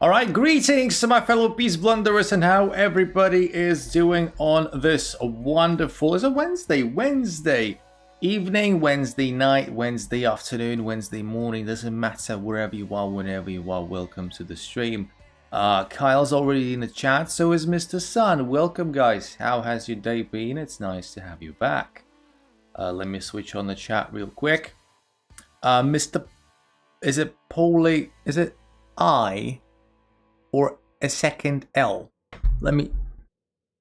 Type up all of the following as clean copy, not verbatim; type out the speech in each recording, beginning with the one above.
All right, greetings to my fellow Peace Blunderers and how everybody is doing on this wonderful, is it Wednesday evening, Wednesday night, Wednesday afternoon, Wednesday morning, doesn't matter, wherever you are, whenever you are, welcome to the stream. Kyle's already in the chat, so is Mr. Sun. Welcome, guys. How has your day been? It's nice to have you back. Let me switch on the chat real quick. Mr. Is it Paulie? Is it I? Or a second L.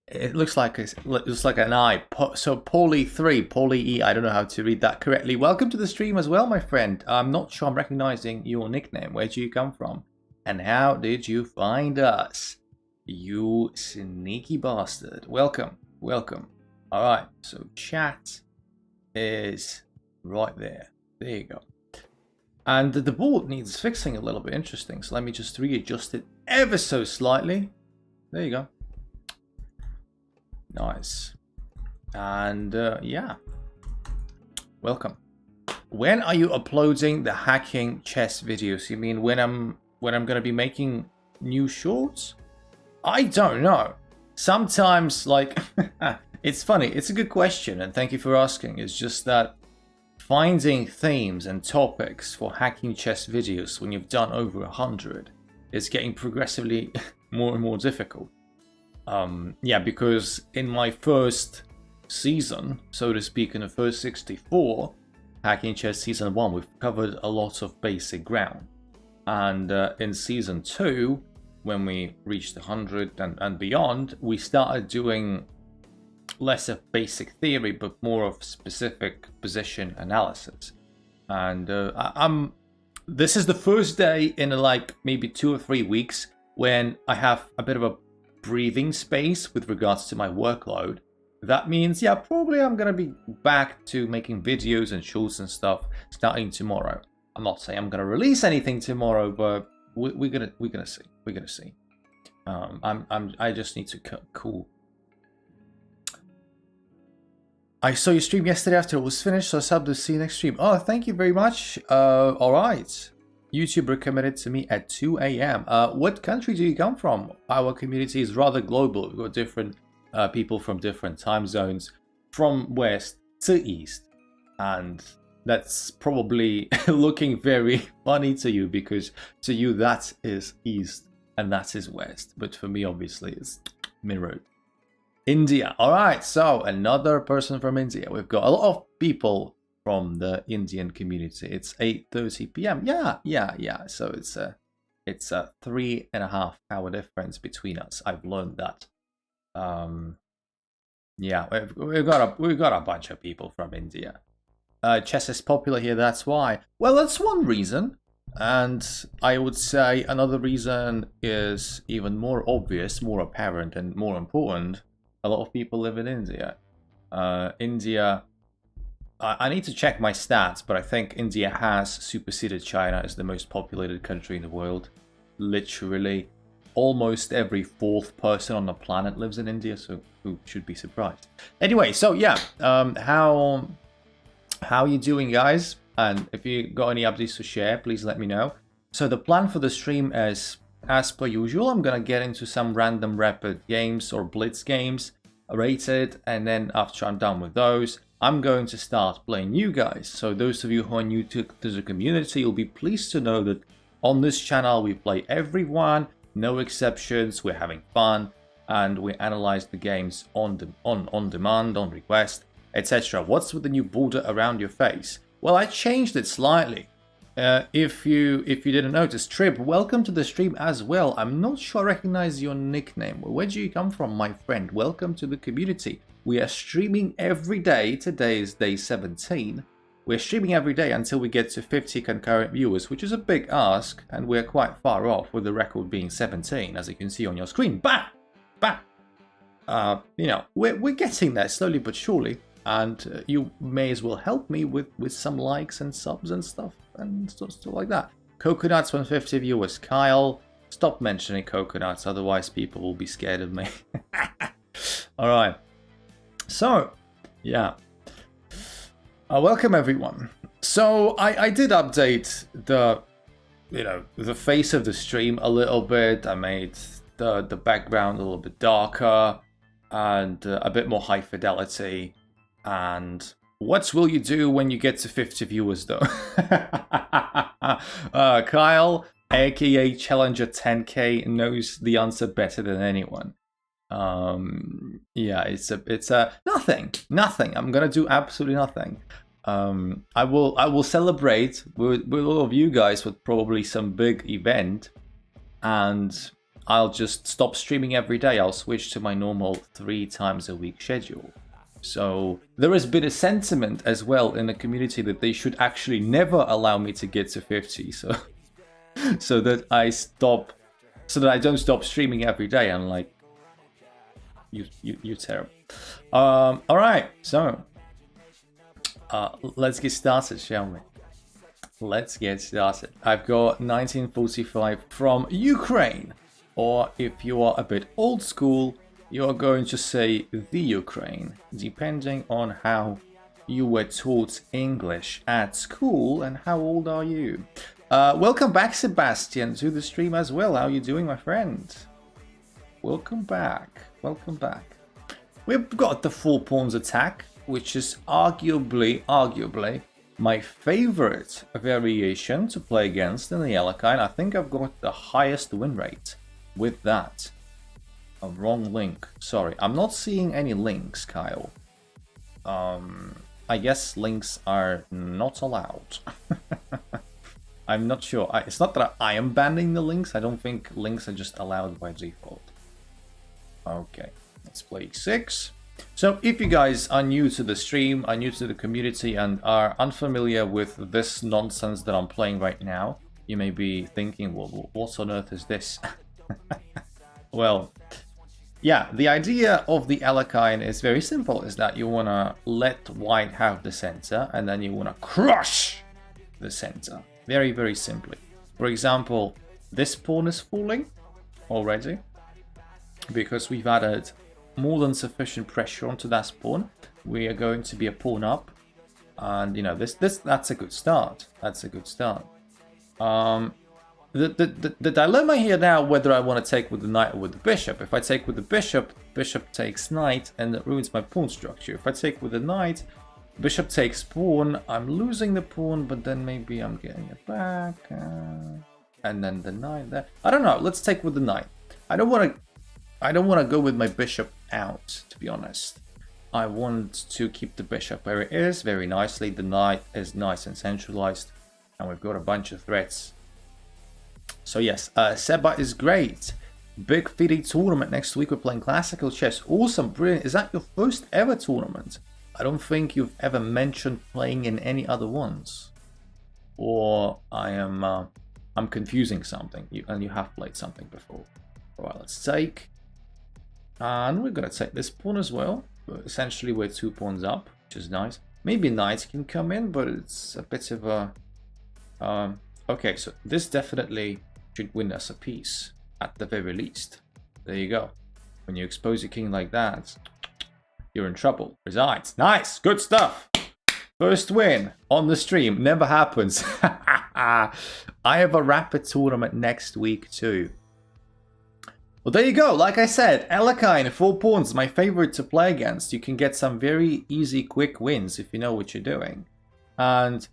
It looks like an I. So Paulie 3, Paulie E. I don't know how to read that correctly. Welcome to the stream as well, my friend. I'm not sure I'm recognizing your nickname. Where do you come from? And how did you find us? You sneaky bastard. Welcome. All right. So chat is right there. There you go. And the board needs fixing a little bit. Interesting. So let me just readjust it ever so slightly. There you go. Nice. And yeah. Welcome. When are you uploading the hacking chess videos? You mean when I'm gonna be making new shorts? I don't know. Sometimes, like, it's funny. It's a good question, and thank you for asking. It's just that finding themes and topics for hacking chess videos when you've done over 100 is getting progressively more and more difficult. Yeah, because in my first season, so to speak, in the first 64, Hacking Chess Season 1, we've covered a lot of basic ground. And in Season 2, when we reached 100 and beyond, we started doing less of basic theory, but more of specific position analysis. And this is the first day in like maybe 2 or 3 weeks when I have a bit of a breathing space with regards to my workload. That means, yeah, probably I'm gonna be back to making videos and shorts and stuff starting tomorrow. I'm not saying I'm gonna release anything tomorrow, but we're gonna see. I just need to cool. I saw your stream yesterday after it was finished, so I subbed to see you next stream. Oh, thank you very much. All right. YouTube recommended to me at 2 a.m. What country do you come from? Our community is rather global. We've got different people from different time zones, from west to east. And that's probably looking very funny to you, because to you that is east and that is west. But for me, obviously, it's mirrored. India. All right, so another person from India. We've got a lot of people from the Indian community. It's 8:30 p.m. Yeah. So it's a 3.5 hour difference between us. I've learned that. Yeah, we've got a bunch of people from India. Chess is popular here. That's why. Well, that's one reason. And I would say another reason is even more obvious, more apparent, and more important. A lot of people live in India. India, I need to check my stats, but I think India has superseded China as the most populated country in the world. Literally, almost every 4th person on the planet lives in India, so who should be surprised? Anyway, so yeah, how you doing, guys? And if you got any updates to share, please let me know. So the plan for the stream is, as per usual, I'm gonna get into some random rapid games or blitz games, rated, and then after I'm done with those, I'm going to start playing you guys. So those of you who are new to the community, you'll be pleased to know that on this channel we play everyone, no exceptions, we're having fun, and we analyze the games on demand, on request, etc. What's with the new border around your face? Well, I changed it slightly. If you didn't notice, Trib, welcome to the stream as well. I'm not sure I recognize your nickname. Where do you come from, my friend? Welcome to the community. We are streaming every day. Today is day 17. We're streaming every day until we get to 50 concurrent viewers, which is a big ask, and we're quite far off, with the record being 17, as you can see on your screen. Bah! You know, we're getting there slowly but surely. And you may as well help me with some likes and subs and stuff like that. Coconuts 150 viewers. Kyle, stop mentioning coconuts, otherwise people will be scared of me. Alright. So, yeah. Welcome everyone. So I did update the you know, the face of the stream a little bit. I made the background a little bit darker and a bit more high fidelity. And what will you do when you get to 50 viewers, though? Kyle, aka Challenger 10K, knows the answer better than anyone. Yeah, it's a nothing. I'm gonna do absolutely nothing. I will celebrate with all of you guys with probably some big event, and I'll just stop streaming every day. I'll switch to my normal 3 times a week schedule. So there has been a sentiment as well in the community that they should actually never allow me to get to 50. So so that I don't stop streaming every day. I'm like, you're terrible. All right, so let's get started, shall we? Let's get started. I've got 1945 from Ukraine, or if you are a bit old school, you're going to say the Ukraine, depending on how you were taught English at school and how old are you. Welcome back, Sebastian, to the stream as well. How are you doing, my friend? Welcome back. Welcome back. We've got the 4 pawns attack, which is arguably my favorite variation to play against in the Alekhine. I think I've got the highest win rate with that. A wrong link. Sorry, I'm not seeing any links, Kyle. I guess links are not allowed. I'm not sure. It's not that I am banning the links. I don't think links are just allowed by default. Okay, let's play 6. So if you guys are new to the stream, are new to the community, and are unfamiliar with this nonsense that I'm playing right now, you may be thinking, well, what on earth is this? Well, yeah, the idea of the Alekhine is very simple, is that you want to let white have the center, and then you want to crush the center. Very, very simply. For example, this pawn is falling already, because we've added more than sufficient pressure onto that pawn. We are going to be a pawn up, and you know that's a good start. That's a good start. The dilemma here now, whether I want to take with the knight or with the bishop. If I take with the bishop, bishop takes knight, and it ruins my pawn structure. If I take with the knight, bishop takes pawn. I'm losing the pawn, but then maybe I'm getting it back, and then the knight there. I don't know. Let's take with the knight. I don't want to go with my bishop out, to be honest. I want to keep the bishop where it is very nicely. The knight is nice and centralized, and we've got a bunch of threats. So yes, Seba is great. Big FIDE tournament next week. We're playing classical chess. Awesome, brilliant. Is that your first ever tournament? I don't think you've ever mentioned playing in any other ones. Or I'm confusing something. And you have played something before. Alright, let's take. And we're going to take this pawn as well. Essentially, we're 2 pawns up, which is nice. Maybe knight can come in, but it's a bit of a... okay, so this definitely should win us a piece, at the very least. There you go. When you expose your king like that, you're in trouble. Resigns. Nice, good stuff. First win on the stream. Never happens. I have a rapid tournament next week too. Well, there you go. Like I said, Alekhine, 4 pawns, my favorite to play against. You can get some very easy, quick wins if you know what you're doing. And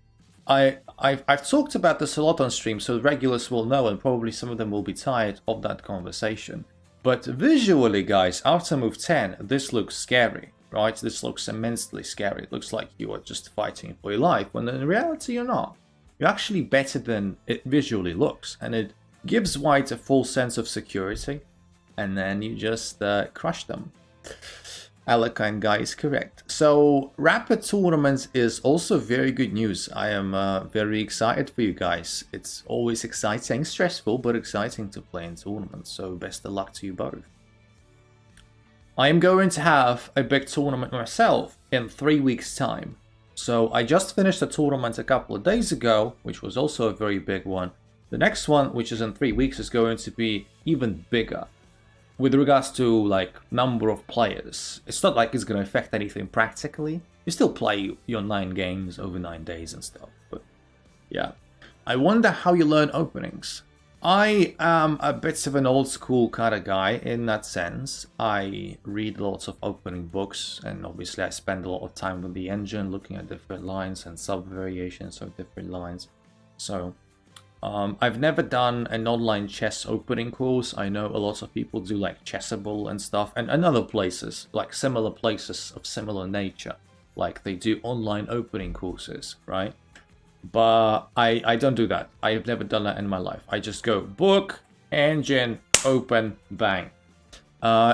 I've talked about this a lot on stream, so the regulars will know, and probably some of them will be tired of that conversation. But visually, guys, after move 10, this looks scary, right? This looks immensely scary. It looks like you are just fighting for your life, when in reality you're not. You're actually better than it visually looks, and it gives white a full sense of security, and then you just crush them. Alekhine guy is correct. So rapid tournaments is also very good news. I am very excited for you guys. It's always exciting, stressful, but exciting to play in tournaments. So best of luck to you both. I am going to have a big tournament myself in 3 weeks' time. So I just finished a tournament a couple of days ago, which was also a very big one. The next one, which is in 3 weeks, is going to be even bigger. With regards to like number of players, it's not like it's going to affect anything practically. You still play your 9 games over 9 days and stuff, but yeah. I wonder how you learn openings. I am a bit of an old school kind of guy in that sense. I read lots of opening books, and obviously I spend a lot of time with the engine looking at different lines and sub-variations of different lines. So I've never done an online chess opening course. I know a lot of people do like Chessable and stuff, and other places, like similar places of similar nature. Like they do online opening courses, right? But I don't do that. I've never done that in my life. I just go book, engine, open, bang.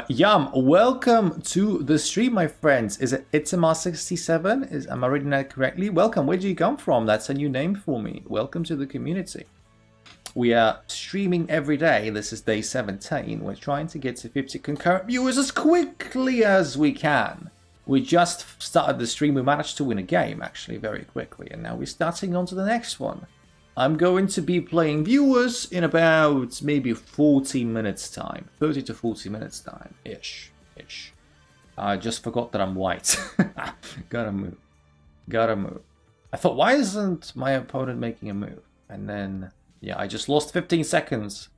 Yum, welcome to the stream, my friends. Is it Itamar67? Am I reading that correctly? Welcome. Where do you come from? That's a new name for me. Welcome to the community. We are streaming every day. This is day 17. We're trying to get to 50 concurrent viewers as quickly as we can. We just started the stream. We managed to win a game, actually, very quickly. And now we're starting on to the next one. I'm going to be playing viewers in about maybe 40 minutes time. 30 to 40 minutes time. Ish. I just forgot that I'm white. Gotta move. I thought, why isn't my opponent making a move? And then, yeah, I just lost 15 seconds.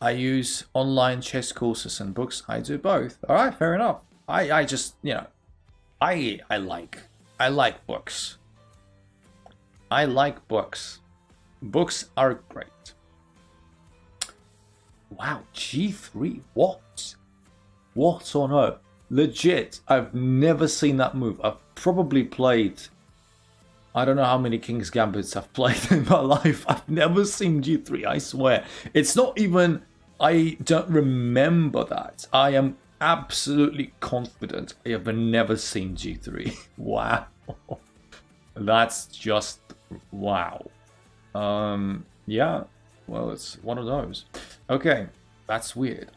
I use online chess courses and books. I do both. All right, fair enough. I just, you know, I like books. I like books. Books are great. Wow, G3. What? What on earth? Legit, I've never seen that move. I've probably played, I don't know how many King's Gambits I've played in my life. I've never seen G3, I swear. It's not even, I don't remember that. I am absolutely confident I have never seen G3. Wow. That's just, wow. Yeah, well, it's one of those. Okay, that's weird.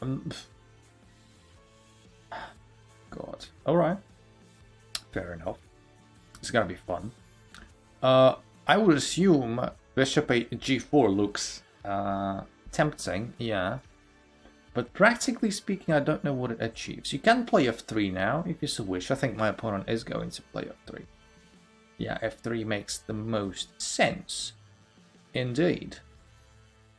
God. Alright. Fair enough. It's gonna be fun. I would assume Bishop G4 looks tempting, yeah. But practically speaking, I don't know what it achieves. You can play F3 now, if you so wish. I think my opponent is going to play F3. Yeah, F3 makes the most sense. Indeed.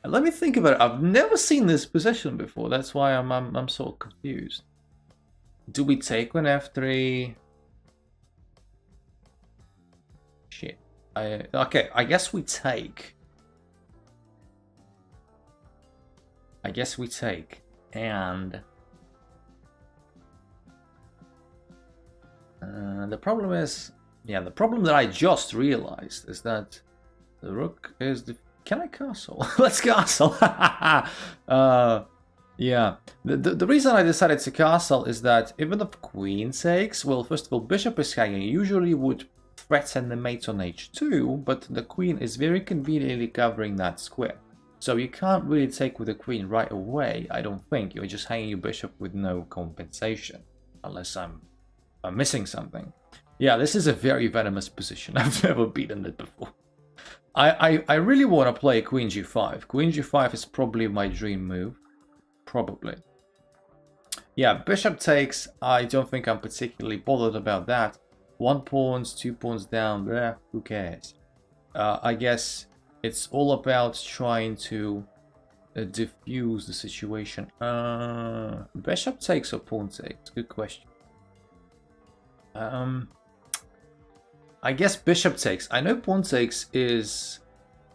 And let me think about it. I've never seen this position before. That's why I'm sort of confused. Do we take on F3? Shit. Okay, I guess we take. And the problem is, yeah, the problem that I just realized is that the rook is the. Can I castle? Let's castle. Yeah. The reason I decided to castle is that even if queen takes, well, first of all, bishop is hanging. Usually would threaten the mate on h2, but the queen is very conveniently covering that square. So you can't really take with the queen right away, I don't think. You're just hanging your bishop with no compensation. Unless I'm missing something. Yeah, this is a very venomous position. I've never beaten it before. I really want to play queen g5. Queen g5 is probably my dream move. Probably. Yeah, bishop takes. I don't think I'm particularly bothered about that. 1 pawn, 2 pawns down there. Who cares? I guess it's all about trying to diffuse the situation. Bishop takes or pawn takes? Good question. I guess bishop takes. I know pawn takes is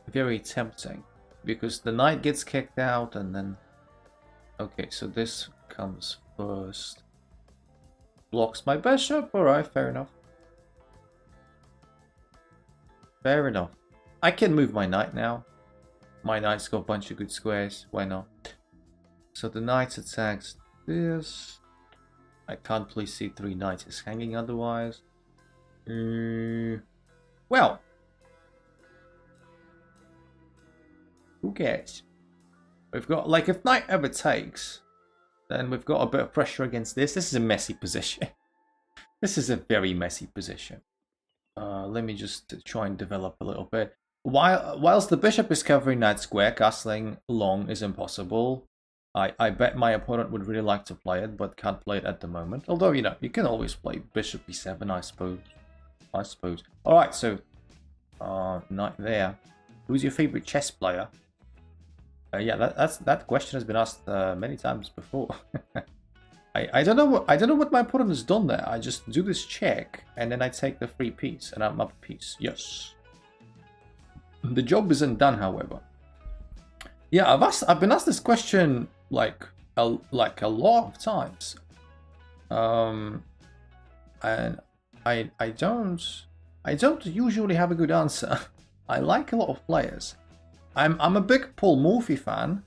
very tempting because the knight gets kicked out and then. Okay, so this comes first. Blocks my bishop. Alright, fair enough. Fair enough. I can move my knight now. My knight's got a bunch of good squares. Why not? So the knight attacks this. I can't play c3. Knight is hanging otherwise. Well. Who cares? We've got, like, if knight ever takes, then we've got a bit of pressure against this. This is a messy position. This is a very messy position. Let me just try and develop a little bit. Whilst the bishop is covering that square, castling long is impossible. I bet my opponent would really like to play it, but can't play it at the moment. Although, you know, you can always play bishop b7, I suppose. Alright, so Knight there. Who's your favorite chess player? Yeah, that question has been asked many times before. I don't know what my opponent has done there. I just do this check and then I take the free piece and I'm up a piece. Yes. The job isn't done, however. Yeah, I've been asked this question like a lot of times. And I don't usually have a good answer. I like a lot of players. I'm a big Paul Morphy fan.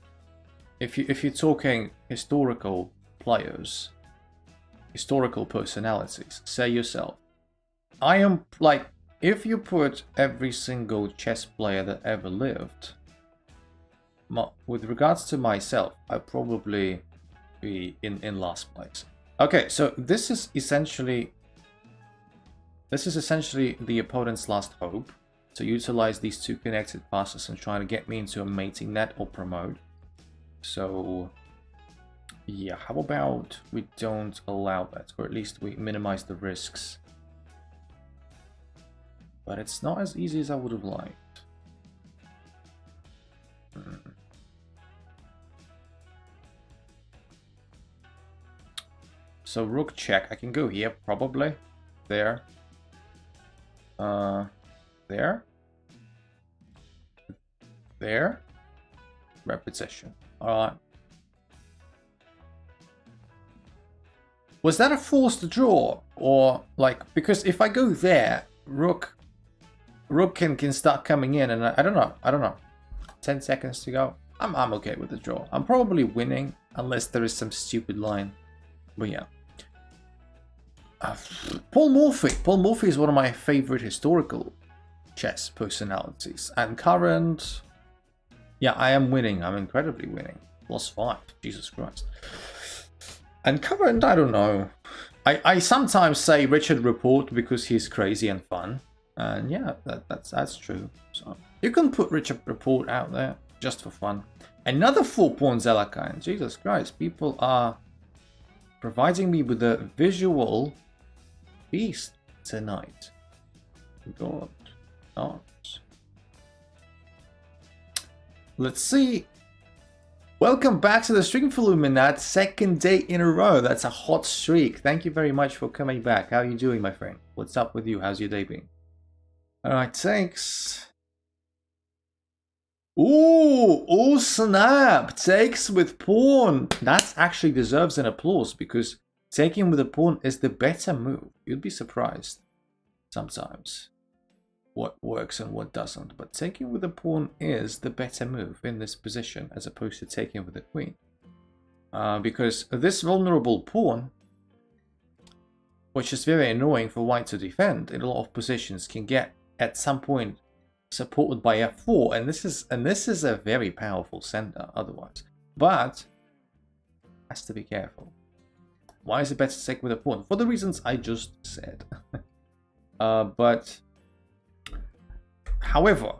If you're talking historical players, historical personalities, say yourself. I am like, if you put every single chess player that ever lived, with regards to myself, I'd probably be in last place. Okay, so this is essentially the opponent's last hope. To utilize these two connected passes and try to get me into a mating net or promote. So yeah, how about we don't allow that, or at least we minimize the risks. But it's not as easy as I would have liked. So rook check, I can go here, probably. There. There. There. Repetition. Alright. Was that a forced draw? Or, like, because if I go there, rook can start coming in, and I don't know. 10 seconds to go. I'm okay with the draw. I'm probably winning, unless there is some stupid line. But yeah. Paul Morphy is one of my favorite historical chess personalities, and current, yeah, I am winning. I'm incredibly winning. +5, Jesus Christ. And current, I don't know. I sometimes say Richard Report because he's crazy and fun, and yeah, that's true. So you can put Richard Report out there just for fun. Another 4 points Elakine. Jesus Christ, people are providing me with a visual feast tonight. God. Oh. Let's see. Welcome back to the stream for Luminat. Second day in a row. That's a hot streak. Thank you very much for coming back. How are you doing, my friend? What's up with you? How's your day been? Alright, thanks. Ooh, snap. Takes with pawn. That actually deserves an applause because taking with a pawn is the better move. You'd be surprised sometimes what works and what doesn't, but taking with a pawn is the better move in this position as opposed to taking with a queen, because this vulnerable pawn, which is very annoying for white to defend in a lot of positions, can get at some point supported by f4, and this is a very powerful center otherwise, but has to be careful. Why is it better to take with a pawn? For the reasons I just said. But however,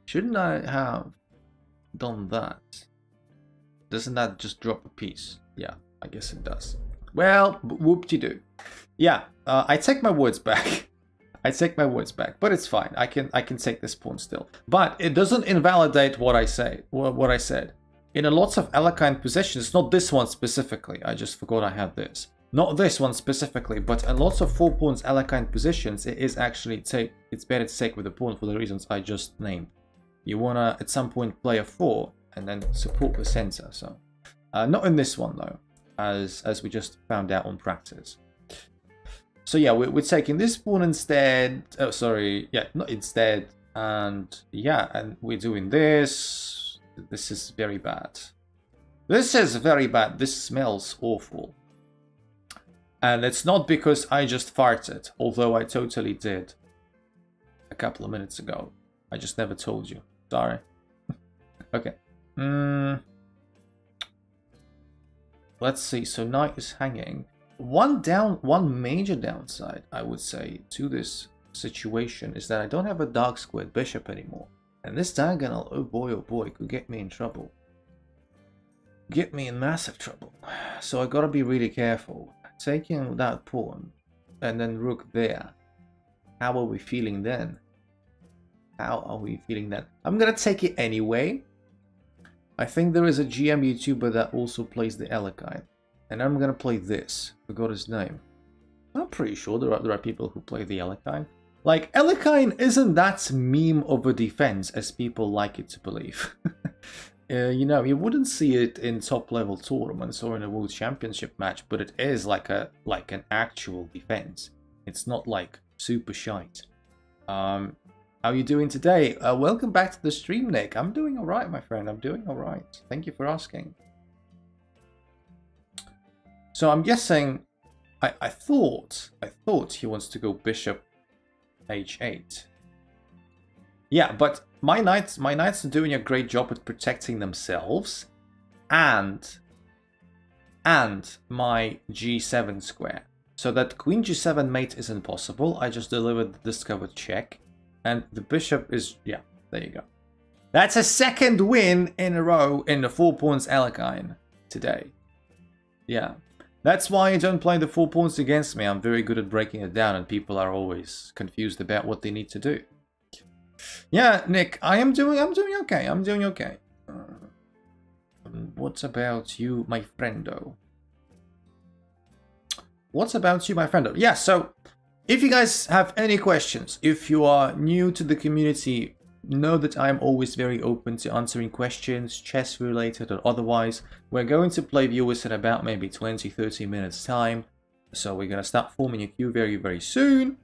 shouldn't I have done that? Doesn't that just drop a piece? Yeah, I guess it does. Well, whoop-de-doo. Yeah, I take my words back. I take my words back, but it's fine. I can take this pawn still. But it doesn't invalidate what I say. What I said. In a lots of Elakine positions, not this one specifically. I just forgot I had this. Not this one specifically, but in lots of 4 pawns Elakine positions, it is actually it's better to take with a pawn for the reasons I just named. You wanna at some point play a 4 and then support the center. So not in this one though, as we just found out on practice. So yeah, we're taking this pawn instead. Oh, sorry, yeah, not instead. And yeah, and we're doing this. This is very bad. This is very bad. This smells awful. And it's not because I just farted, although I totally did a couple of minutes ago. I just never told you. Sorry. Okay. Let's see. So knight is hanging. One major downside, I would say, to this situation is that I don't have a dark squared bishop anymore. And this diagonal, oh boy, could get me in trouble. Get me in massive trouble. So I gotta be really careful. Taking that pawn and then rook there. How are we feeling then? How are we feeling that? I'm gonna take it anyway. I think there is a GM YouTuber that also plays the Elekine. And I'm gonna play this. Forgot his name. I'm pretty sure there are people who play the Elekine. Like, Elekine isn't that meme of a defense as people like it to believe. You know, you wouldn't see it in top level tournaments or in a World Championship match, but it is like an actual defense. It's not like super shite. How are you doing today? Welcome back to the stream, Nick. I'm doing alright, my friend. I'm doing alright. Thank you for asking. So I'm guessing I thought he wants to go bishop h8. Yeah, but my knights are doing a great job at protecting themselves, and my g7 square. So that queen g7 mate is impossible. I just delivered the discovered check, and the bishop is, yeah, there you go. That's a second win in a row in the 4 points Elekine today. Yeah. That's why you don't play the 4 points against me. I'm very good at breaking it down, and people are always confused about what they need to do. Yeah, Nick, I'm doing okay. I'm doing okay. What about you, my friendo? What about you, my friendo? Yeah, so if you guys have any questions, if you are new to the community, know that I'm always very open to answering questions, chess related or otherwise. We're going to play viewers in about maybe 20-30 minutes time. So we're going to start forming a queue very, very soon.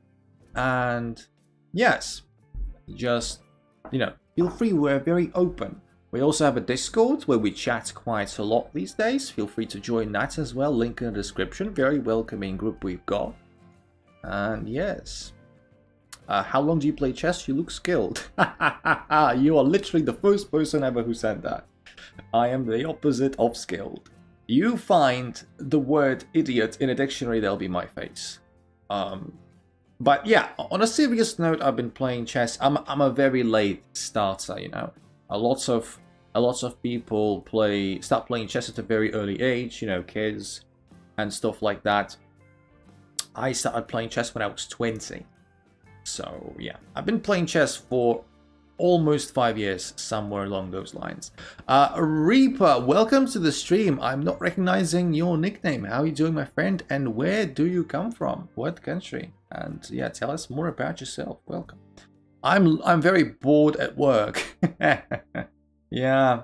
And yes, just, you know, feel free. We're very open. We also have a Discord where we chat quite a lot these days. Feel free to join that as well. Link in the description. Very welcoming group we've got. And yes. How long do you play chess? You look skilled. You are literally the first person ever who said that. I am the opposite of skilled. You find the word idiot in a dictionary, there'll be my face. But yeah, on a serious note, I've been playing chess. I'm a very late starter, you know. A lot of people start playing chess at a very early age, you know, kids and stuff like that. I started playing chess when I was 20. So yeah, I've been playing chess for almost 5 years, somewhere along those lines. Reaper, welcome to the stream. I'm not recognizing your nickname. How are you doing, my friend? And where do you come from? What country? And yeah, tell us more about yourself. Welcome. I'm very bored at work. Yeah,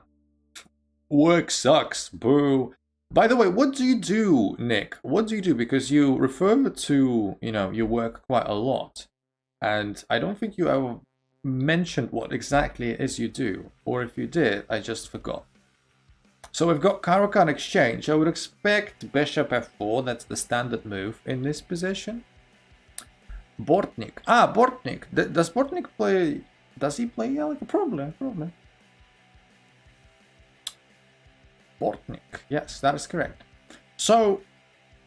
work sucks. Boo. By the way, what do you do, Nick? What do you do? Because you refer to, you know, your work quite a lot. And I don't think you ever mentioned what exactly it is you do. Or if you did, I just forgot. So we've got Caro-Kann exchange. I would expect bishop f4. That's the standard move in this position. Bortnik. Ah, Bortnik. Does Bortnik play... Does he play? Yeah, like a problem. Bortnik. Yes, that is correct. So,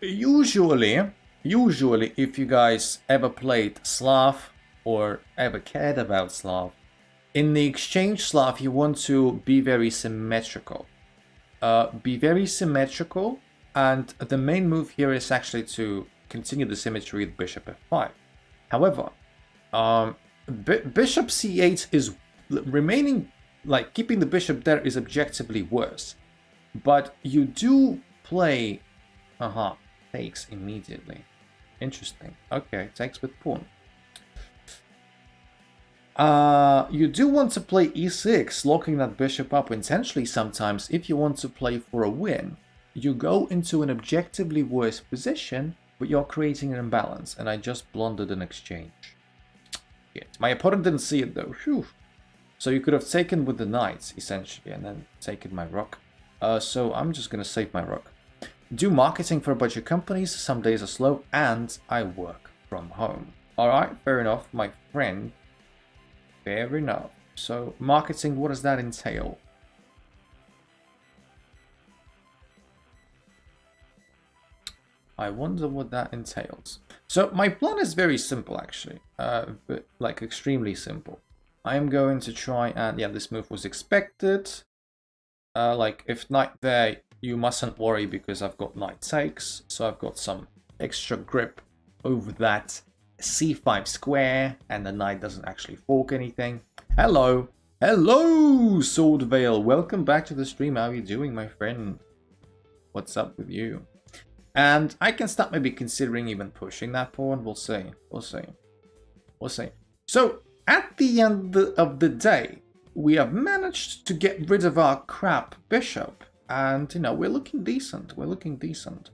usually, if you guys ever played Slav or ever cared about Slav, in the exchange Slav, you want to be very symmetrical. And the main move here is actually to continue the symmetry with bishop f5. However, bishop c8 is remaining, like keeping the bishop there is objectively worse. But you do play, takes immediately. Interesting. Okay, takes with pawn. You do want to play e6, locking that bishop up intentionally sometimes. If you want to play for a win, you go into an objectively worse position, but you're creating an imbalance. And I just blundered an exchange. Yeah. My opponent didn't see it though. Whew. So you could have taken with the knights, essentially, and then taken my rook. So I'm just gonna save my rook. Do marketing for a bunch of companies, some days are slow, and I work from home. Alright, fair enough, my friend. Fair enough. So, marketing, what does that entail? I wonder what that entails. So, my plan is very simple, actually. But, like, extremely simple. I am going to try and... Yeah, this move was expected. Like, if knight there, you mustn't worry because I've got knight takes. So I've got some extra grip over that c5 square, and the knight doesn't actually fork anything. Hello. Hello, Swordvale. Welcome back to the stream. How are you doing, my friend? What's up with you? And I can start maybe considering even pushing that pawn. We'll see. We'll see. We'll see. So, at the end of the day, we have managed to get rid of our crap bishop. And, you know, we're looking decent. We're looking decent.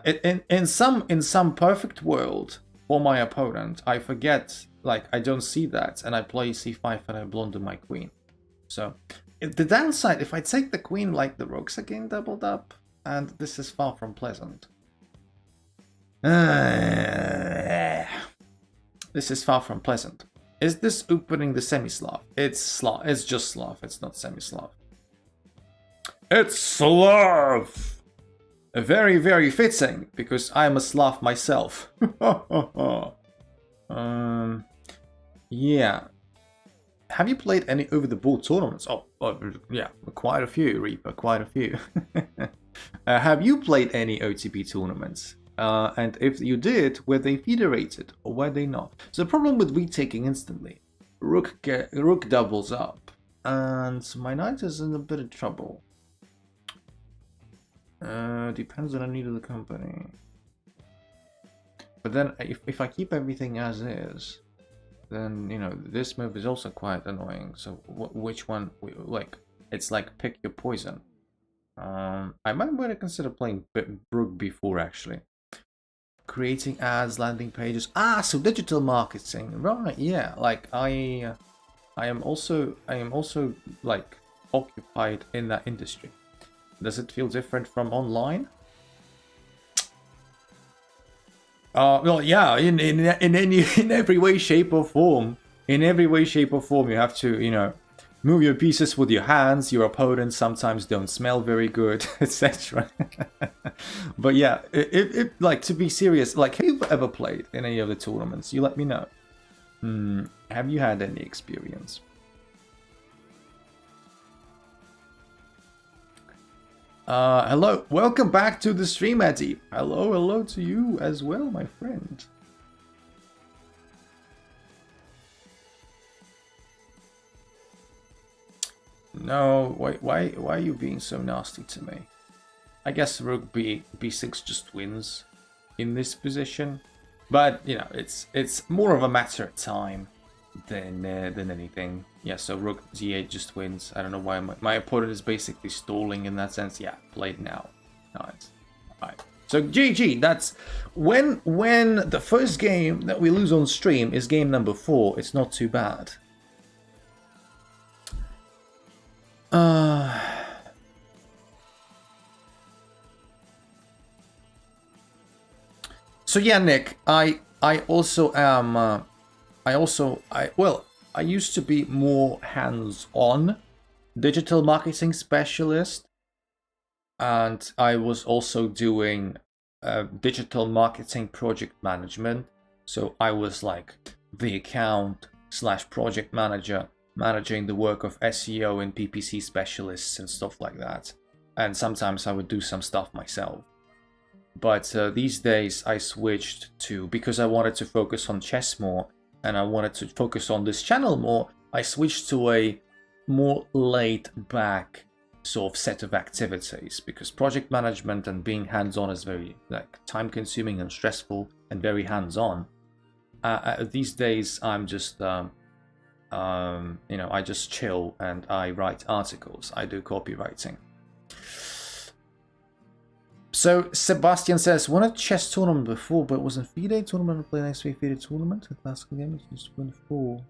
In some perfect world for my opponent, I forget, like, I don't see that, and I play c5 and I blunder my queen. So, the downside, if I take the queen, like, the rook's again doubled up, and this is far from pleasant. This is far from pleasant. Is this opening the semi-Slav? It's Slav. It's just Slav. It's not semi-Slav. It's Slav! Very, very fitting, because I'm a Slav myself. Yeah. Have you played any over-the-board tournaments? Oh, yeah, quite a few, Reaper, quite a few. Have you played any OTP tournaments? And if you did, were they federated or were they not? So the problem with retaking instantly, rook doubles up, and my knight is in a bit of trouble. Depends on the need of the company. But then if I keep everything as is, then, you know, this move is also quite annoying. So which one, like, it's like pick your poison. I might want to consider playing Brook B4 actually. Creating ads, landing pages. Ah, so digital marketing, right? Yeah, like I am also like occupied in that industry. Does it feel different from online? Well, yeah, in every way, shape or form. In every way, shape or form, you have to, you know, move your pieces with your hands. Your opponents sometimes don't smell very good, etc. But yeah, if like, to be serious, like, have you ever played in any of the tournaments? You let me know. Have you had any experience? Hello, welcome back to the stream, Eddie. Hello to you as well, my friend. No, why are you being so nasty to me? I guess rook b6 just wins in this position, but you know, it's more of a matter of time than anything. Yeah, so rook d8 just wins. I don't know why my opponent is basically stalling in that sense. Yeah, played now. Nice. Alright. So GG, that's when the first game that we lose on stream is game number 4, it's not too bad. So yeah, Nick, I also am I used to be more hands-on digital marketing specialist, and I was also doing digital marketing project management. So I was like the account / project manager, managing the work of SEO and PPC specialists and stuff like that. And sometimes I would do some stuff myself. But these days I switched to, because I wanted to focus on chess more, and I wanted to focus on this channel more, I switched to a more laid-back sort of set of activities, because project management and being hands-on is very like time-consuming and stressful and very hands-on. These days I'm just you know, I just chill and I write articles. I do copywriting. So Sebastian says, won a chess tournament before, but it wasn't FIDE tournament. I played next week FIDE tournament. A classical game, it's just won 4.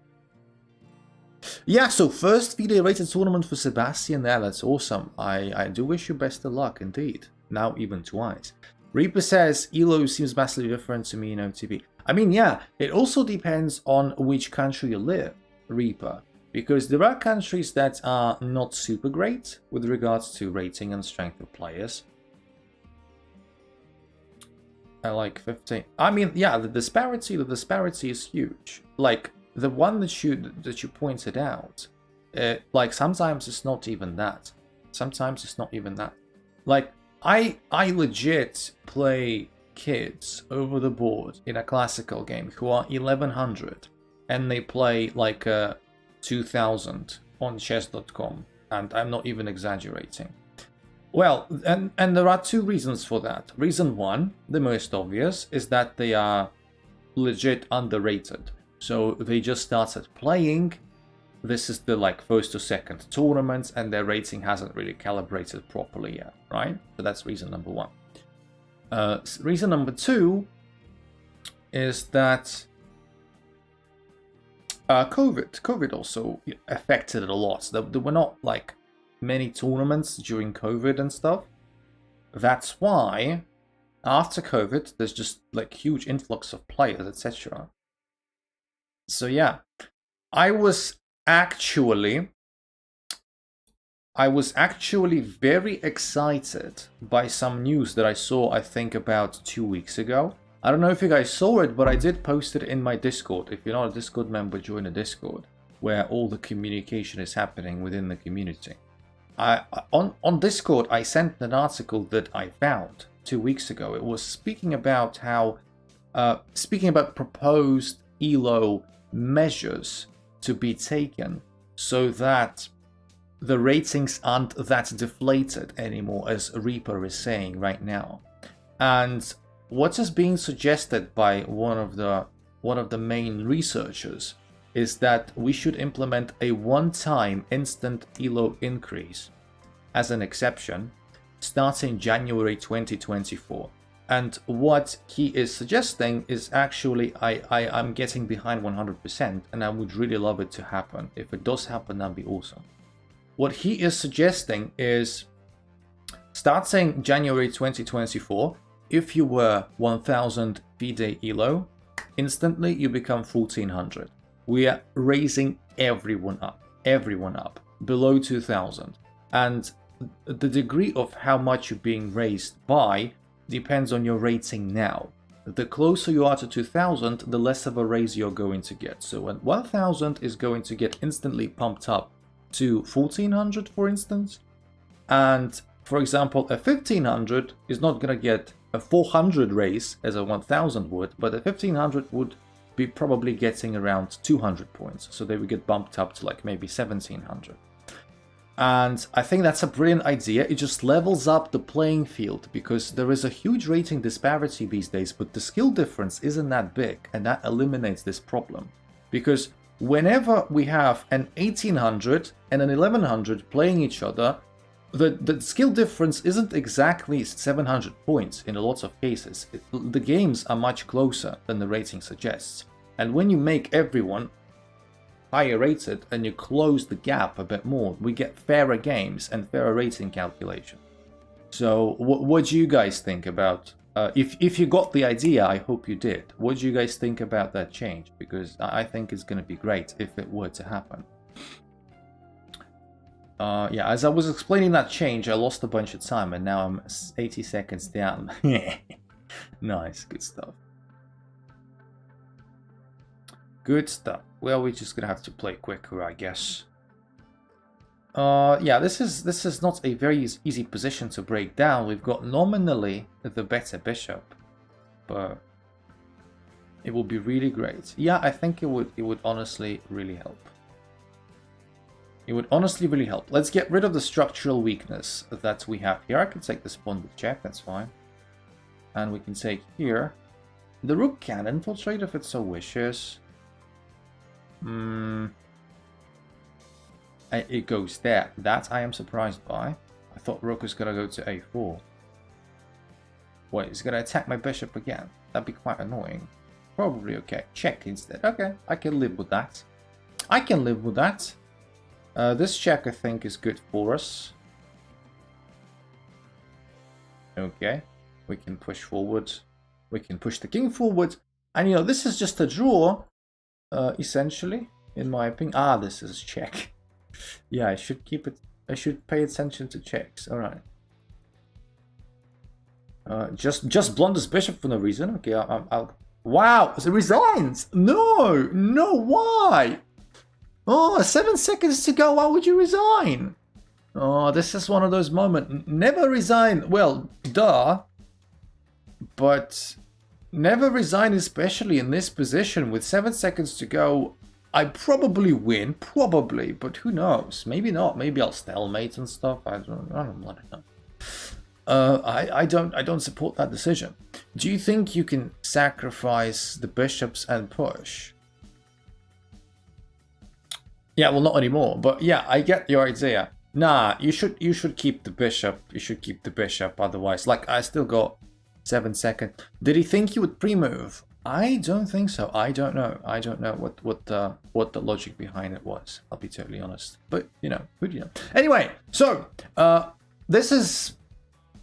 Yeah, so first FIDE rated tournament for Sebastian there. That's awesome. I do wish you best of luck indeed. Now even twice. Reaper says, ELO seems massively different to me in OTP. I mean, yeah, it also depends on which country you live, Reaper. Because there are countries that are not super great with regards to rating and strength of players. Like 15. I mean, yeah, the disparity is huge. Like the one that you pointed out, like sometimes it's not even that. Sometimes it's not even that. Like I legit play kids over the board in a classical game who are 1100, and they play like a 2,000 on chess.com, and I'm not even exaggerating. Well, and there are two reasons for that. Reason one, the most obvious, is that they are legit underrated. So they just started playing. This is the first or second tournament, and their rating hasn't really calibrated properly yet, right? So that's reason number one. Reason number two is that COVID also affected it a lot. There were not many tournaments during COVID and stuff. That's why after COVID there's just huge influx of players, etc. So yeah, I was actually very excited by some news that I saw, I think about 2 weeks ago. I don't know if you guys saw it, but I did post it in my Discord. If you're not a Discord member, join a Discord where all the communication is happening within the community. On Discord, I sent an article that I found 2 weeks ago. It was speaking about proposed ELO measures to be taken so that the ratings aren't that deflated anymore, as Reaper is saying right now. And what is being suggested by one of the main researchers is that we should implement a one-time instant ELO increase as an exception starting January 2024. And what he is suggesting is actually, I'm getting behind 100%, and I would really love it to happen. If it does happen, that'd be awesome. What he is suggesting is starting January 2024, if you were 1000 FIDE ELO, instantly you become 1400. We are raising everyone up below 2000. And the degree of how much you're being raised by depends on your rating now. The closer you are to 2000, the less of a raise you're going to get. So 1000 is going to get instantly pumped up to 1400, for instance. And for example, a 1500 is not going to get a 400 raise as a 1000 would, but a 1500 would be probably getting around 200 points. So they would get bumped up to maybe 1700. And I think that's a brilliant idea. It just levels up the playing field, because there is a huge rating disparity these days, but the skill difference isn't that big, and that eliminates this problem. Because whenever we have an 1800 and an 1100 playing each other, the skill difference isn't exactly 700 points in a lot of cases. The games are much closer than the rating suggests. And when you make everyone higher rated and you close the gap a bit more, we get fairer games and fairer rating calculation. So what do you guys think about, if you got the idea, I hope you did, what do you guys think about that change? Because I think it's going to be great if it were to happen. Yeah, as I was explaining that change, I lost a bunch of time and now I'm 80 seconds down. Nice, good stuff. Good stuff. Well, we're just gonna have to play quicker, I guess. Yeah, this is not a very easy position to break down. We've got nominally the better bishop, but it will be really great. Yeah, I think it would honestly really help. It would honestly really help. Let's get rid of the structural weakness that we have here. I can take this pawn with check, that's fine. And we can take here. The rook can infiltrate if it so wishes. It goes there. That I am surprised by. I thought rook was going to go to a4. Wait, it's going to attack my bishop again. That'd be quite annoying. Probably okay. Check instead. Okay, I can live with that. I can live with that. This check I think is good for us. Okay, we can push forward. We can push the king forward. And you know, this is just a draw. Essentially, in my opinion. Ah, this is check. Yeah, I should keep it. I should pay attention to checks. All right. Just blunders bishop for no reason. Okay, I'll. Wow, it resigns. No, why? Oh, 7 seconds to go. Why would you resign? Oh, this is one of those moments. Never resign. Well, duh. But never resign, especially in this position with 7 seconds to go. I probably win, probably, but who knows? Maybe not. Maybe I'll stalemate and stuff. I don't know. I don't support that decision. Do you think you can sacrifice the bishops and push? Yeah, well, not anymore. But yeah, I get your idea. Nah, you should keep the bishop. You should keep the bishop. Otherwise, like, I still got 7 seconds. Did he think you would pre-move? I don't think so. I don't know. I don't know what the logic behind it was. I'll be totally honest. But you know, who do you know? Anyway, so this is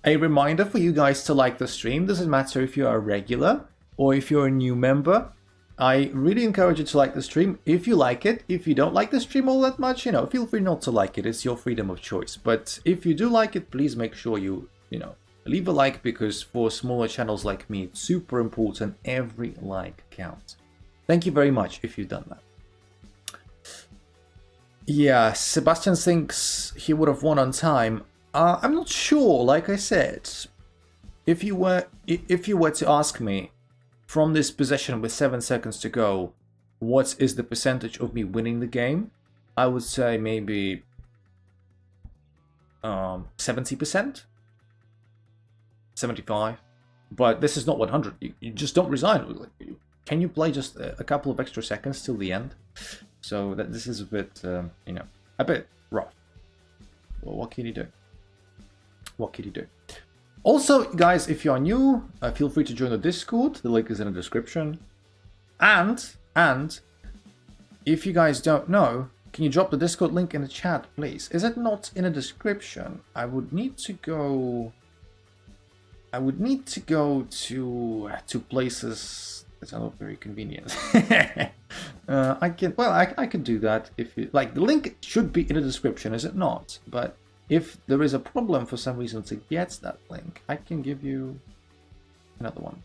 a reminder for you guys to like the stream. Doesn't matter if you're a regular or if you're a new member. I really encourage you to like the stream if you like it. If you don't like the stream all that much, you know, feel free not to like it. It's your freedom of choice. But if you do like it, please make sure you know, leave a like, because for smaller channels like me, it's super important. Every like counts. Thank you very much if you've done that. Yeah, Sebastian thinks he would have won on time. I'm not sure. Like I said, if you were to ask me from this position with 7 seconds to go, what is the percentage of me winning the game? I would say maybe 70%, 75. But this is not 100. You just don't resign. Can you play just a couple of extra seconds till the end? So that this is a bit, you know, a bit rough. Well, what can you do? What can you do? Also, guys, if you are new, feel free to join the Discord. The link is in the description. And if you guys don't know, can you drop the Discord link in the chat, please? Is it not in the description? I would need to go to places that are not very convenient. I could do that if you like. The link should be in the description, is it not? But if there is a problem for some reason to get that link, I can give you another one.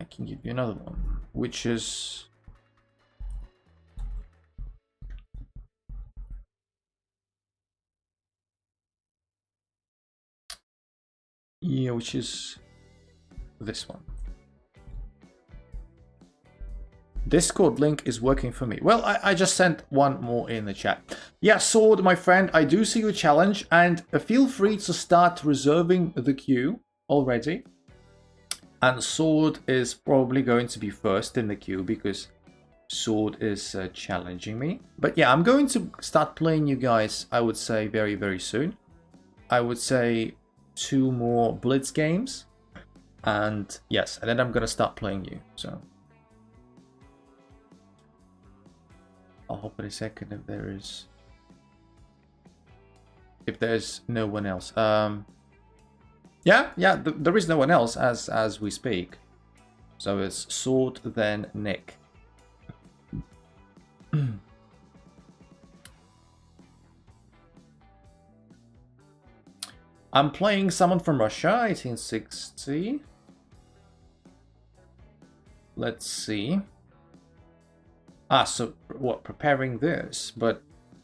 I can give you another one, which is... yeah, which is this one. Discord link is working for me. Well, I just sent one more in the chat. Yeah, Sword, my friend, I do see your challenge, and feel free to start reserving the queue already. And Sword is probably going to be first in the queue because Sword is challenging me. But yeah, I'm going to start playing you guys, I would say, very, very soon. I would say 2 more Blitz games. And yes, and then I'm going to start playing you, so... I'll hop in a second if there's no one else. Yeah, there is no one else as we speak. So it's Sword, then Nick. I'm playing someone from Russia, 1860. Let's see. Ah, so what, preparing this, but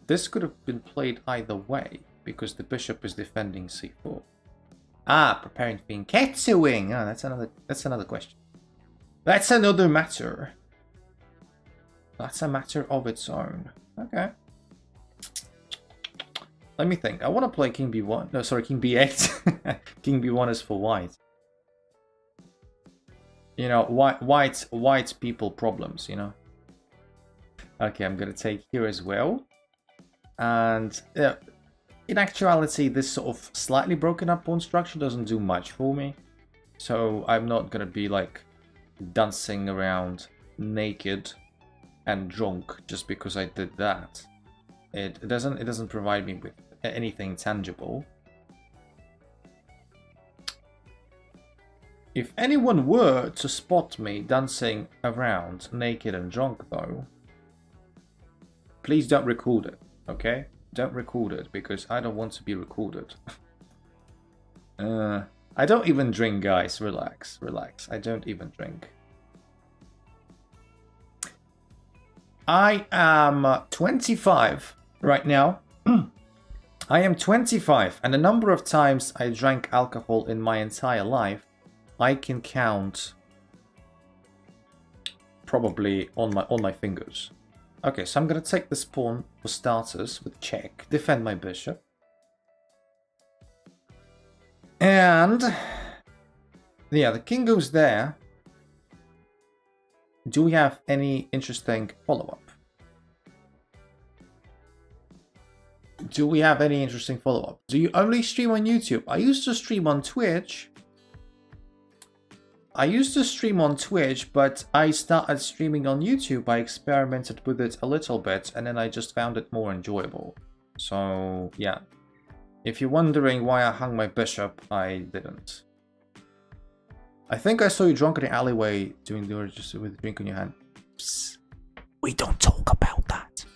this could have been played either way, because the bishop is defending c4. Ah, preparing Fianchettoing. Ah, that's another question. That's another matter. That's a matter of its own. Okay. Let me think. I want to play King b1. No, sorry, King b8. King b1 is for white. You know, white people problems, you know. Okay, I'm going to take here as well. And in actuality, this sort of slightly broken up pawn structure doesn't do much for me. So I'm not going to be like dancing around naked and drunk just because I did that. It doesn't provide me with anything tangible. If anyone were to spot me dancing around naked and drunk though, please don't record it, okay? Don't record it, because I don't want to be recorded. I don't even drink, guys. Relax, relax. I don't even drink. I am 25 right now. I am 25, and the number of times I drank alcohol in my entire life I can count probably on my fingers. Okay, so I'm gonna take this pawn for starters with check, defend my bishop. And yeah, the king goes there. Do we have any interesting follow-up? Do we have any interesting follow-up? Do you only stream on YouTube? I used to stream on Twitch. But I started streaming on YouTube. I experimented with it a little bit, and then I just found it more enjoyable. So, yeah. If you're wondering why I hung my bishop, I didn't. I think I saw you drunk in the alleyway doing the just with a drink in your hand. Psst. We don't talk about that.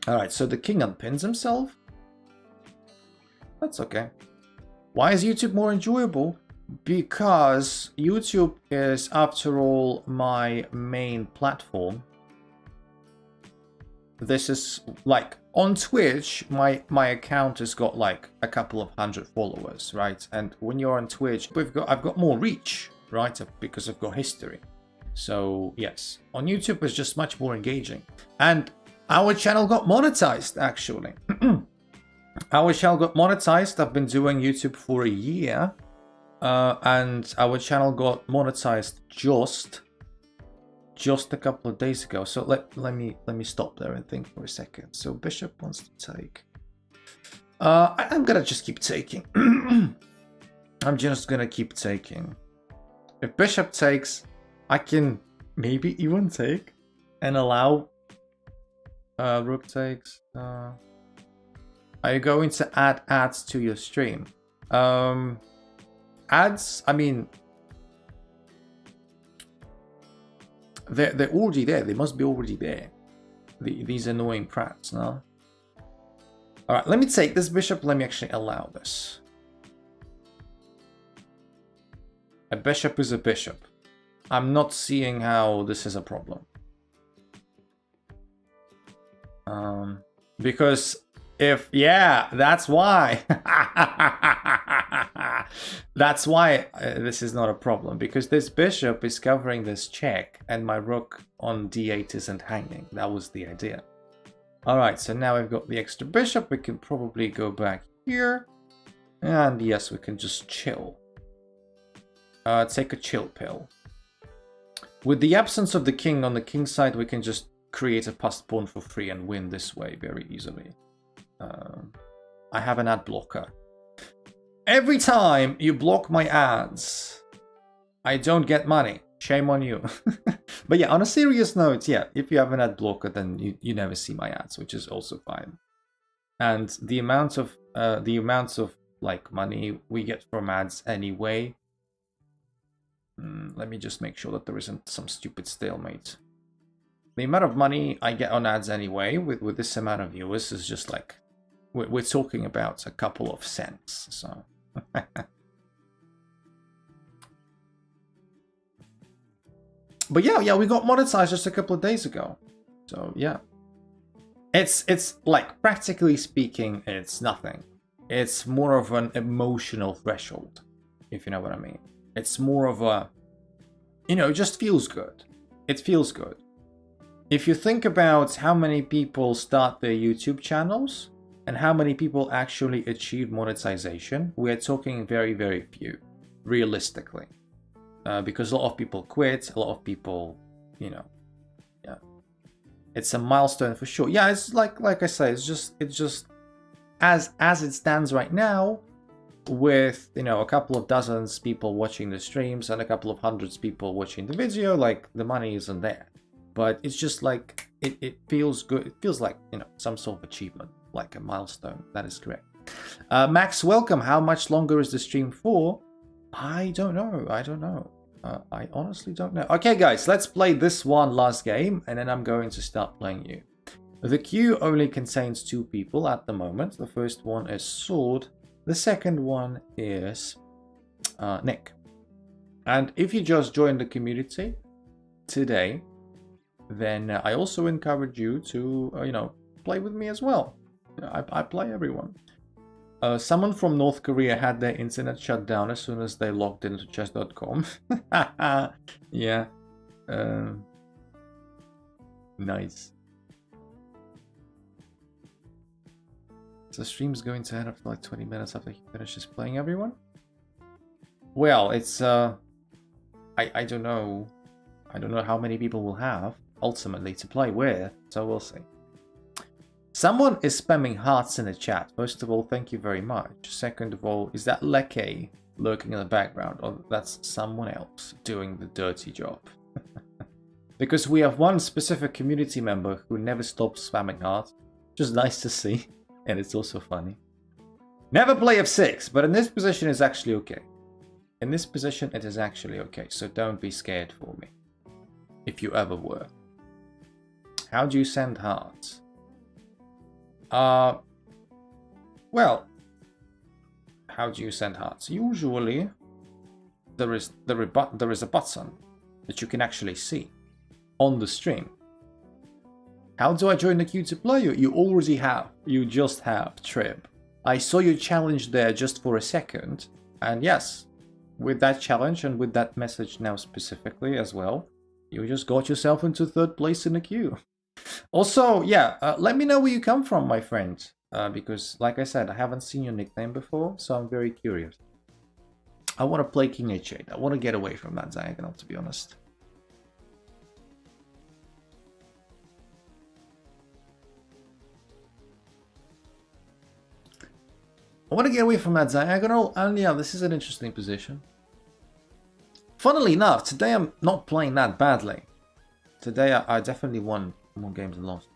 Alright, so the king unpins himself. That's okay. Why is YouTube more enjoyable? Because YouTube is, after all, my main platform. This is like on Twitch, my account has got like a couple of hundred followers, right? And when you're on Twitch, I've got more reach, right? Because I've got history. So yes, on YouTube it's just much more engaging. And our channel got monetized, actually. Our channel got monetized. I've been doing YouTube for a year, and our channel got monetized just a couple of days ago. So let me stop there and think for a second. So bishop wants to take. I'm gonna just keep taking. I'm just gonna keep taking. If bishop takes, I can maybe even take and allow. Rook takes. Are you going to add ads to your stream? Ads, I mean, they're already there. They must be already there. These annoying prats, no? Alright, let me take this bishop. Let me actually allow this. A bishop is a bishop. I'm not seeing how this is a problem. Because yeah, that's why. That's why this is not a problem, because this bishop is covering this check and my rook on d8 isn't hanging. That was the idea. All right, so now we've got the extra bishop. We can probably go back here. And yes, we can just chill. Take a chill pill. With the absence of the king on the king side, we can just create a passed pawn for free and win this way very easily. I have an ad blocker. Every time you block my ads, I don't get money. Shame on you. But yeah, on a serious note, yeah, if you have an ad blocker, then you never see my ads, which is also fine. And the amounts of like money we get from ads anyway. Let me just make sure that there isn't some stupid stalemate. The amount of money I get on ads anyway with this amount of viewers is just like we're talking about a couple of cents. So but yeah, we got monetized just a couple of days ago. So yeah, it's like, practically speaking, it's nothing. It's more of an emotional threshold, if you know what I mean. It's more of a, you know, it just feels good. It feels good. If you think about how many people start their YouTube channels and how many people actually achieve monetization, we're talking very, very few, realistically. Because a lot of people quit, a lot of people, you know, yeah. It's a milestone for sure. Yeah, it's like I say, it's just as it stands right now, with, you know, a couple of dozens people watching the streams and a couple of hundreds people watching the video, like, the money isn't there. But it's just like, it feels good. It feels like, you know, some sort of achievement, like a milestone. That is correct. Max, welcome. How much longer is the stream for? I don't know. I honestly don't know. Okay, guys, let's play this one last game, and then I'm going to start playing you. The queue only contains 2 people at the moment. The first one is Sword. The second one is Nick. And if you just joined the community today, then I also encourage you to, you know, play with me as well. I play everyone. Someone from North Korea had their internet shut down as soon as they logged into chess.com. Yeah. Nice. So stream's going to end after like 20 minutes after he finishes playing, everyone? Well, it's I don't know. I don't know how many people we'll have ultimately to play with, so we'll see. Someone is spamming hearts in the chat. First of all, thank you very much. Second of all, is that Leke lurking in the background, or that's someone else doing the dirty job? Because we have one specific community member who never stops spamming hearts, which is nice to see, and it's also funny. Never play f6, but in this position it's actually okay. In this position it is actually okay, so don't be scared for me. If you ever were. How do you send hearts? Well, how do you send hearts? Usually, there is a button that you can actually see on the stream. How do I join the queue to play you? You already have. You just have, Trib. I saw your challenge there just for a second, and yes, with that challenge and with that message now specifically as well, you just got yourself into 3rd place in the queue. Also, yeah, let me know where you come from, my friend, because, like I said, I haven't seen your nickname before, so I'm very curious. I want to play King H8. I want to get away from that diagonal, to be honest. I want to get away from that diagonal, and yeah, this is an interesting position. Funnily enough, today I'm not playing that badly. Today I definitely won more games than lost.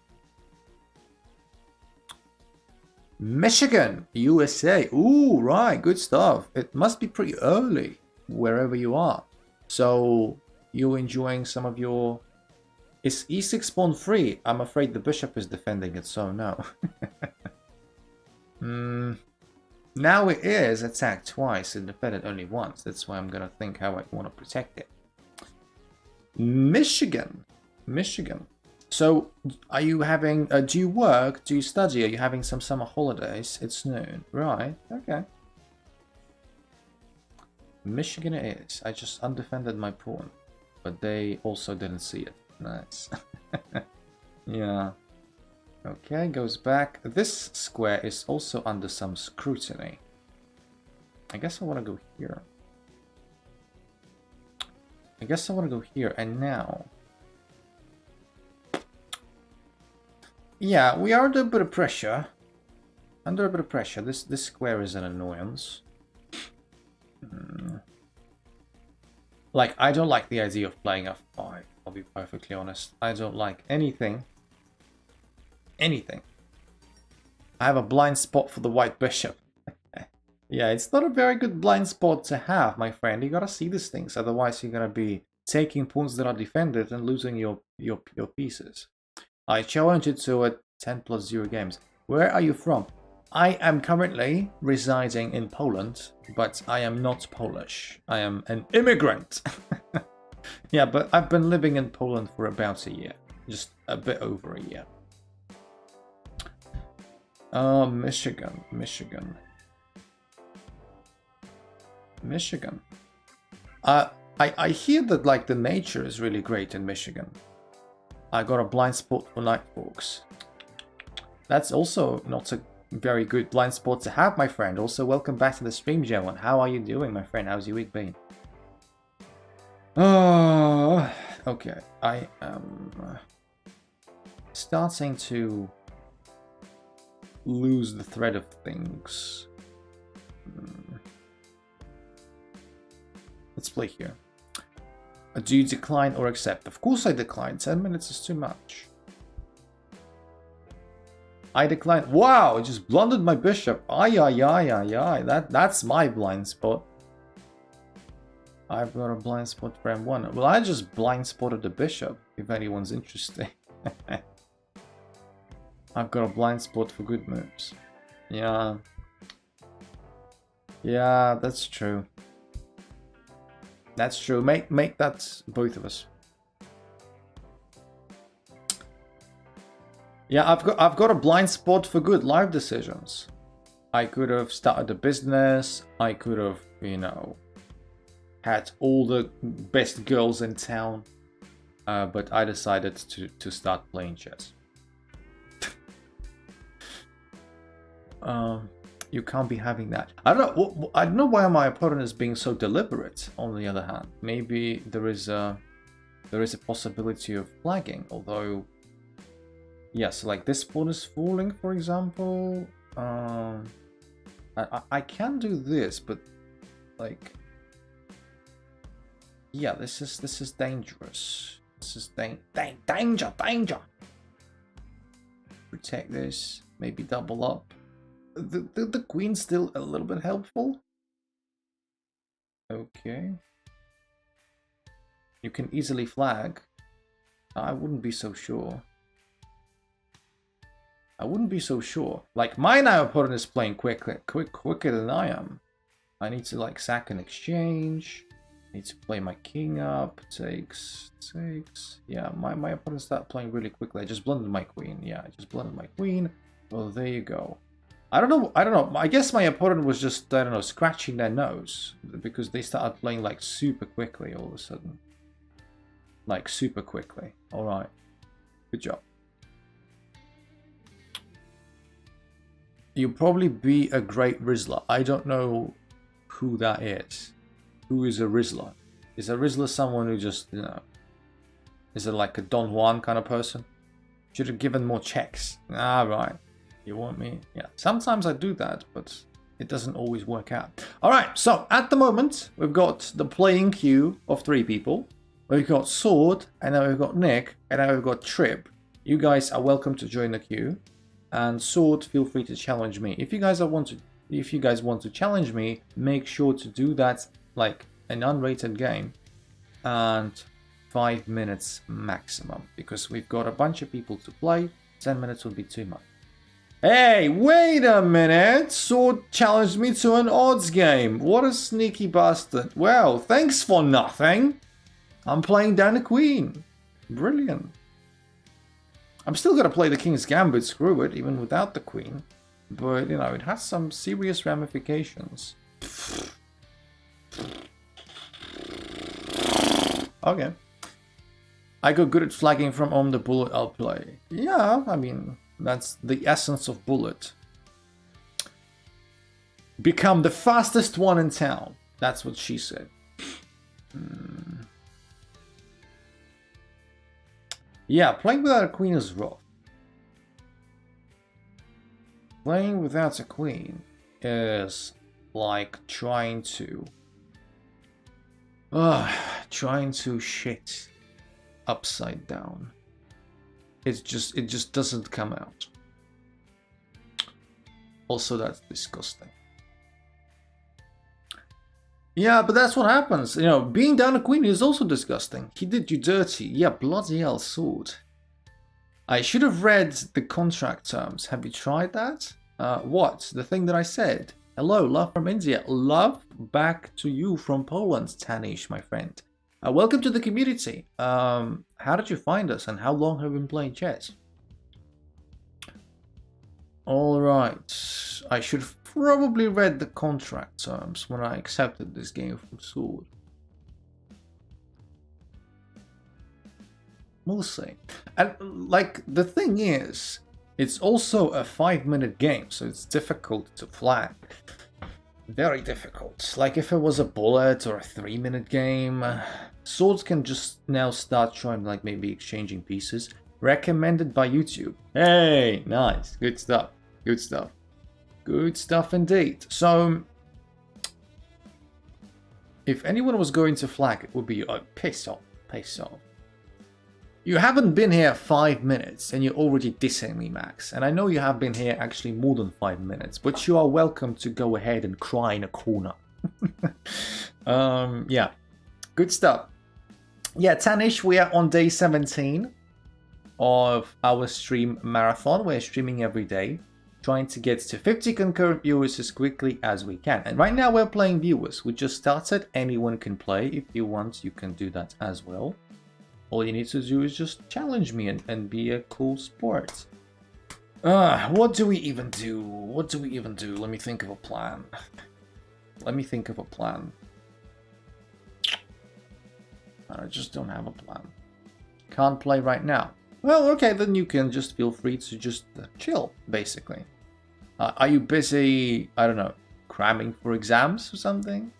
Michigan, USA. Ooh, right, good stuff. It must be pretty early wherever you are. So you're enjoying some of your... Is e6 pawn free? I'm afraid the bishop is defending it, so no. Now it is attacked twice and defended only once. That's why I'm gonna think how I want to protect it. Michigan. So, are you having, do you work, do you study, are you having some summer holidays? It's noon, right, okay. Michigan it is. I just undefended my pawn, but they also didn't see it. Nice. Yeah. Okay, goes back. This square is also under some scrutiny. I guess I want to go here. And now... Yeah, we are under a bit of pressure. This square is an annoyance. Like, I don't like the idea of playing f5. I'll be perfectly honest. I don't like anything. I have a blind spot for the white bishop. Yeah, it's not a very good blind spot to have, my friend. You gotta see these things, otherwise you're gonna be taking pawns that are defended and losing your pieces. I challenge you to a 10+0 games. Where are you from? I am currently residing in Poland, but I am not Polish. I am an immigrant. Yeah, but I've been living in Poland for about a year. Just a bit over a year. Michigan. I hear that, like, the nature is really great in Michigan. I got a blind spot for Nighthawks. That's also not a very good blind spot to have, my friend. Also, welcome back to the stream, Joan. How are you doing, my friend? How's your week been? Oh, okay. I am starting to lose the thread of things. Let's play here. Do you decline or accept? Of course I decline. 10 minutes is too much. I decline. Wow, it just blundered my bishop. Ay. That's my blind spot. I've got a blind spot for M1. Well, I just blind spotted the bishop, if anyone's interested. I've got a blind spot for good moves. Yeah. Yeah, that's true. That's true. Make that both of us. Yeah, I've got a blind spot for good live decisions. I could have started a business. I could have, you know, had all the best girls in town. But I decided to start playing chess. You can't be having that. I don't know why my opponent is being so deliberate. On the other hand, maybe there is a possibility of flagging. Although, yes, like this pawn is falling, for example. I can do this, but like, yeah, this is dangerous. This is danger. Protect this. Maybe double up. The queen's still a little bit helpful. Okay. You can easily flag. I wouldn't be so sure. Like, my now opponent is playing quicker than I am. I need to like sack an exchange. I need to play my king up. Takes. Yeah, my opponent started playing really quickly. I just blundered my queen. Yeah, I just blundered my queen. Well, there you go. I don't know. I guess my opponent was just, I don't know, scratching their nose because they started playing like super quickly all of a sudden. Like super quickly. All right. Good job. You'll probably be a great Rizzler. I don't know who that is. Who is a Rizzler? Is a Rizzler someone who just, you know, is it like a Don Juan kind of person? Should have given more checks. Ah, right. You want me? Yeah. Sometimes I do that, but it doesn't always work out. All right. So at the moment, we've got the playing queue of 3 people. We've got Sword, and now we've got Nick, and now we've got Trip. You guys are welcome to join the queue. And Sword, feel free to challenge me. If you guys want to challenge me, make sure to do that like an unrated game and 5 minutes maximum, because we've got a bunch of people to play. 10 minutes would be too much. Hey, wait a minute! Sword challenged me to an odds game. What a sneaky bastard. Well, thanks for nothing. I'm playing down the queen. Brilliant. I'm still going to play the King's Gambit, screw it, even without the queen. But, you know, it has some serious ramifications. Okay. I got good at flagging from on the bullet I'll play. Yeah, I mean, that's the essence of bullet. Become the fastest one in town. That's what she said. Yeah, playing without a queen is rough. Playing without a queen is like trying to shit upside down. It just doesn't come out. Also, that's disgusting. Yeah, but that's what happens. You know, being down a queen is also disgusting. He did you dirty. Yeah, bloody hell, Sword. I should have read the contract terms. Have you tried that? What? The thing that I said? Hello, love from India. Love back to you from Poland, Tanish, my friend. Welcome to the community. How did you find us and how long have you been playing chess? Alright. I should have probably read the contract terms when I accepted this game from Sword. We'll see. And like, the thing is, it's also a 5-minute game, so it's difficult to flag. Very difficult. Like if it was a bullet or a 3-minute game, Swords can just now start trying, like maybe exchanging pieces. Recommended by YouTube. Hey, nice. Good stuff. Good stuff. Good stuff indeed. So, if anyone was going to flag, it would be, oh, piss off, piss off. You haven't been here 5 minutes and you're already dissing me, Max. And I know you have been here actually more than 5 minutes, but you are welcome to go ahead and cry in a corner. Yeah, good stuff. Yeah, Tanish, we are on day 17 of our stream marathon. We're streaming every day, trying to get to 50 concurrent viewers as quickly as we can. And right now we're playing viewers. We just started. Anyone can play. If you want, you can do that as well. All you need to do is just challenge me and be a cool sport. What do we even do? What do we even do? Let me think of a plan. Let me think of a plan. I just don't have a plan. Can't play right now. Well, okay, then you can just feel free to just chill, basically. Are you busy, I don't know, cramming for exams or something?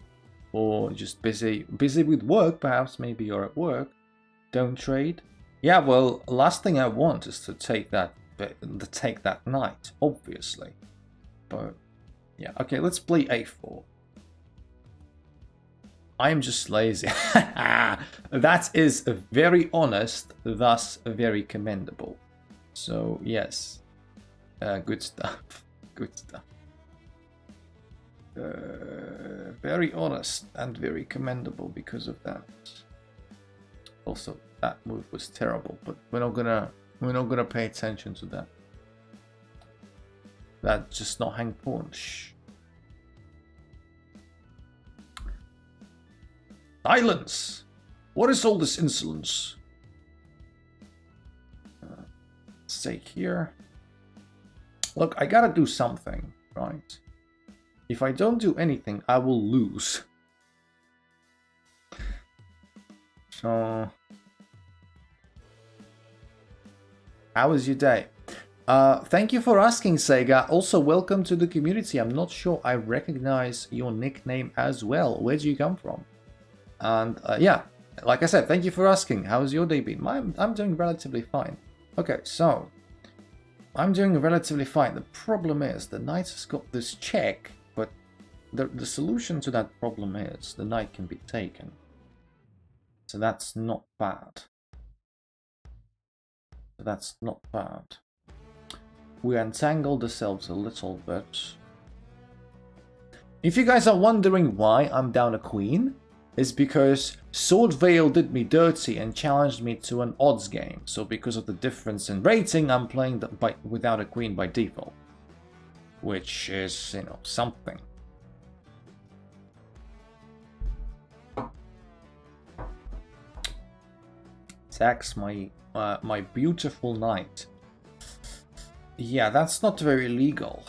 Or just busy with work, perhaps? Maybe you're at work. Don't trade. Yeah, well, last thing I want is to take that knight, obviously. But yeah, okay, let's play a4. I am just lazy. That is very honest, thus very commendable. So yes, good stuff. Good stuff. Very honest and very commendable because of that. Also, that move was terrible, but we're not gonna pay attention to that. That's just not hang pawn. Shh. Silence! What is all this insolence? Stay here. Look, I gotta do something, right? If I don't do anything, I will lose. So, how was your day? Thank you for asking, Sega. Also, welcome to the community. I'm not sure I recognize your nickname as well. Where do you come from? And yeah, like I said, thank you for asking. How's your day been? I'm doing relatively fine. Okay, so I'm doing relatively fine. The problem is the knight has got this check, but the solution to that problem is the knight can be taken. So that's not bad. That's not bad. We entangled ourselves a little bit. If you guys are wondering why I'm down a queen, it's because Sword Veil did me dirty and challenged me to an odds game. So because of the difference in rating, I'm playing without a queen by default. Which is, you know, something. Attacks my my beautiful knight. Yeah, that's not very legal.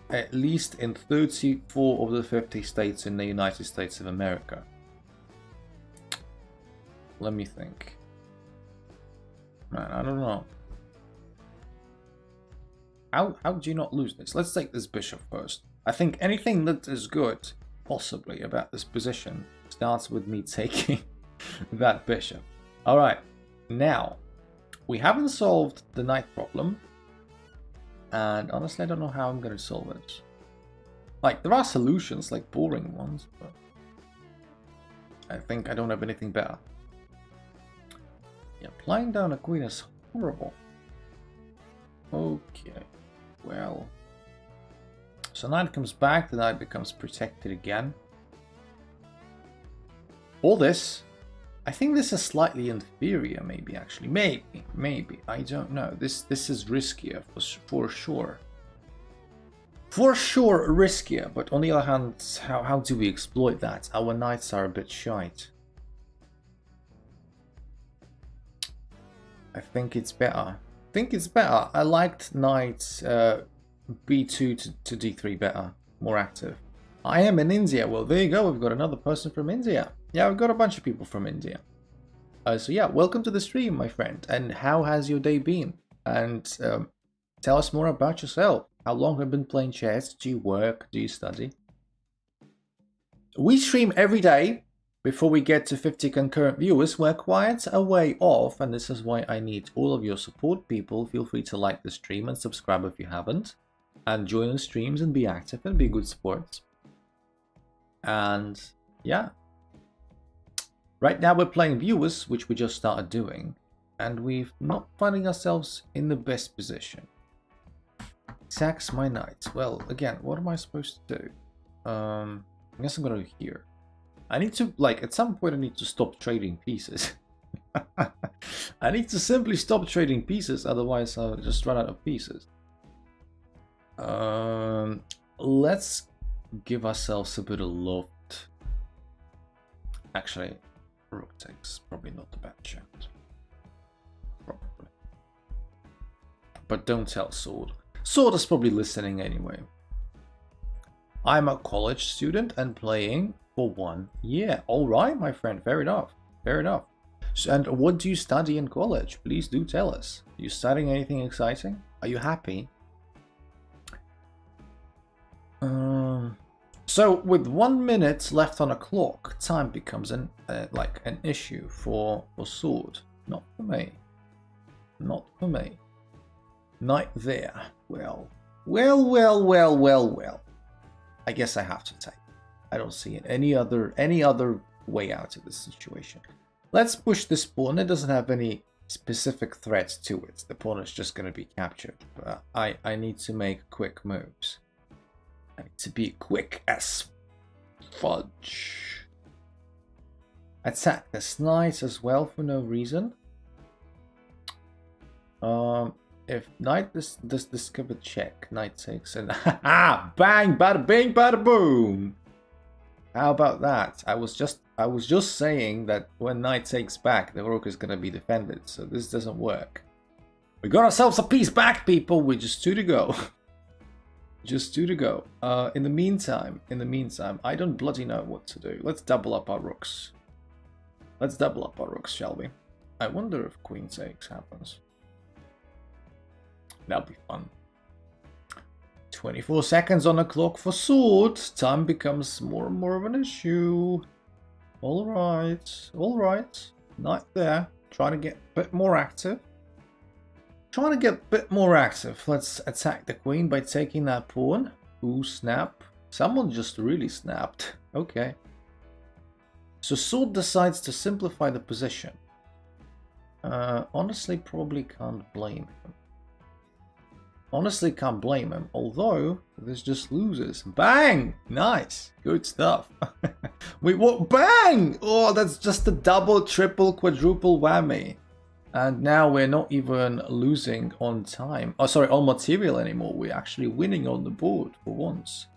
At least in 34 of the 50 states in the United States of America. Let me think. Man, I don't know. How do you not lose this? Let's take this bishop first. I think anything that is good, possibly, about this position starts with me taking that bishop. Alright, now, we haven't solved the knight problem. And honestly, I don't know how I'm going to solve it. Like, there are solutions, like boring ones, but I think I don't have anything better. Yeah, playing down a queen is horrible. Okay, well. So knight comes back, the knight becomes protected again. All this, I think this is slightly inferior, maybe actually. Maybe, I don't know. This is riskier for sure. For sure riskier, but on the other hand, how do we exploit that? Our knights are a bit shite. I think it's better. I liked knight b2 to d3 better, more active. I am in India. Well, there you go. We've got another person from India. Yeah, we've got a bunch of people from India. So yeah, welcome to the stream, my friend. And how has your day been? And tell us more about yourself. How long have you been playing chess? Do you work? Do you study? We stream every day. Before we get to 50 concurrent viewers, we're quite a way off, and this is why I need all of your support, people. Feel free to like the stream and subscribe if you haven't. And join the streams and be active and be good sports. And yeah. Right now we're playing viewers, which we just started doing. And we're not finding ourselves in the best position. Sacks my knight. Well, again, what am I supposed to do? I guess I'm gonna go here. I need to, like, at some point I need to stop trading pieces. I need to simply stop trading pieces, otherwise I'll just run out of pieces. Let's give ourselves a bit of loft. Actually, rook takes probably not a bad chance. Probably. but don't tell Sword. Sword is probably listening anyway. I'm a college student and playing for 1 year. All right, my friend. Fair enough. Fair enough. So, and what do you study in college? Please do tell us. Are you studying anything exciting? Are you happy? So with 1 minute left on a clock, time becomes an issue for Sword. Not for me. Not for me. Knight there. Well. I guess I have to take. I don't see any other way out of this situation. Let's push this pawn. It doesn't have any specific threats to it. The pawn is just going to be captured. But I need to make quick moves. I need to be quick as fudge. Attack this knight as well for no reason. If knight does discover check, knight takes and bang, bada bing, bada boom. How about that? I was just saying that when knight takes back, the rook is gonna be defended, so this doesn't work. We got ourselves a piece back, people. We're just 2 to go. Just 2 to go. In the meantime, I don't bloody know what to do. Let's double up our rooks. Let's double up our rooks, shall we? I wonder if queen takes happens. That'll be fun. 24 seconds on the clock for Sword. Time becomes more and more of an issue. All right. Knight there. Trying to get a bit more active. Let's attack the queen by taking that pawn. Ooh, snap. Someone just really snapped. Okay. So Sword decides to simplify the position. Honestly, probably can't blame him. Although this just loses. Bang! Nice. Good stuff. Wait, what? Bang! Oh, that's just a double, triple, quadruple whammy. And now we're not even losing on time. Oh, sorry, on material anymore. We're actually winning on the board for once.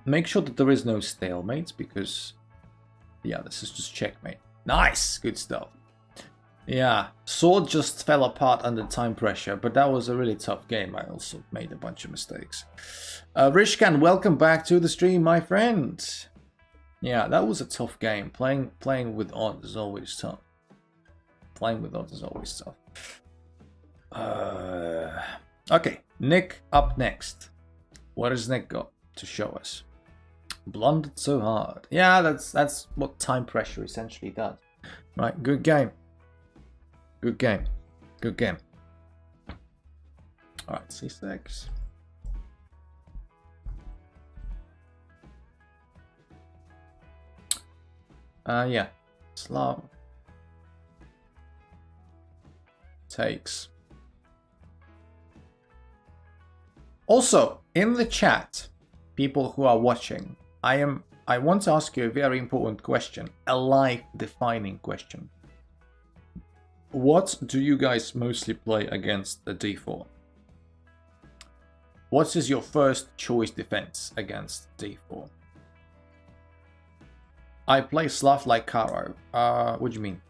Make sure that there is no stalemate because, yeah, this is just checkmate. Nice. Good stuff. Yeah, Sword just fell apart under time pressure, but that was a really tough game. I also made a bunch of mistakes. Rishkan, welcome back to the stream, my friend. Yeah, that was a tough game. Playing with odds is always tough. Okay, Nick up next. What has Nick got to show us? Blundered so hard. Yeah, that's what time pressure essentially does. Right, good game. Good game. Alright, c6. Yeah. Slav. Takes. Also, in the chat, people who are watching, I want to ask you a very important question. A life-defining question. What do you guys mostly play against the d4? What is your first choice defense against d4? I play Slav like Caro. What do you mean?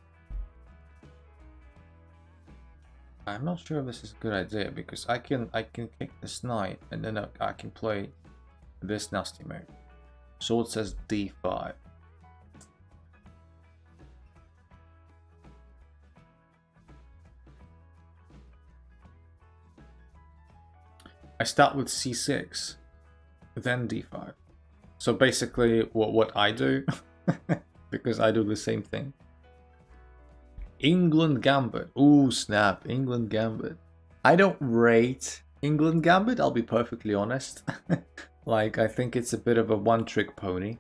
I'm not sure if this is a good idea because I can kick this knight and then I can play this nasty move. Sword says d5. I start with c6, then d5. So basically what I do, because I do the same thing. England Gambit. Ooh, snap. England Gambit. I don't rate England Gambit, I'll be perfectly honest. Like, I think it's a bit of a one-trick pony.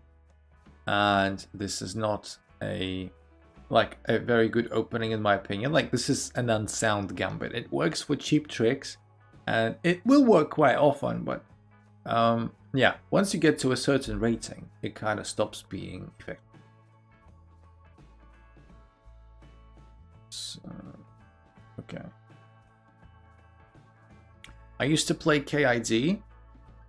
And this is not a very good opening in my opinion. Like, this is an unsound gambit. It works for cheap tricks. And it will work quite often, but yeah, once you get to a certain rating, it kind of stops being effective. So, okay. I used to play KID,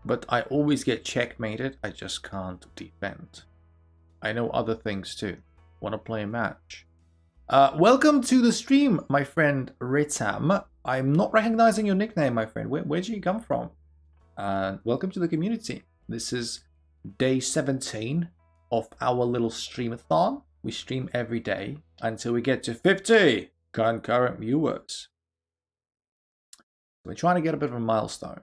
but I always get checkmated. I just can't defend. I know other things too. Want to play a match? Welcome to the stream, my friend Ritam. I'm not recognizing your nickname, my friend. Where'd you come from? Welcome to the community. This is day 17 of our little streamathon. We stream every day until we get to 50 concurrent viewers. We're trying to get a bit of a milestone.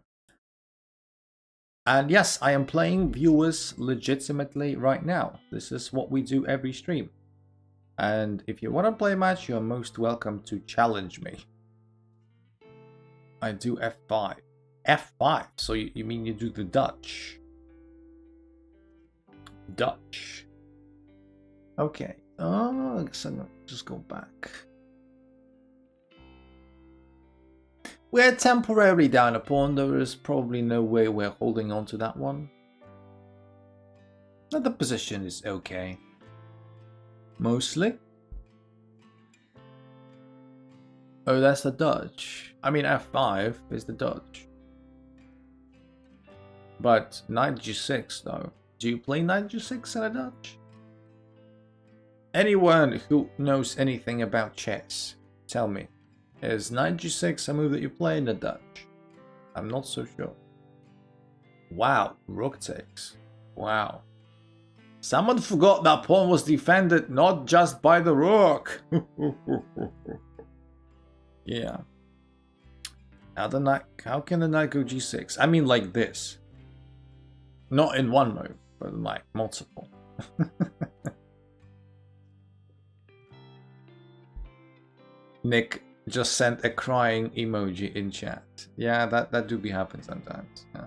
And yes, I am playing viewers legitimately right now. This is what we do every stream. And if you want to play a match, you're most welcome to challenge me. I do F5. F5? So you mean you do the Dutch? Dutch. Okay. Oh, I guess I'm gonna just go back. We're temporarily down a pawn. There is probably no way we're holding on to that one. But the position is okay. Mostly. Oh, that's the Dutch. I mean, F5 is the Dutch. But knight G6 though. Do you play knight G6 in a Dutch? Anyone who knows anything about chess, tell me. Is knight G6 a move that you play in the Dutch? I'm not so sure. Wow, rook takes. Wow. Someone forgot that pawn was defended not just by the rook. Yeah. How can the knight go G6? I mean like this. Not in one move, but like multiple. Nick just sent a crying emoji in chat. Yeah, that do be happen sometimes. Yeah.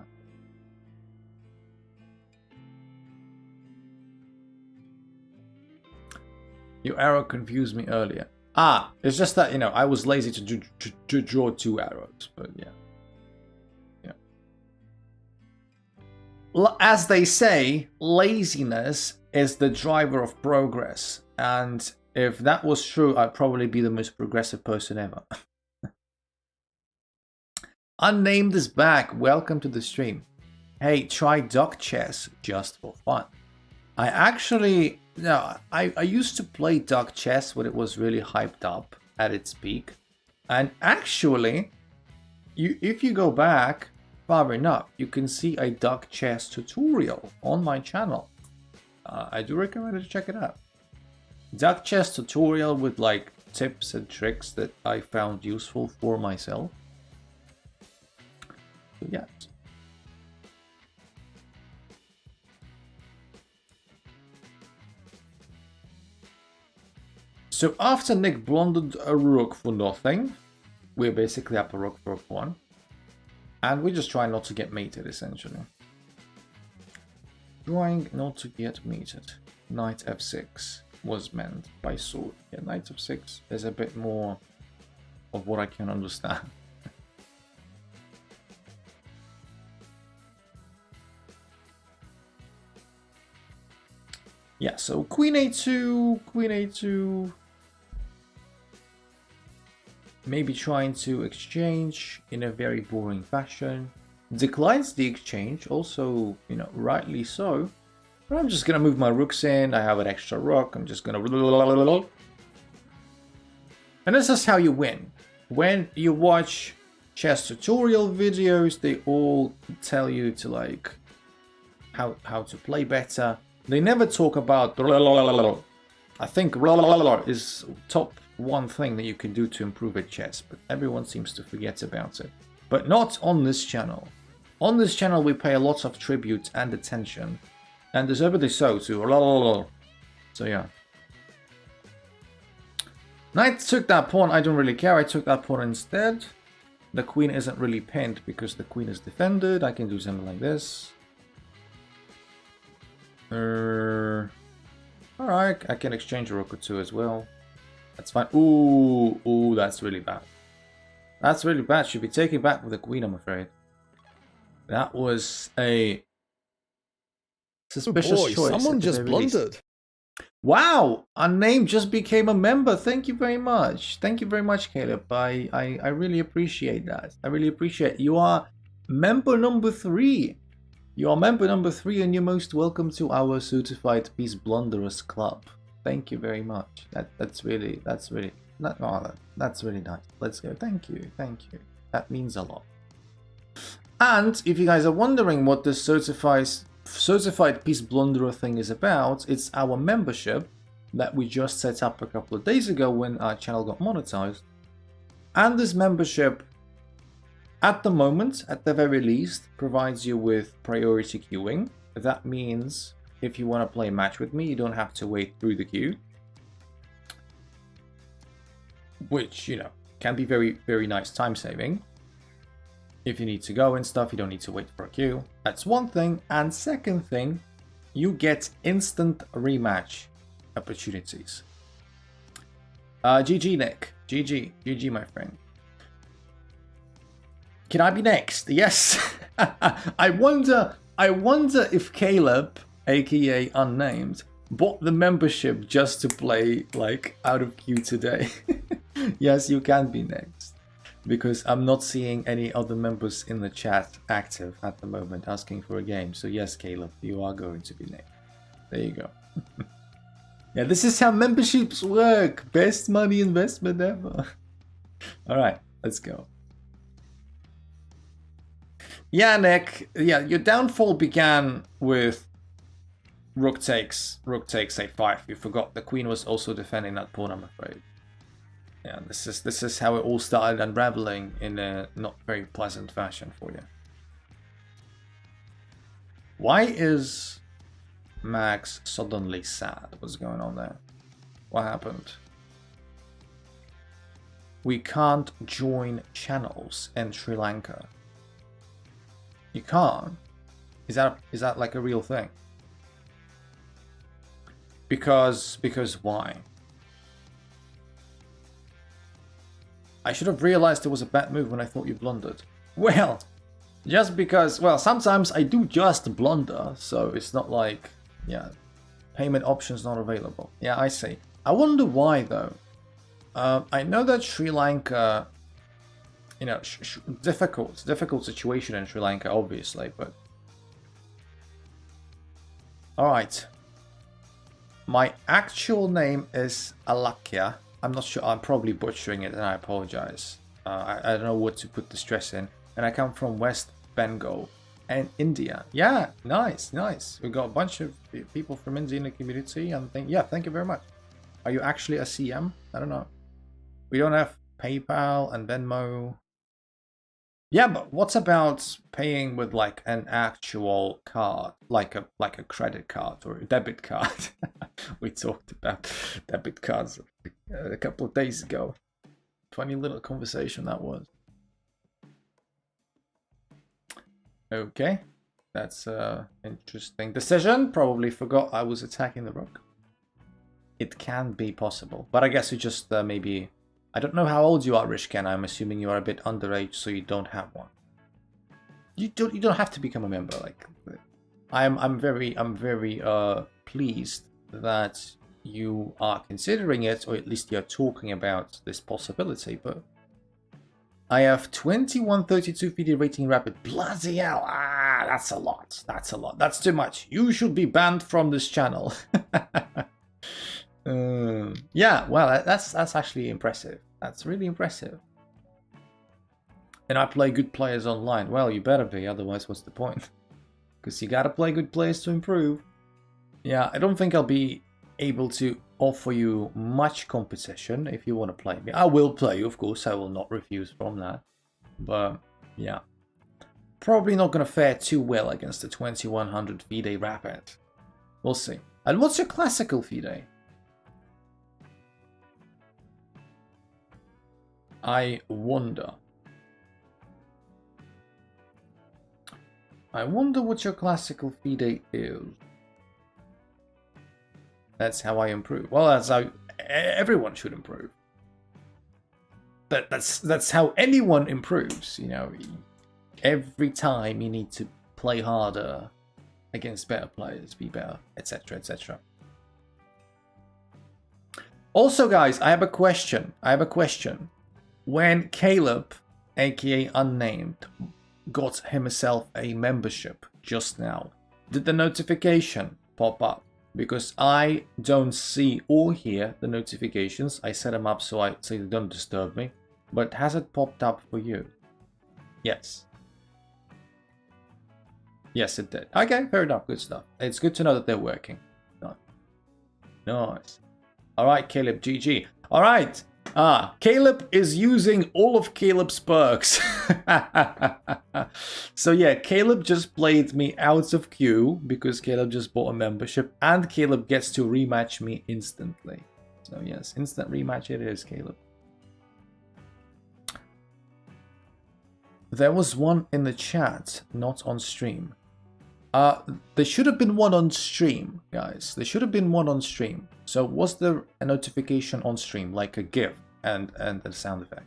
Your arrow confused me earlier. Ah, it's just that, you know, I was lazy to draw two arrows, but yeah. As they say, laziness is the driver of progress. And if that was true, I'd probably be the most progressive person ever. Unnamed is back. Welcome to the stream. Hey, try duck chess just for fun. I used to play duck chess when it was really hyped up at its peak. And actually, if you go back far enough, you can see a duck chess tutorial on my channel. I do recommend you to check it out. Duck chess tutorial with like tips and tricks that I found useful for myself. So yes. So after Nick blundered a rook for nothing, we're basically up a rook for a pawn. And we just try not to get mated, essentially. Trying not to get mated. Knight f6 was meant by sword. Yeah, knight f6 is a bit more of what I can understand. Yeah, so queen a2, queen a2. Maybe trying to exchange in a very boring fashion. Declines the exchange, also, you know, rightly so. But I'm just gonna move my rooks in. I have an extra rook. I'm just gonna... And this is how you win. When you watch chess tutorial videos, they all tell you to like how to play better. They never talk about... I think is top one thing that you can do to improve at chess, but everyone seems to forget about it. But not on this channel. On this channel we pay a lot of tribute and attention, and deservedly so to... So yeah. Knight took that pawn, I don't really care, I took that pawn instead. The queen isn't really pinned because the queen is defended. I can do something like this. Alright, I can exchange a rook or two as well. That's fine. Ooh, that's really bad. That's really bad. Should be taken back with the queen, I'm afraid. That was a suspicious choice. Someone just blundered. Wow, Unnamed just became a member. Thank you very much. Thank you very much, Caleb. I really appreciate that. I really appreciate it. You are member number 3. You are member number 3 and you're most welcome to our Certified Peace Blunderers Club. Thank you very much. That's really That's really nice. Let's go. Thank you. Thank you. That means a lot. And if you guys are wondering what this certified peace blunderer thing is about, it's our membership that we just set up a couple of days ago when our channel got monetized. And this membership, at the moment, at the very least, provides you with priority queuing. That means if you want to play a match with me, you don't have to wait through the queue. Which, you know, can be very, very nice time saving. If you need to go and stuff, you don't need to wait for a queue. That's one thing. And second thing, you get instant rematch opportunities. GG, Nick. GG, my friend. Can I be next? Yes. I wonder if Caleb, aka Unnamed, bought the membership just to play like out of queue today. Yes, you can be next. Because I'm not seeing any other members in the chat active at the moment asking for a game. So yes, Caleb, you are going to be next. There you go. Yeah, this is how memberships work. Best money investment ever. All right, let's go. Yeah, Nick. Yeah, your downfall began with rook takes a5. You forgot the queen was also defending that pawn, I'm afraid. Yeah, this is how it all started unraveling in a not very pleasant fashion for you. Why is Max suddenly sad? What's going on there? What happened? We can't join channels in Sri Lanka. You can't? Is that like a real thing? Because why? I should have realized it was a bad move when I thought you blundered. Well, just because, well, sometimes I do just blunder, so it's not like, yeah, payment options not available. Yeah, I see. I wonder why, though. I know that Sri Lanka, you know, difficult situation in Sri Lanka, obviously, but... Alright. My actual name is Alakya. I'm not sure, I'm probably butchering it and I apologize. I don't know what to put the stress in. And I come from West Bengal and India. Yeah, nice. We've got a bunch of people from India in the community and yeah, thank you very much. Are you actually a CM? I don't know. We don't have PayPal and Venmo. Yeah, but what's about paying with like an actual card, like a credit card or a debit card? We talked about debit cards a couple of days ago. Funny little conversation that was. Okay, that's an interesting decision. Probably forgot I was attacking the rook. It can be possible, but I guess you just maybe... I don't know how old you are, Rishken. I'm assuming you are a bit underage, so you don't have one. You don't have to become a member. Like, I'm very pleased that you are considering it, or at least you're talking about this possibility. But I have 2132 FIDE rating rapid. Bloody hell! Ah, that's a lot. That's a lot. That's too much. You should be banned from this channel. Yeah, well, that's actually impressive. That's really impressive. And I play good players online. Well, you better be, otherwise what's the point? Because you gotta play good players to improve. Yeah, I don't think I'll be able to offer you much competition if you want to play me. I will play you, of course. I will not refuse from that. But, yeah. Probably not gonna fare too well against the 2100 FIDE Rapid. We'll see. And what's your classical FIDE? I wonder what your classical FIDE is. That's how I improve. Well, that's how everyone should improve. That's how anyone improves, you know. Every time you need to play harder against better players, be better, etc., etc. Also, guys, I have a question. When Caleb, aka Unnamed, got himself a membership just now, did the notification pop up because I don't see or hear the notifications. I set them up so they don't disturb me. But has it popped up for you? Yes. Yes, it did. Okay, fair enough. Good stuff. It's good to know that they're working. Nice. All right, Caleb, GG. All right. Caleb is using all of Caleb's perks. So yeah, Caleb just played me out of queue because Caleb just bought a membership, and Caleb gets to rematch me instantly. So yes, instant rematch it is, Caleb. There was one in the chat, not on stream. There should have been one on stream, guys. There should have been one on stream. So was there a notification on stream, like a GIF and a sound effect?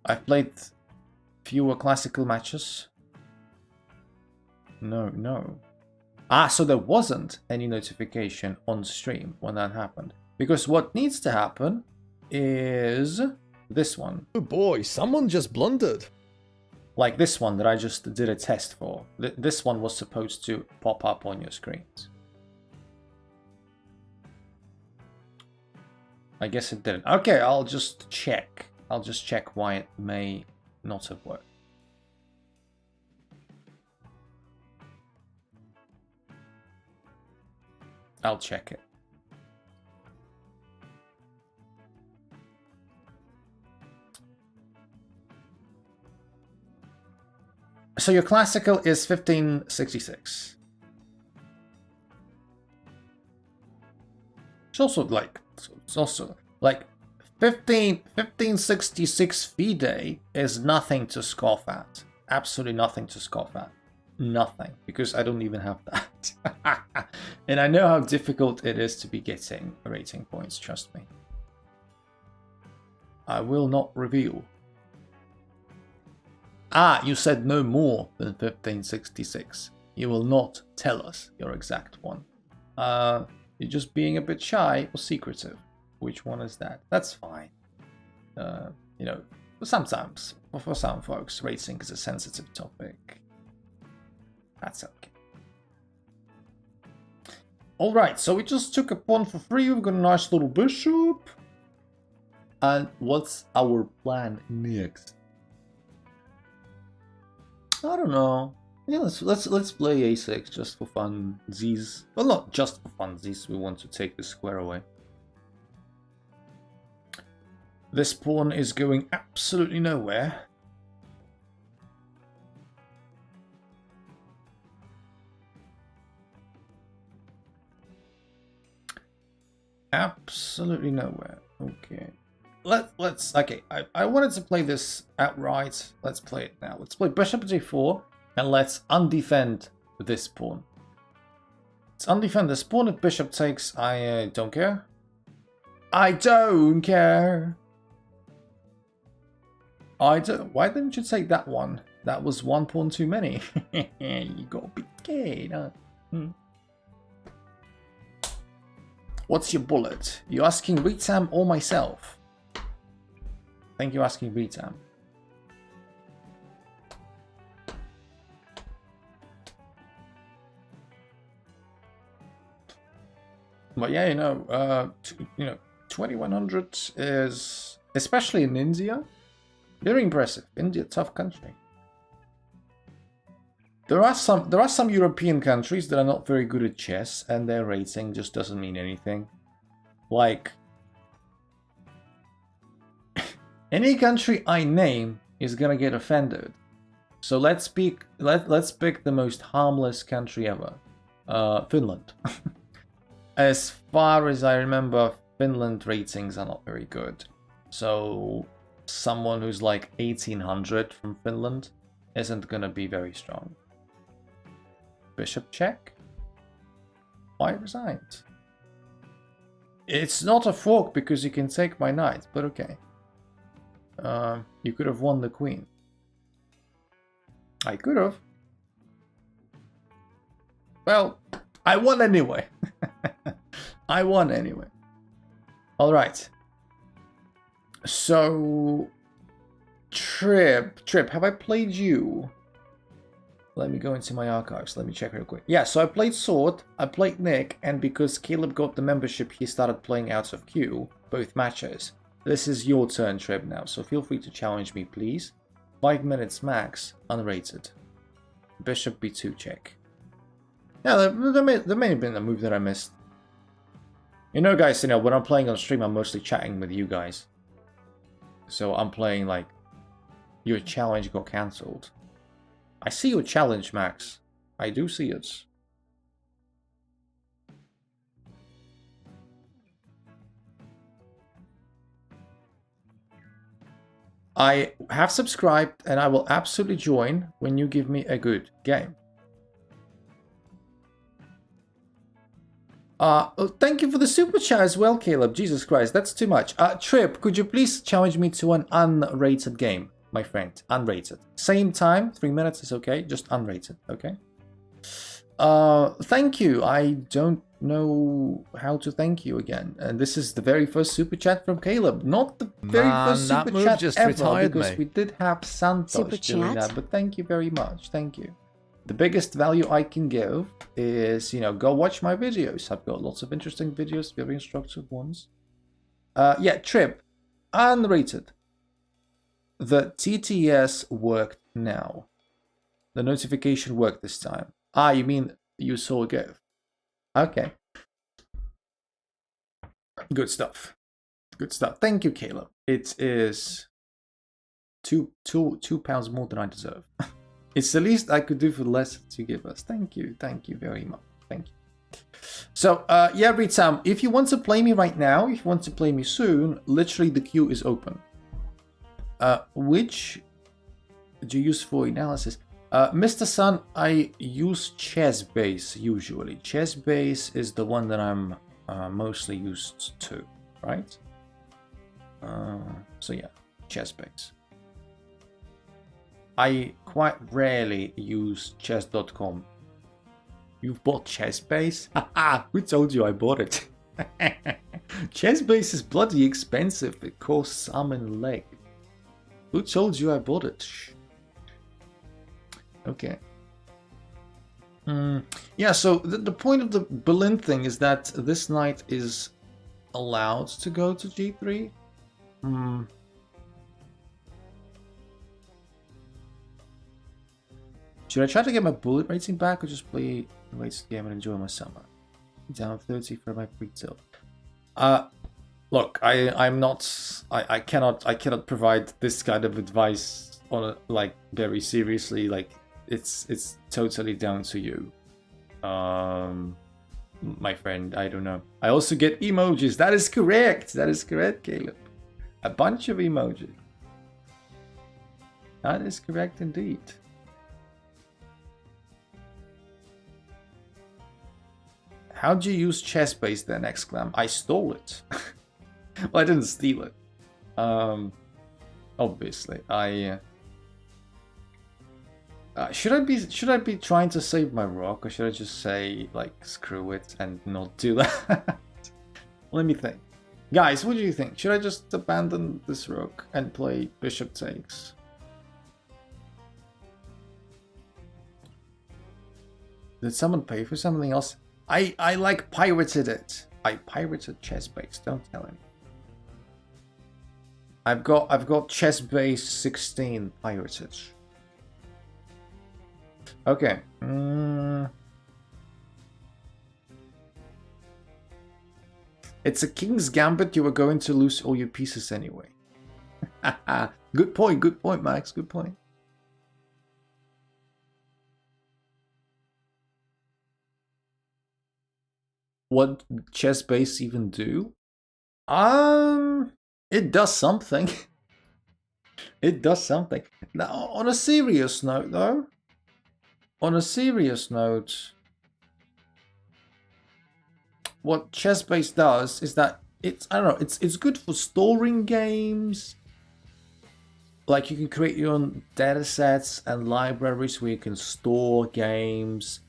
I've played fewer classical matches. No. So there wasn't any notification on stream when that happened. Because what needs to happen is this one. Oh boy, someone just blundered. Like this one that I just did a test for. This one was supposed to pop up on your screens. I guess it didn't. Okay, I'll just check. I'll just check why it may not have worked. I'll check it. So your classical is 1566. It's also like 1566 FIDE is nothing to scoff at. Absolutely nothing to scoff at. Nothing, because I don't even have that. And I know how difficult it is to be getting rating points, trust me. I will not reveal. You said no more than 1566. You will not tell us your exact one. You're just being a bit shy or secretive. Which one is that? That's fine. You know, sometimes, for some folks, rating is a sensitive topic. That's okay. Alright, so we just took a pawn for free. We've got a nice little bishop. And what's our plan next? I don't know. Yeah, let's play a6 just for funsies. Well, not just for funsies. We want to take the square away. This pawn is going absolutely nowhere. Absolutely nowhere. Okay. Okay, I wanted to play this outright. Let's play it now. Let's play bishop g4 and let's undefend this pawn. Let's undefend this pawn. If bishop takes, I don't care. I don't care. Why didn't you take that one? That was one pawn too many. You gotta be scared, huh? What's your bullet? You asking Ritam or myself? I think you're asking Ritam. But yeah, you know, 2100 is, especially in India, very impressive. India, tough country. There are some European countries that are not very good at chess, and their rating just doesn't mean anything. Like, any country I name is gonna get offended. So let's pick the most harmless country ever. Finland. As far as I remember, Finland ratings are not very good. So someone who's like 1800 from Finland isn't gonna be very strong. Bishop check. Why resigned? It's not a fork because you can take my knight, but okay. You could have won the queen. I could have. Well, I won anyway. I won anyway. Alright. So, Trip, have I played you? Let me go into my archives. Let me check real quick. Yeah, so I played Sword, I played Nick, and because Caleb got the membership, he started playing out of queue, both matches. This is your turn, Trip, now, so feel free to challenge me, please. 5 minutes max, unrated. Bishop b2 check. Yeah, there may have been a move that I missed. You know, guys, you know, when I'm playing on stream, I'm mostly chatting with you guys. So I'm playing like, your challenge got cancelled. I see your challenge, Max. I do see it. I have subscribed and I will absolutely join when you give me a good game. Thank you for the super chat as well, Caleb. Jesus Christ, that's too much. Trip, could you please challenge me to an unrated game, my friend? Unrated. Same time, 3 minutes is okay. Just unrated, okay? Thank you. I don't know how to thank you again. And this is the very first super chat from Caleb. Not the very first super chat just ever, because we did have Santos doing that. But thank you very much. Thank you. The biggest value I can give is, you know, go watch my videos. I've got lots of interesting videos, very instructive ones. Yeah, Trip, unrated. The TTS worked now. The notification worked this time. Ah, you mean you saw a GIF? Okay. Good stuff. Good stuff. Thank you, Caleb. It is two pounds more than I deserve. It's the least I could do for the lessons you give us. Thank you. Thank you very much. Thank you. So, yeah, Ritam, if you want to play me right now, if you want to play me soon, literally the queue is open. Which do you use for analysis? Mr. Sun, I use Chessbase usually. Chessbase is the one that I'm mostly used to, right? So yeah, Chessbase. I quite rarely use chess.com. You've bought Chessbase? Haha, who told you I bought it? Chessbase is bloody expensive. It costs arm and a leg. Who told you I bought it? Okay. Yeah, so the point of the Berlin thing is that this knight is allowed to go to g3. Should I try to get my bullet rating back or just play the latest game and enjoy my summer? Down 30 for my pre-tilt. Look, I cannot provide this kind of advice on a, like, very seriously. Like, it's totally down to you, my friend. I don't know. I also get emojis. That is correct. That is correct, Caleb. A bunch of emojis. That is correct indeed. How'd you use Chessbase then, Exclam? I stole it. Well, I didn't steal it. Obviously, should I be trying to save my rook, or should I just say, like, screw it and not do that? Let me think. Guys, what do you think? Should I just abandon this rook and play bishop takes? Did someone pay for something else? I like pirated it. I pirated Chessbase. Don't tell him. I've got Chessbase 16 pirated. Okay. It's a king's gambit. You are going to lose all your pieces anyway. Good point. Good point, Max. Good point. What Chessbase even do? It does something. It does something. Now, on a serious note, though. On a serious note, what Chessbase does is that it's it's good for storing games. Like, you can create your own data sets and libraries where you can store games,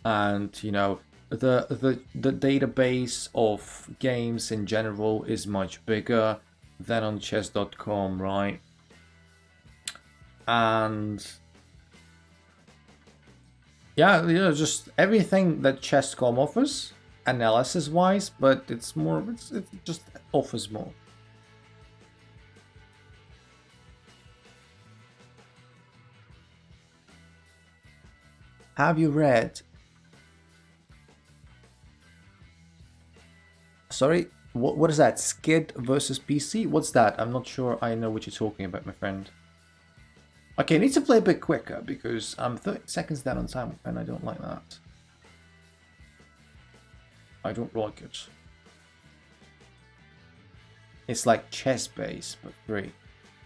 and you know, the database of games in general is much bigger than on chess.com, right? And yeah, you know, just everything that Chess.com offers, analysis-wise, but it's more, it just offers more. Have you read? Sorry, what is that? Skid versus PC? What's that? I'm not sure I know what you're talking about, my friend. Okay, I need to play a bit quicker because I'm 30 seconds down on time and I don't like that. I don't like it. It's like chess base, but free.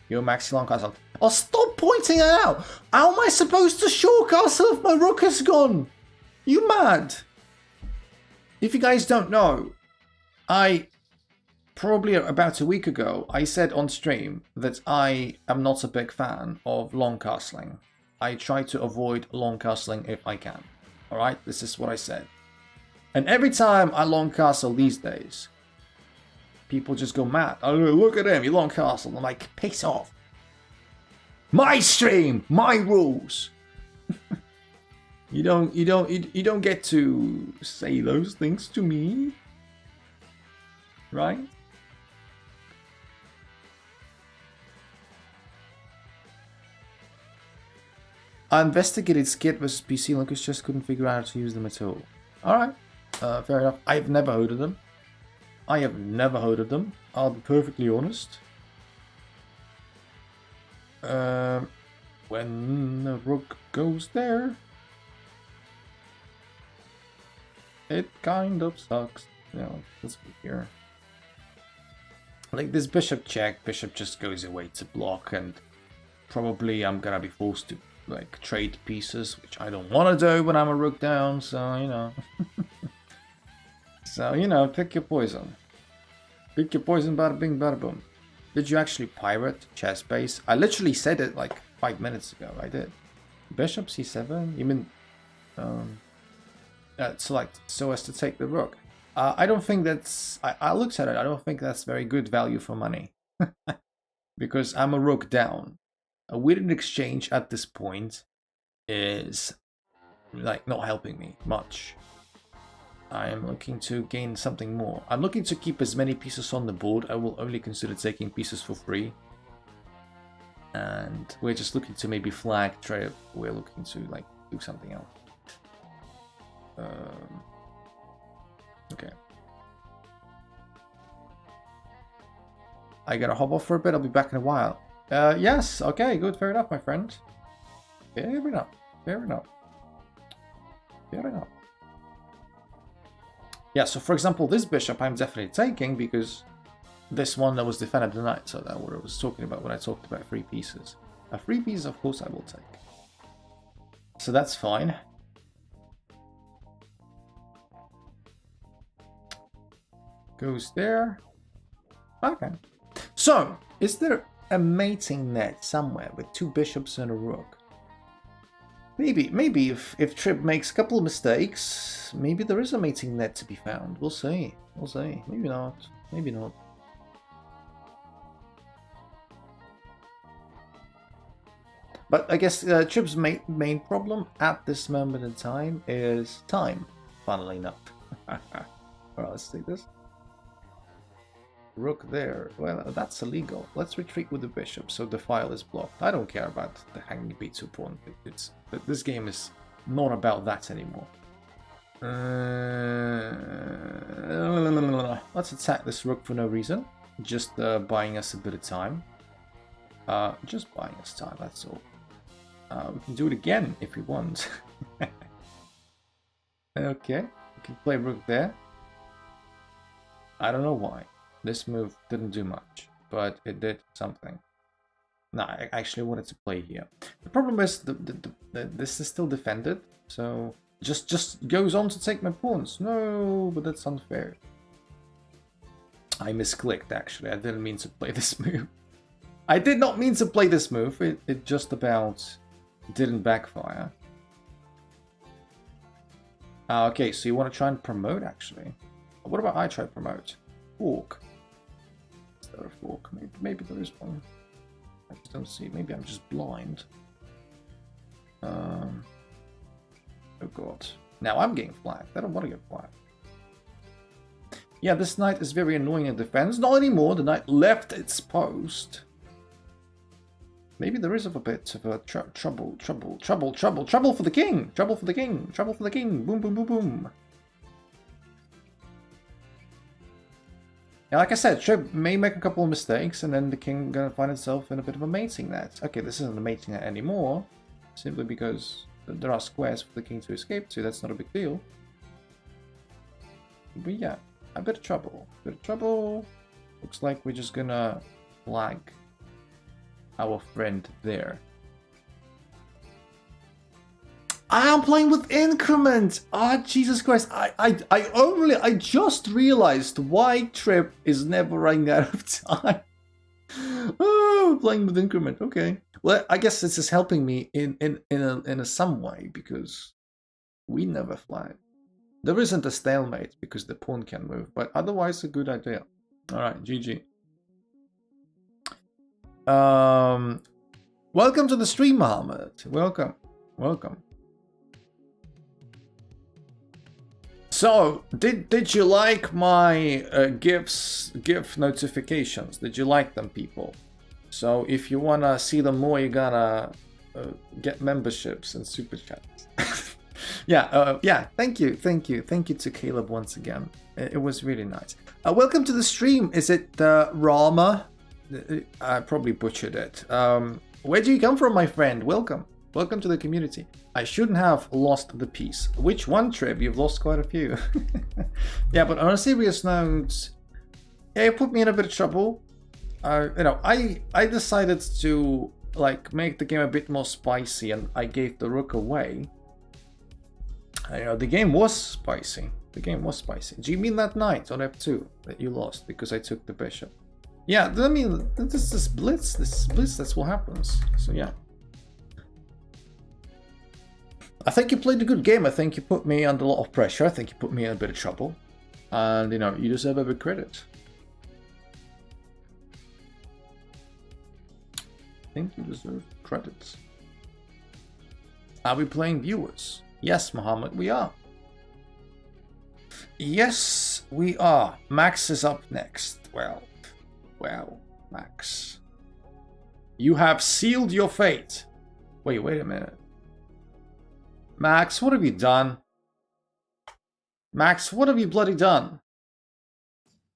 Yo, Maxi Longcastle. Oh, stop pointing it out! How am I supposed to short castle if my rook is gone? You mad? If you guys don't know, I probably about a week ago, I said on stream that I am not a big fan of long castling. I try to avoid long castling if I can. Alright, this is what I said. And every time I long castle these days, people just go mad. Oh, look at him, he long castle. I'm like, piss off. My stream, my rules. You don't get to say those things to me. Right? I investigated Skid versus PC. Lucas just couldn't figure out how to use them at all. Alright, fair enough. I've never heard of them. I have never heard of them. I'll be perfectly honest. When the rook goes there, it kind of sucks. You know, let's be here. Like this bishop check, bishop just goes away to block, and probably I'm gonna be forced to like trade pieces, which I don't want to do when I'm a rook down. So you know, so you know, pick your poison. Pick your poison, bada bing, bada boom. Did you actually pirate chess base? I literally said it like 5 minutes ago. I did. Bishop c7. You mean select so as to take the rook? I don't think that's... I looked at it. I don't think that's very good value for money. Because I'm a rook down. A weighted exchange at this point is like not helping me much. I am looking to gain something more. I'm looking to keep as many pieces on the board. I will only consider taking pieces for free. And we're just looking to maybe flag trade. We're looking to like do something else. Okay. I gotta hop off for a bit. I'll be back in a while. Yes. Okay. Good. Fair enough, my friend. Fair enough. Fair enough. Fair enough. Yeah. So, for example, this bishop I'm definitely taking because this one that was defended the knight. So that's what I was talking about when I talked about free pieces. A free piece, of course, I will take. So that's fine. Goes there. Okay. So, is there a mating net somewhere with two bishops and a rook? Maybe if Trip makes a couple of mistakes, maybe there is a mating net to be found. We'll see. We'll see. Maybe not. Maybe not. But I guess Trip's main problem at this moment in time is time, funnily enough. Alright, let's take this. Rook there. Well, that's illegal. Let's retreat with the bishop, so the file is blocked. I don't care about the hanging b2 pawn. This game is not about that anymore. Let's attack this rook for no reason. Just buying us a bit of time. Just buying us time, that's all. We can do it again if we want. Okay, we can play rook there. I don't know why. This move didn't do much, but it did something. No, I actually wanted to play here. The problem is this is still defended, so just goes on to take my pawns. No, but that's unfair. I misclicked actually. I didn't mean to play this move. I did not mean to play this move. It just about didn't backfire. Okay, so you want to try and promote actually. What about I try promote? Fork. Is there a fork? Maybe there is one. I just don't see. Maybe I'm just blind. Oh god. Now I'm getting flagged. I don't want to get flagged. Yeah, this knight is very annoying in defense. Not anymore. The knight left its post. Maybe there is a bit of a trouble for the king. Trouble for the king. Trouble for the king. Boom, boom, boom, boom. Yeah, like I said, Trib may make a couple of mistakes, and then the king gonna find itself in a bit of a mating net. Okay, this isn't a mating net anymore, simply because there are squares for the king to escape to. That's not a big deal. But yeah, a bit of trouble. A bit of trouble. Looks like we're just gonna flag our friend there. I am playing with increment. Ah, oh, Jesus Christ! I just realized why Trip is never running out of time. Oh, playing with increment. Okay. Well, I guess this is helping me in a some way, because we never flag. There isn't a stalemate because the pawn can move, but otherwise a good idea. All right, GG. Welcome to the stream, Mohammed. Welcome. So, did you like my GIF notifications? Did you like them, people? So, if you wanna see them more, you gotta get memberships and super chats. Yeah. Thank you to Caleb once again. It was really nice. Welcome to the stream. Is it Rama? I probably butchered it. Where do you come from, my friend? Welcome to the community. I shouldn't have lost the piece. Which one, Trib? You've lost quite a few. Yeah, but on a serious note, yeah, it put me in a bit of trouble. I decided to make the game a bit more spicy, and I gave the rook away. The game was spicy. Do you mean that knight on f2 that you lost because I took the bishop? Yeah, I mean, this is blitz. That's what happens. So yeah. I think you played a good game. I think you put me under a lot of pressure. I think you put me in a bit of trouble. And, you deserve a bit of credit. I think you deserve credit. Are we playing viewers? Yes, Mohammed, we are. Yes, we are. Max is up next. Well, Max. You have sealed your fate. Wait a minute. Max, what have you done? Max, what have you bloody done?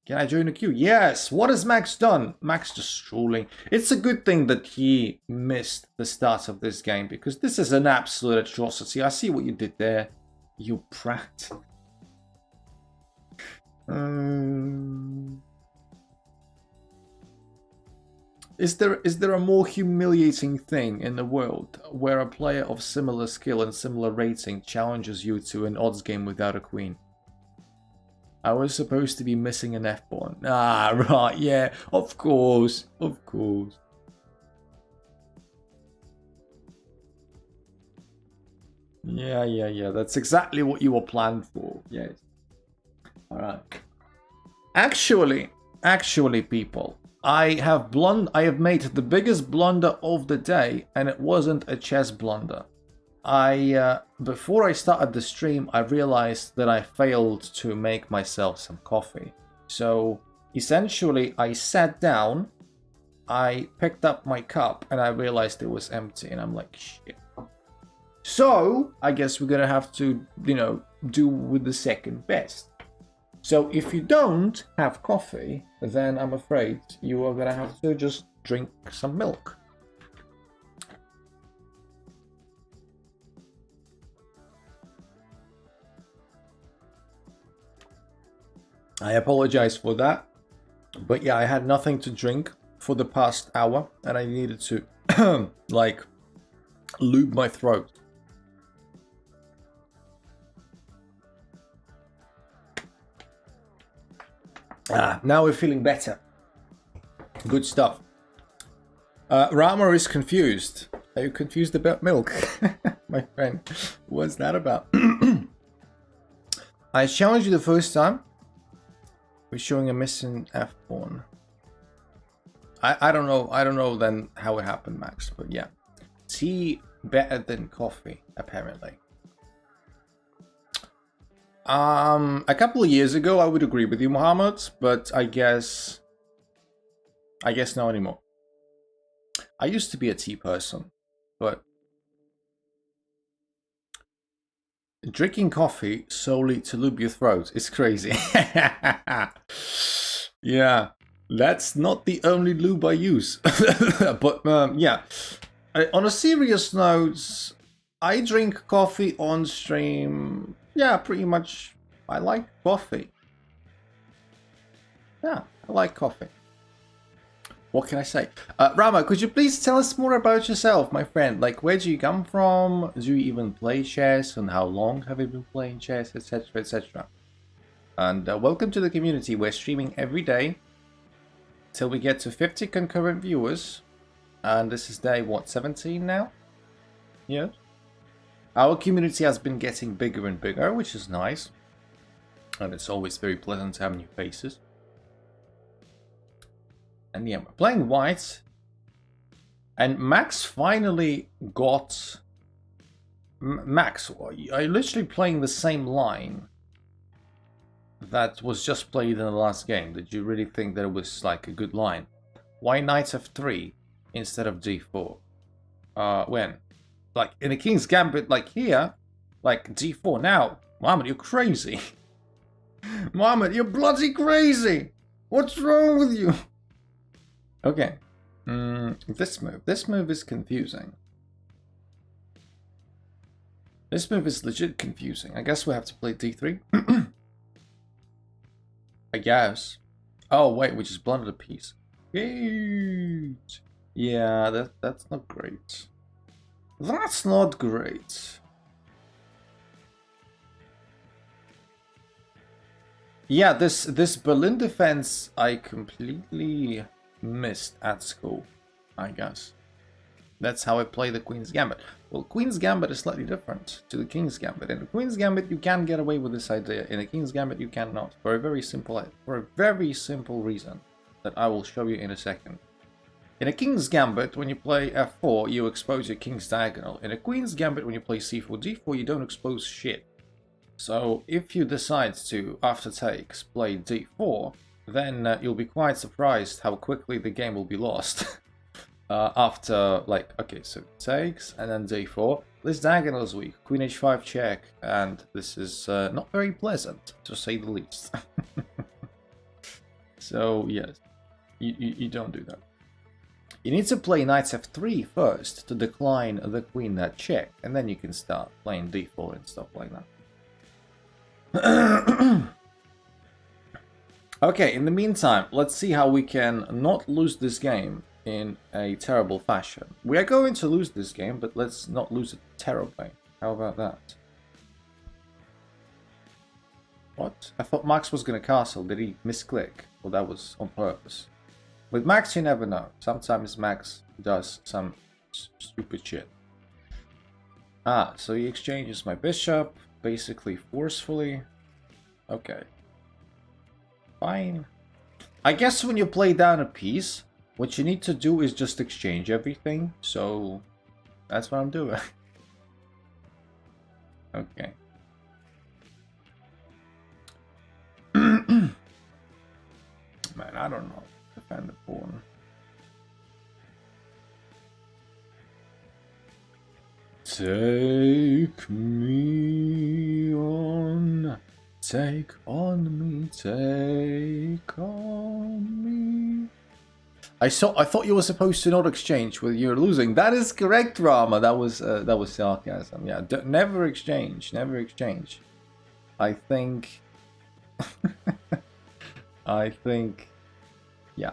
Can I join the queue? Yes, what has Max done? Max just strolling. It's a good thing that he missed the start of this game, because this is an absolute atrocity. I see what you did there, you brat. Is there a more humiliating thing in the world where a player of similar skill and similar rating challenges you to an odds game without a queen? I was supposed to be missing an f-pawn. Ah, right, yeah, of course. Yeah, that's exactly what you were planned for, yes. Alright. Actually, people, I have made the biggest blunder of the day, and it wasn't a chess blunder. Before I started the stream, I realized that I failed to make myself some coffee. So essentially, I sat down, I picked up my cup, and I realized it was empty, and I'm like, shit. So I guess we're gonna have to, do with the second best. So if you don't have coffee, then I'm afraid you are gonna have to just drink some milk. I apologize for that, but yeah, I had nothing to drink for the past hour, and I needed to, lube my throat. Now we're feeling better. Good stuff. Rama is confused. Are you confused about milk? My friend, what's that about? I challenged you the first time. We're showing a missing f-pawn. I don't know. I don't know then how it happened, Max. But yeah, tea better than coffee, apparently. A couple of years ago, I would agree with you, Mohammed, but I guess not anymore. I used to be a tea person, but drinking coffee solely to lube your throat is crazy. Yeah, that's not the only lube I use. But yeah, on a serious note, I drink coffee on stream. Yeah, pretty much. I like coffee. Yeah, I like coffee. What can I say? Rama, could you please tell us more about yourself, my friend? Like, where do you come from? Do you even play chess? And how long have you been playing chess, etc., etc.? And welcome to the community. We're streaming every day till we get to 50 concurrent viewers. And this is day, what, 17 now? Yeah. Our community has been getting bigger and bigger, which is nice. And it's always very pleasant to have new faces. And yeah, we're playing white. And Max finally got... Max, are you literally playing the same line that was just played in the last game? Did you really think that it was like a good line? Why knight f3 instead of d4? When? Like in a King's Gambit, like here, like d4. Now, Mohammed, you're crazy. Mohammed, you're bloody crazy. What's wrong with you? Okay. This move is confusing. This move is legit confusing. I guess we have to play d3. I guess. Oh wait, we just blundered a piece. Yeah, that's not great. That's not great. Yeah, this Berlin defense I completely missed at school, I guess. That's how I play the Queen's Gambit. Well, Queen's Gambit is slightly different to the King's Gambit. In the Queen's Gambit, you can get away with this idea. In the King's Gambit, you cannot. For a very simple reason that I will show you in a second. In a King's Gambit, when you play f4, you expose your King's diagonal. In a Queen's Gambit, when you play c4, d4, you don't expose shit. So if you decide to, after takes, play d4, then you'll be quite surprised how quickly the game will be lost. After, like, okay, so takes, and then d4. This diagonal is weak, queen h5 check, and this is not very pleasant, to say the least. So, yes, you don't do that. You need to play knight f3 first to decline the queen that check, and then you can start playing d4 and stuff like that. Okay, in the meantime, let's see how we can not lose this game in a terrible fashion. We are going to lose this game, but let's not lose it terribly. How about that? What? I thought Max was going to castle. Did he misclick? Well, that was on purpose. With Max, you never know. Sometimes Max does some stupid shit. Ah, so he exchanges my bishop, basically forcefully. Okay. Fine. I guess when you play down a piece, what you need to do is just exchange everything. So that's what I'm doing. Okay. Man, I don't know. Defend the pawn. Take me on. Take on me, take on me. I thought you were supposed to not exchange when you're losing. That is correct, Rama. That was sarcasm. Yeah, never exchange, never exchange. I think, yeah.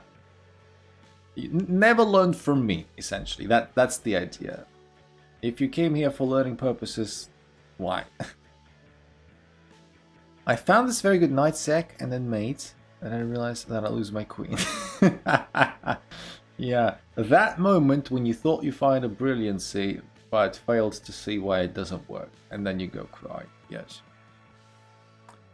You never learned from me. Essentially, that's the idea. If you came here for learning purposes, why? I found this very good knight sec and then mate, and I realized that I lose my queen. Yeah, that moment when you thought you find a brilliancy, but failed to see why it doesn't work, and then you go cry. Yes.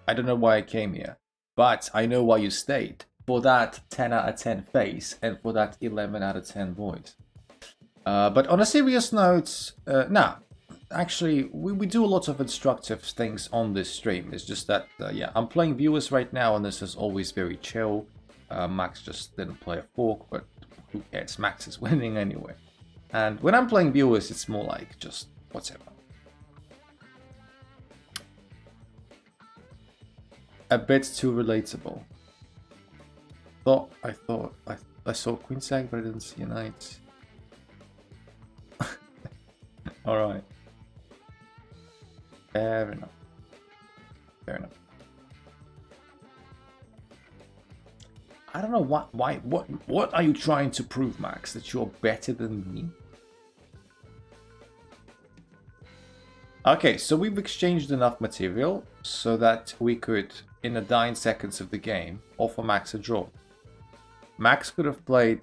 I don't know why I came here, but I know why you stayed. for that 10 out of 10 face and for that 11 out of 10 voice. But on a serious note, nah, actually, we do a lot of instructive things on this stream. It's just that, yeah, I'm playing viewers right now, and this is always very chill. Max just didn't play a fork, but who cares? Max is winning anyway. And when I'm playing viewers, it's more like just whatever. A bit too relatable. I saw Queen Sack, but I didn't see a knight. Alright. Fair enough. Fair enough. I don't know what are you trying to prove, Max? That you're better than me? Okay, so we've exchanged enough material so that we could, in the dying seconds of the game, offer Max a draw. Max could have played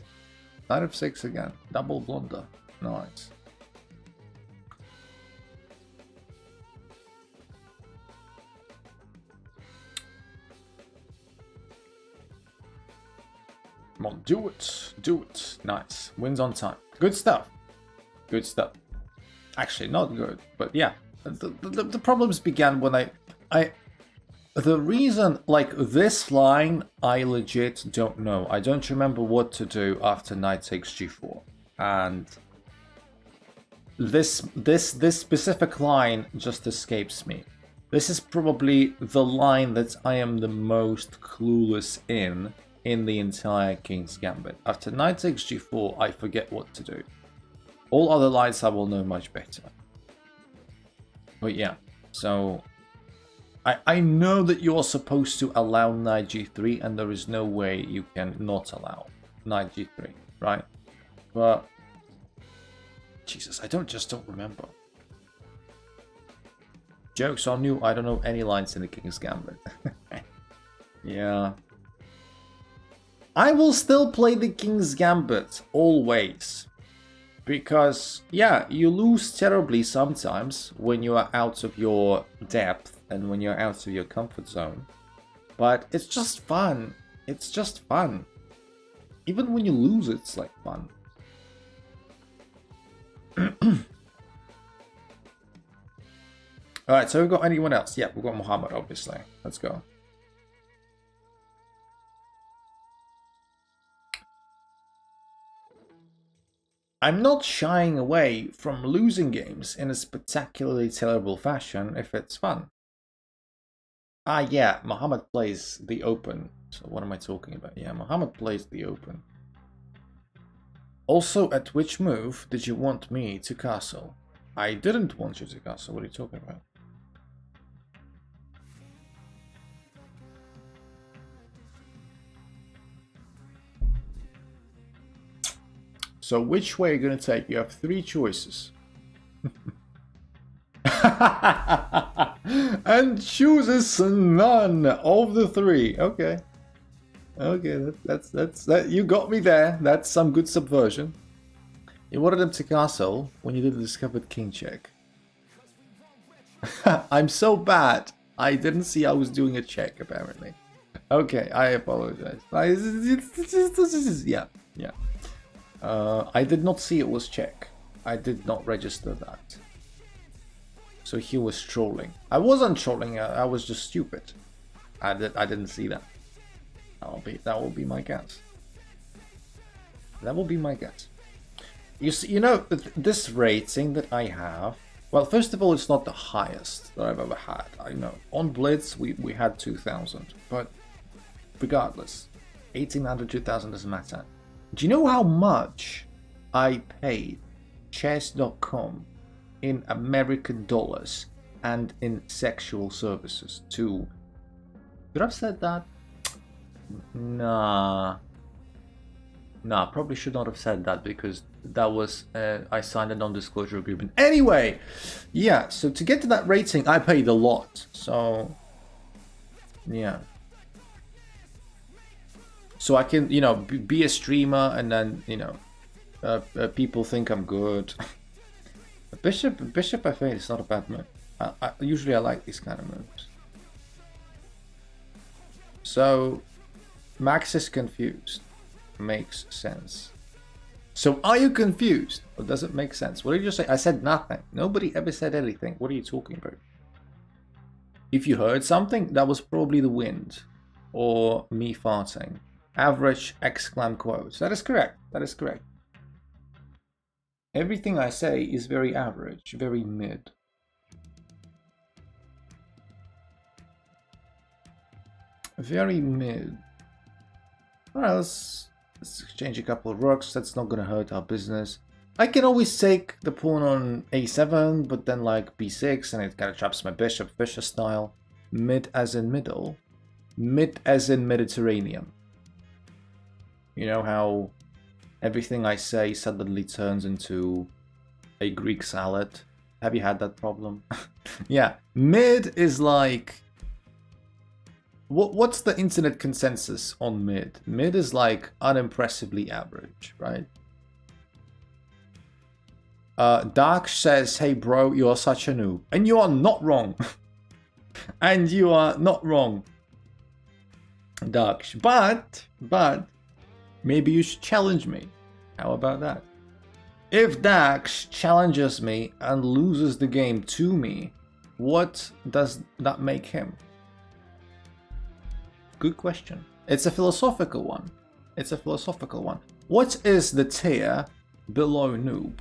Knight of 6 again. Double blunder. Nice. Come on, do it. Do it. Nice. Wins on time. Good stuff. Good stuff. Actually, not good, but yeah. The problems began when the reason, like, this line, I legit don't know. I don't remember what to do after knight takes g4. And this specific line just escapes me. This is probably the line that I am the most clueless in the entire King's Gambit. After knight takes g4, I forget what to do. All other lines I will know much better. But yeah, so I know that you're supposed to allow knight g3, and there is no way you can not allow knight g3, right? But Jesus, I just don't remember. Jokes on you, I don't know any lines in the King's Gambit. Yeah. I will still play the King's Gambit, always. Because, yeah, you lose terribly sometimes when you are out of your depth and when you're out of your comfort zone. But it's just fun. It's just fun. Even when you lose, it's like fun. Alright, so we've got anyone else? Yeah, we've got Muhammad, obviously. Let's go. I'm not shying away from losing games in a spectacularly terrible fashion if it's fun. Ah, yeah, Muhammad plays the Open. So what am I talking about? Yeah, Muhammad plays the Open. Also, at which move did you want me to castle? I didn't want you to castle. What are you talking about? So which way are you going to take? You have three choices. And chooses none of the three. Okay. Okay, that's that. You got me there. That's some good subversion. You wanted him to castle when you did the discovered king check. I'm so bad. I didn't see I was doing a check, apparently. Okay, I apologize. Yeah. I did not see it was check. I did not register that. So he was trolling. I wasn't trolling. I was just stupid. I didn't see that. That will be my guess. That will be my guess. You see, you know, this rating that I have. Well, first of all, it's not the highest that I've ever had. I know on Blitz we had 2,000, but regardless, 1,800, 2,000 doesn't matter. Do you know how much I paid chess.com in American dollars and in sexual services to... Did I have said that? Nah, probably should not have said that because that was... I signed a non-disclosure agreement. Anyway, yeah, so to get to that rating, I paid a lot. So, yeah. So I can, you know, be a streamer and then, you know, people think I'm good. Bishop F8 is not a bad move. Usually I like these kind of moves. So, Max is confused. Makes sense. So are you confused? Or does it make sense? What did you say? I said nothing. Nobody ever said anything. What are you talking about? If you heard something, that was probably the wind. Or me farting. Average exclam quotes. That is correct. That is correct. Everything I say is very average, very mid. Very mid. Alright, let's exchange a couple of rooks. That's not gonna hurt our business. I can always take the pawn on a7, but then like b6, and it kind of traps my bishop, Fischer style. Mid as in middle. Mid as in Mediterranean. You know how everything I say suddenly turns into a Greek salad? Have you had that problem? Yeah, mid is like... What's the internet consensus on mid? Mid is like unimpressively average, right? Dark says, hey bro, you are such a noob. And you are not wrong. And you are not wrong, Dark. But, maybe you should challenge me. How about that? If Dax challenges me and loses the game to me, what does that make him? Good question. It's a philosophical one. It's a philosophical one. What is the tier below noob?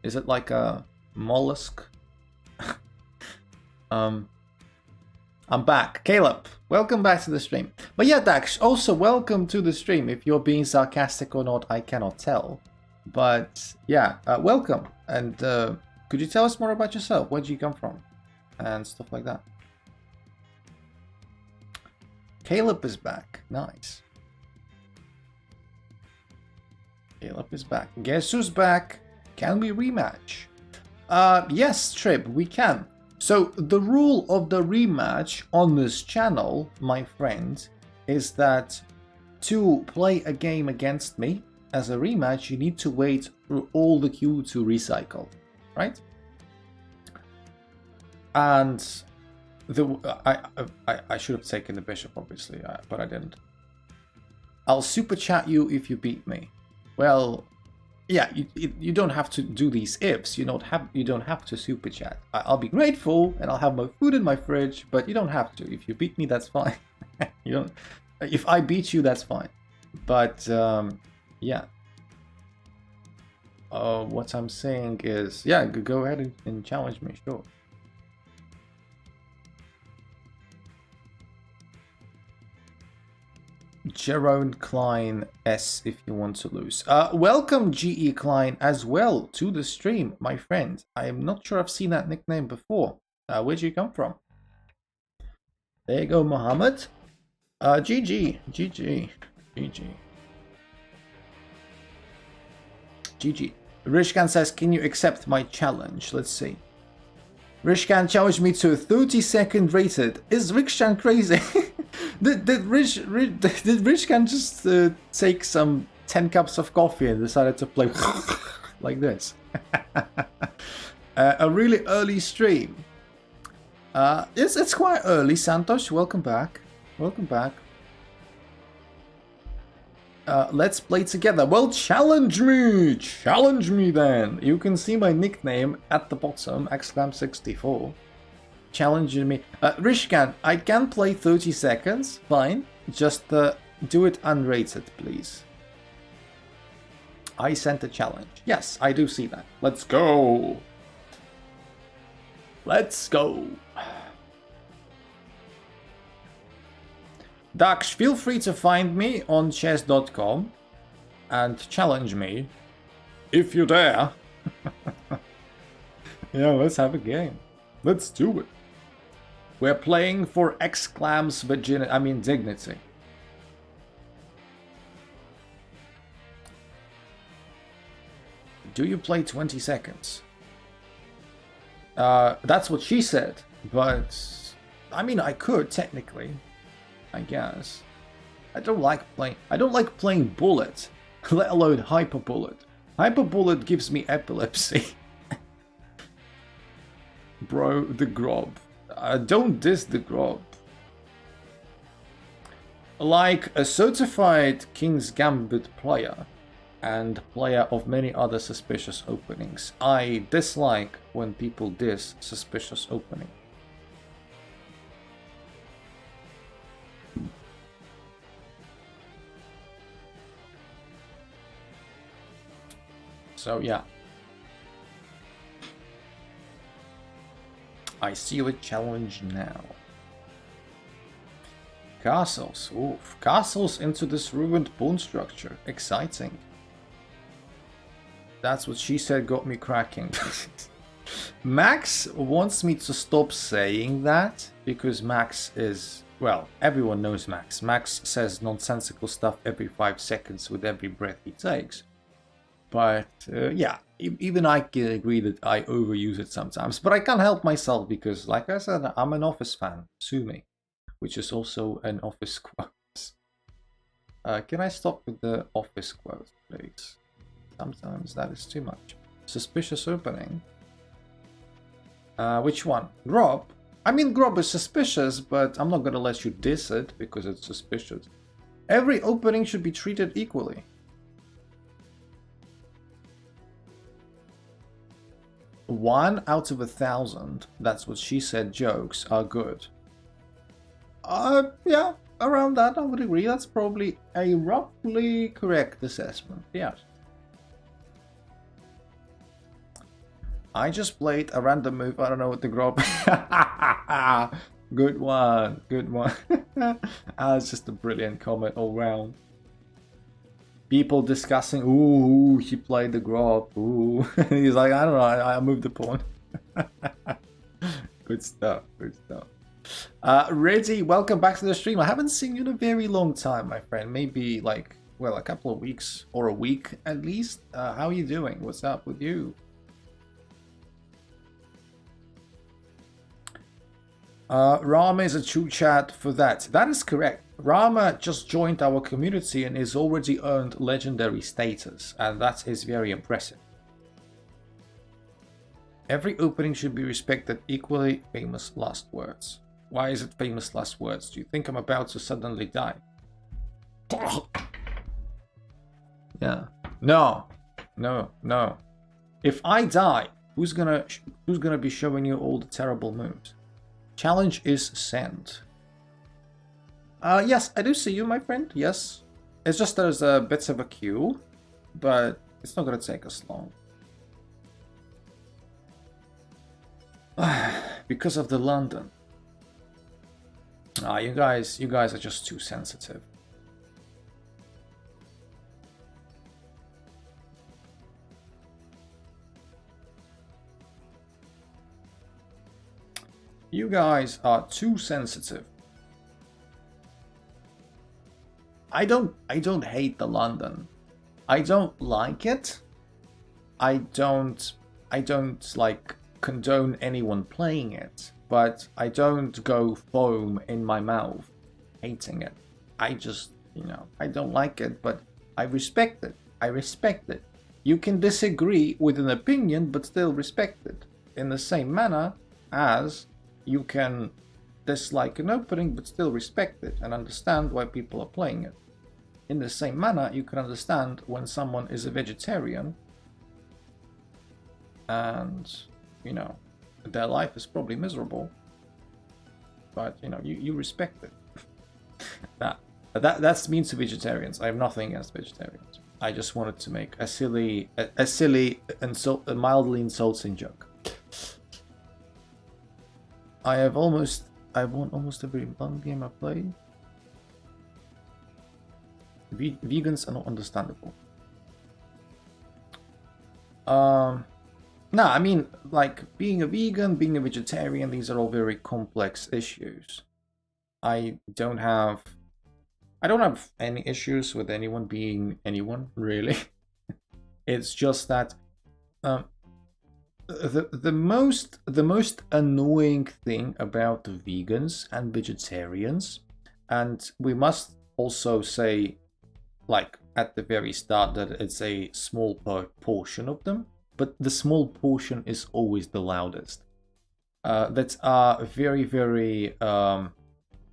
Is it like a mollusk? I'm back. Caleb, welcome back to the stream. But yeah, Dax, also welcome to the stream. If you're being sarcastic or not, I cannot tell. But yeah, welcome. And could you tell us more about yourself? Where did you come from? And stuff like that. Caleb is back. Nice. Caleb is back. Guess who's back? Can we rematch? Yes, Trib, we can. So the rule of the rematch on this channel, my friend, is that to play a game against me as a rematch, you need to wait through all the queue to recycle, right? And I should have taken the bishop, obviously, but I didn't. I'll super chat you if you beat me. Well, yeah, you don't have to do these ifs. You don't have to super chat. I'll be grateful and I'll have my food in my fridge, but you don't have to. If you beat me, that's fine. You don't. If I beat you, that's fine. But yeah. What I'm saying is, yeah, go ahead and challenge me, sure. Jerome Klein S if you want to lose. Welcome GE Klein as well to the stream, my friend. I am not sure I've seen that nickname before. Where'd you come from? There you go, Mohammed. GG. Rishkan says, can you accept my challenge? Let's see. Rishkan challenged me to a 30-second rated. Is Rishkan crazy? Did Rishkan just take some 10 cups of coffee and decided to play like this? A really early stream. It's quite early, Santos. Welcome back. Welcome back. Let's play together. Well, challenge me! Challenge me then! You can see my nickname at the bottom, exclam64. Challenging me. Rishkan, I can play 30 seconds, fine. Just do it unrated, please. I sent a challenge. Yes, I do see that. Let's go! Let's go! Dax, feel free to find me on chess.com and challenge me if you dare. Yeah, let's have a game. Let's do it. We're playing for exclam's dignity. Do you play 20 seconds? That's what she said, but I mean, I could technically. I guess. I don't like playing bullet, let alone hyper bullet. Hyper bullet gives me epilepsy. Bro, the Grob. Don't diss the Grob. Like a certified King's Gambit player and player of many other suspicious openings, I dislike when people diss suspicious opening. So yeah. I see the challenge now. Castles. Oof. Castles into this ruined bone structure. Exciting. That's what she said got me cracking. Max wants me to stop saying that because Max is... Well, everyone knows Max. Max says nonsensical stuff every 5 seconds with every breath he takes. But yeah, even I can agree that I overuse it sometimes. But I can't help myself because, like I said, I'm an Office fan. Sue me. Which is also an Office quote. Can I stop with the Office quote, please? Sometimes that is too much. Suspicious opening. Which one? Grob? I mean, Grob is suspicious, but I'm not gonna let you diss it because it's suspicious. Every opening should be treated equally. One out of 1,000, that's what she said, jokes are good. Yeah, around that I would agree. That's probably a roughly correct assessment, yes. I just played a random move, I don't know what the Grob... Good one, good one. It's just a brilliant comment all round. People discussing, ooh, he played the Grob, ooh. He's like, I don't know, I moved the pawn. Good stuff, good stuff. Reddy, welcome back to the stream. I haven't seen you in a very long time, my friend. Maybe like, well, a couple of weeks or a week at least. How are you doing? What's up with you? Rama is a true chat for that. That is correct. Rama just joined our community and is already earned legendary status, and that is very impressive. Every opening should be respected equally. Famous last words. Why is it famous last words? Do you think I'm about to suddenly die? Yeah. No. No. No. If I die, who's gonna be showing you all the terrible moves? Challenge is sent. Yes, I do see you, my friend. Yes. It's just there's a bit of a queue, but it's not gonna take us long. Because of the London. You guys are just too sensitive. You guys are too sensitive. I don't hate the London. I don't like it. I don't like condone anyone playing it, but I don't go foam in my mouth hating it. I just, I don't like it, but I respect it. I respect it. You can disagree with an opinion, but still respect it. In the same manner as you can dislike an opening, but still respect it and understand why people are playing it. In the same manner, you can understand when someone is a vegetarian and, their life is probably miserable, but, you respect it. That's mean to vegetarians. I have nothing against vegetarians. I just wanted to make a silly a mildly insulting joke. I've won almost every London game I played. Vegans are not understandable. No, I mean, like, being a vegan, being a vegetarian, these are all very complex issues. I don't have any issues with anyone being anyone, really. It's just that the most annoying thing about the vegans and vegetarians, and we must also say, like, at the very start, that it's a small portion of them, but the small portion is always the loudest. That are very, very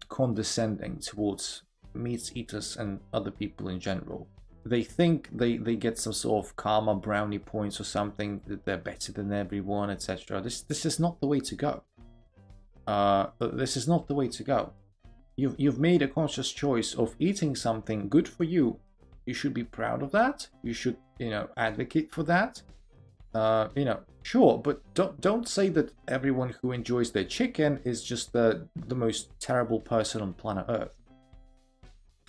condescending towards meat eaters and other people in general. They think they get some sort of karma brownie points or something, that they're better than everyone, etc. This is not the way to go. This is not the way to go. You've made a conscious choice of eating something good for you. You should be proud of that. You should, advocate for that. Sure, but don't say that everyone who enjoys their chicken is just the most terrible person on planet Earth.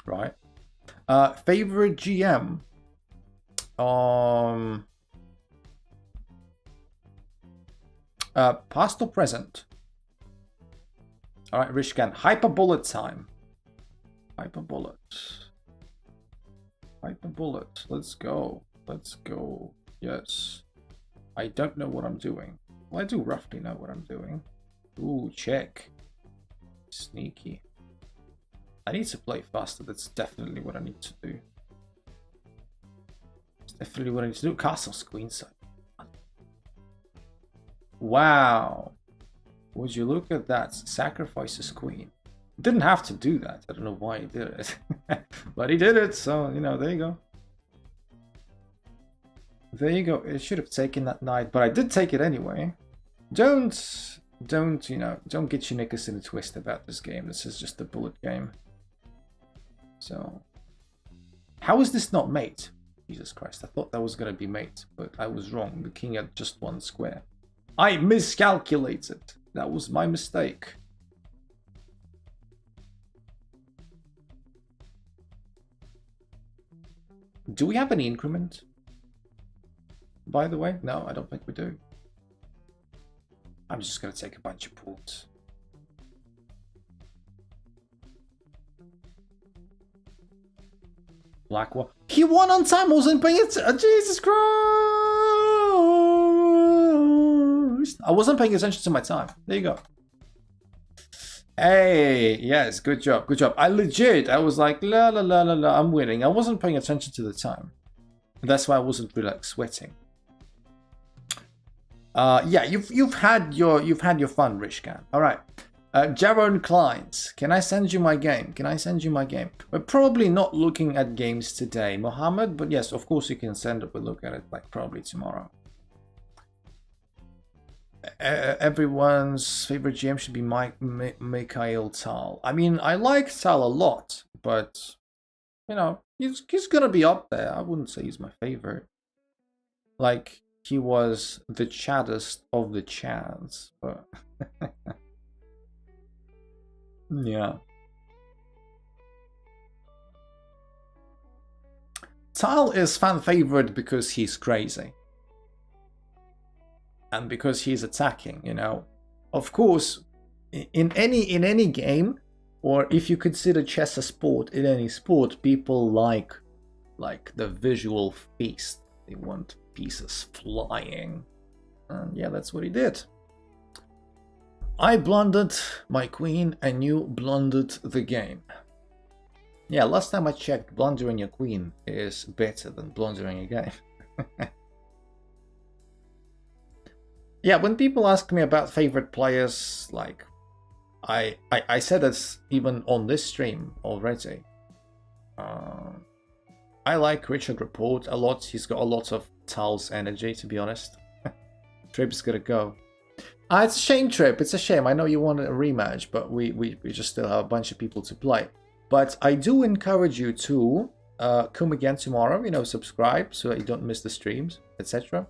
Right? Favorite GM? Past or present? Alright, Rishkan. Hyper bullet time. Hyper bullet. Hyper bullet. Let's go. Let's go. Yes. I don't know what I'm doing. Well, I do roughly know what I'm doing. Ooh, check. Sneaky. I need to play faster. That's definitely what I need to do. It's definitely what I need to do. Castle's queenside. Wow. Would you look at that? Sacrifices queen. Didn't have to do that. I don't know why he did it. But he did it, so, there you go. There you go. It should have taken that knight, but I did take it anyway. Don't get your knickers in a twist about this game. This is just a bullet game. So, how is this not mate? Jesus Christ, I thought that was going to be mate, but I was wrong. The king had just one square. I miscalculated. That was my mistake. Do we have any increment? By the way, no, I don't think we do. I'm just going to take a bunch of ports. Blackwell. He won on time. I wasn't paying attention. Jesus Christ! I wasn't paying attention to my time. There you go. Hey, yes, good job, good job. I was like, la la la la la, I'm winning. I wasn't paying attention to the time. That's why I wasn't really like sweating. Yeah, you've had your fun, Rishkan. All right, Jaron Kleins, can I send you my game? Can I send you my game? We're probably not looking at games today, Mohammed, but yes, of course you can send it. We'll look at it like probably tomorrow. Everyone's favorite GM should be Mikhail Tal. I mean, I like Tal a lot, but he's gonna be up there. I wouldn't say he's my favorite. Like, he was the chaddest of the chads, but yeah. Tal is fan favorite because he's crazy. And because he's attacking, Of course, in any game, or if you consider chess a sport, in any sport, people like the visual feast. They want pieces flying. And yeah, that's what he did. I blundered my queen and you blundered the game. Yeah, last time I checked, blundering your queen is better than blundering a game. Yeah, when people ask me about favorite players, like, I said this even on this stream already. I like Richard Report a lot. He's got a lot of Tal's energy, to be honest. Trip's gonna go. It's a shame, Trip. It's a shame. I know you want a rematch, but we just still have a bunch of people to play. But I do encourage you to come again tomorrow. Subscribe so that you don't miss the streams, etc.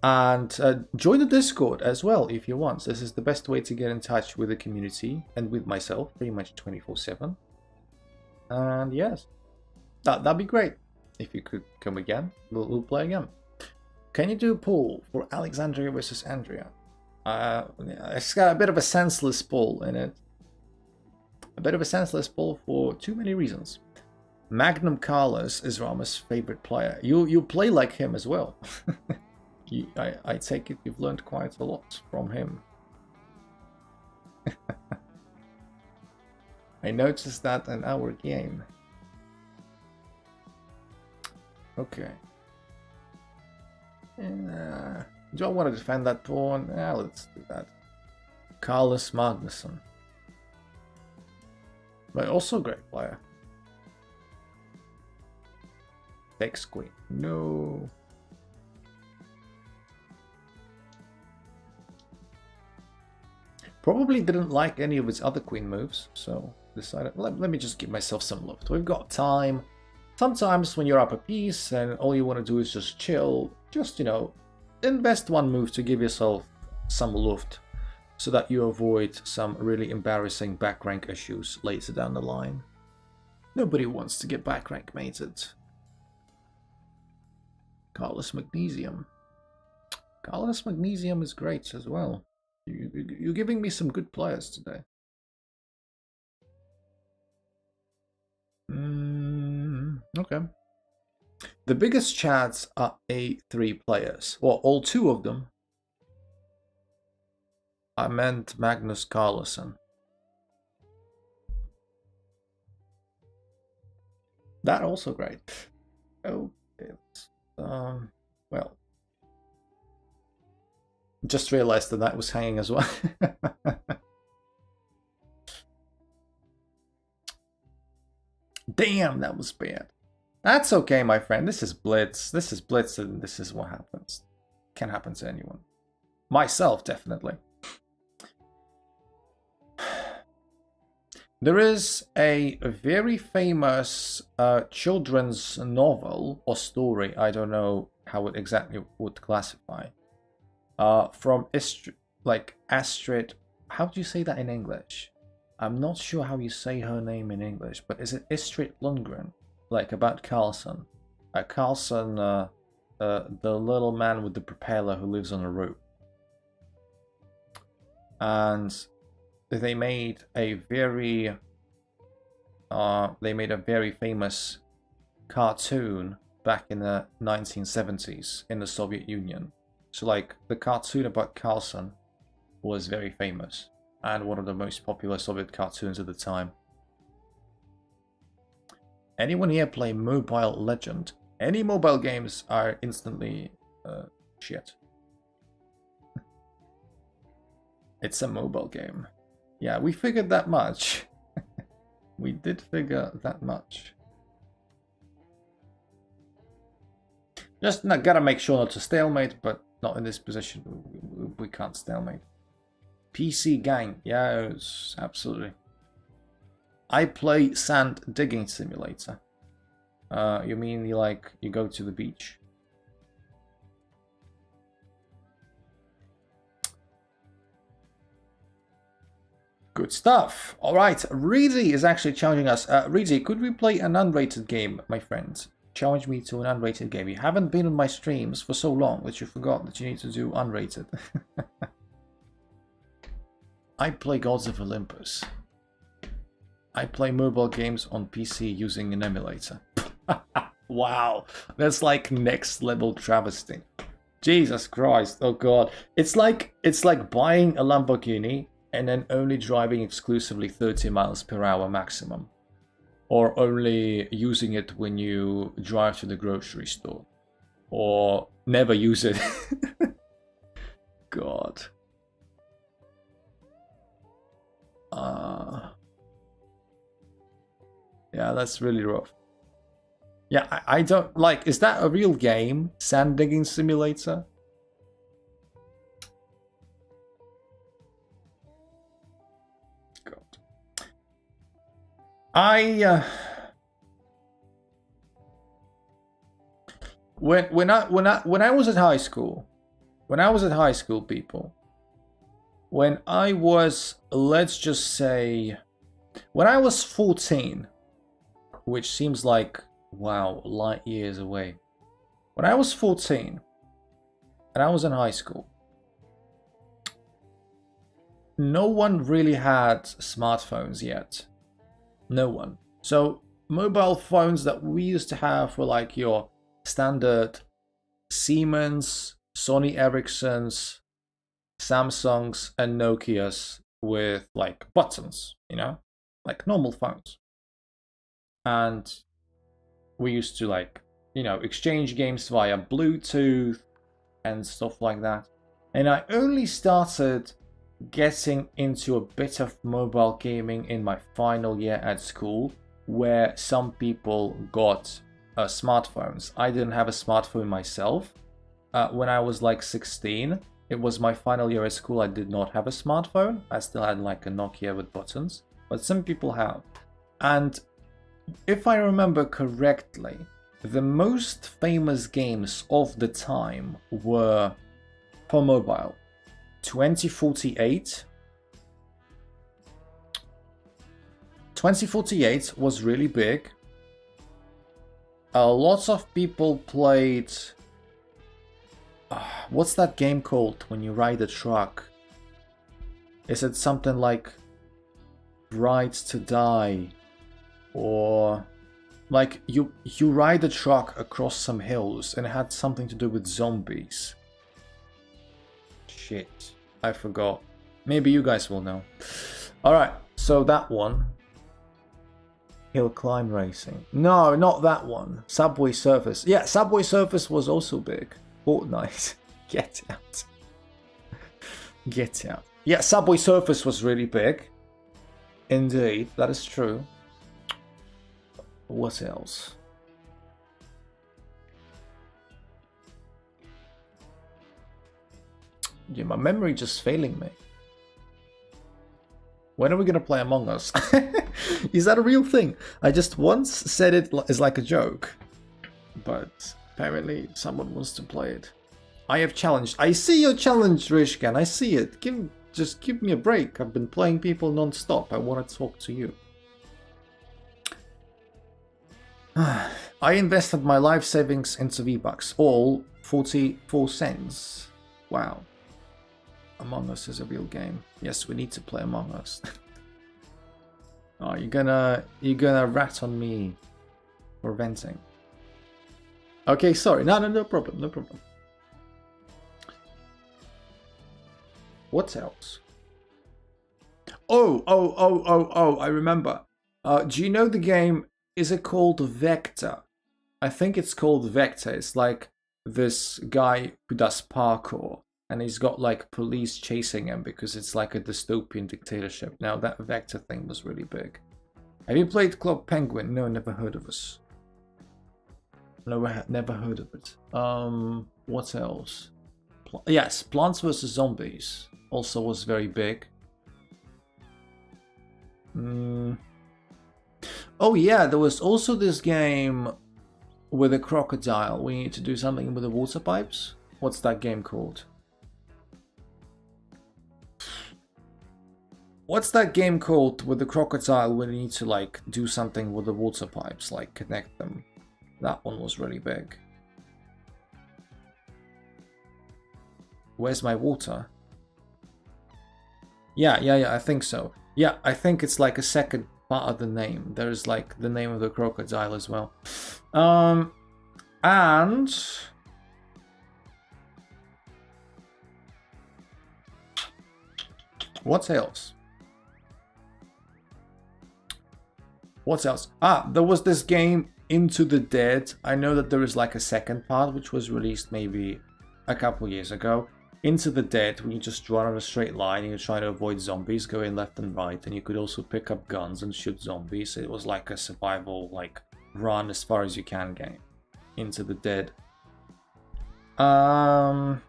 And join the Discord as well if you want. This is the best way to get in touch with the community and with myself pretty much 24/7. And yes, that'd be great. If you could come again, we'll play again. Can you do a poll for Alexandria versus Andrea? It's got a bit of a senseless poll in it. A bit of a senseless poll for too many reasons. Magnum Carlos is Rama's favorite player. You play like him as well. I take it you've learned quite a lot from him. I noticed that in our game. Okay. Do I want to defend that pawn? Yeah, let's do that. Carlos Magnusson. but also a great player. Takes queen. No. Probably didn't like any of his other queen moves, so decided, let me just give myself some loft. We've got time. Sometimes when you're up a piece and all you want to do is just chill, just, you know, invest one move to give yourself some loft so that you avoid some really embarrassing back rank issues later down the line. Nobody wants to get back rank mated. Carlos Magnesium. Carlos Magnesium is great as well. You're giving me some good players today. Okay. The biggest chats are A3 players. Well, all two of them. I meant Magnus Carlsen. That also great. Oh, it's, well. Just realized that that was hanging as well. Damn, that was bad. That's okay, my friend. This is Blitz. This is Blitz, and this is what happens. Can happen to anyone. Myself, definitely. There is a very famous children's novel or story. I don't know how it exactly would classify. From Astrid. How do you say that in English? I'm not sure how you say her name in English, but is it Astrid Lundgren? Like about Carlsen. Carlsen, the little man with the propeller who lives on a roof. And they made a very famous cartoon back in the 1970s in the Soviet Union. So like the cartoon about Carlsen was very famous and one of the most popular Soviet cartoons at the time. Anyone here play Mobile Legend? Any mobile games are instantly shit. It's a mobile game. Yeah, we figured that much. We did figure that much. Just gotta make sure not to stalemate, but not in this position. We can't stalemate. PC gang, yes, absolutely. I play Sand Digging Simulator. You mean you go to the beach? Good stuff. All right, Reedy is actually challenging us. Reedy, could we play an unrated game, my friend? Challenge me to an unrated game. You haven't been on my streams for so long that you forgot that you need to do unrated. I play Gods of Olympus. I play mobile games on PC using an emulator. Wow, that's like next level travesty. Jesus Christ, oh god. It's like buying a Lamborghini and then only driving exclusively 30 miles per hour maximum. Or only using it when you drive to the grocery store. Or never use it. God. Yeah, that's really rough. Yeah, I don't like. Is that a real game? Sand Digging Simulator? God. When I was at high school, people, when I was, let's just say, when I was 14, which seems like, wow, light years away. When I was 14 and I was in high school, no one really had smartphones yet. No one. So mobile phones that we used to have were like your standard Siemens, Sony Ericssons, Samsungs, and Nokias with like buttons, you know, like normal phones. And we used to exchange games via Bluetooth and stuff like that. And I only started getting into a bit of mobile gaming in my final year at school, where some people got smartphones. I didn't have a smartphone myself. When I was like 16, it was my final year at school. I did not have a smartphone. I still had like a Nokia with buttons, but some people have. And if I remember correctly, the most famous games of the time were for mobile. 2048. 2048 was really big. Lots of people played... what's that game called when you ride a truck? Is it something like Ride to Die? Or like you ride a truck across some hills and it had something to do with zombies. Shit, I forgot. Maybe you guys will know. Alright, so that one. Hill climb racing. No, not that one. Subway Surfers. Yeah, Subway Surfers was also big. Fortnite. Get out. Get out. Yeah, Subway Surfers was really big. Indeed, that is true. What else? Yeah, my memory just failing me. When are we gonna play Among Us? Is that a real thing? I just once said it as like a joke, but apparently someone wants to play it. I have challenged. I see your challenge, Rishkan. I see it. Just give me a break. I've been playing people non-stop. I want to talk to you. I invested my life savings into V-Bucks. All 44 cents. Wow. Among Us is a real game. Yes, we need to play Among Us. Oh, you're gonna rat on me for venting. Okay, sorry. No problem. No problem. What else? Oh, I remember. Do you know the game? Is it called Vector? I think it's called Vector. It's like this guy who does parkour. And he's got like police chasing him because it's like a dystopian dictatorship. Now that Vector thing was really big. Have you played Club Penguin? No, never heard of us. No, never heard of it. What else? Yes, Plants vs Zombies also was very big. Oh yeah, there was also this game with a crocodile. We need to do something with the water pipes. What's that game called? What's that game called with the crocodile where you need to like do something with the water pipes, like connect them? That one was really big. Where's my water? Yeah, I think so. Yeah, I think it's like a second part of the name. There's like the name of the crocodile as well. And what else? What else? There was this game Into the Dead. I know that there is like a second part which was released maybe a couple years ago. Into the Dead, when you just run on a straight line and you're trying to avoid zombies going left and right, and you could also pick up guns and shoot zombies. It was like a survival, like run as far as you can game. Into the Dead. That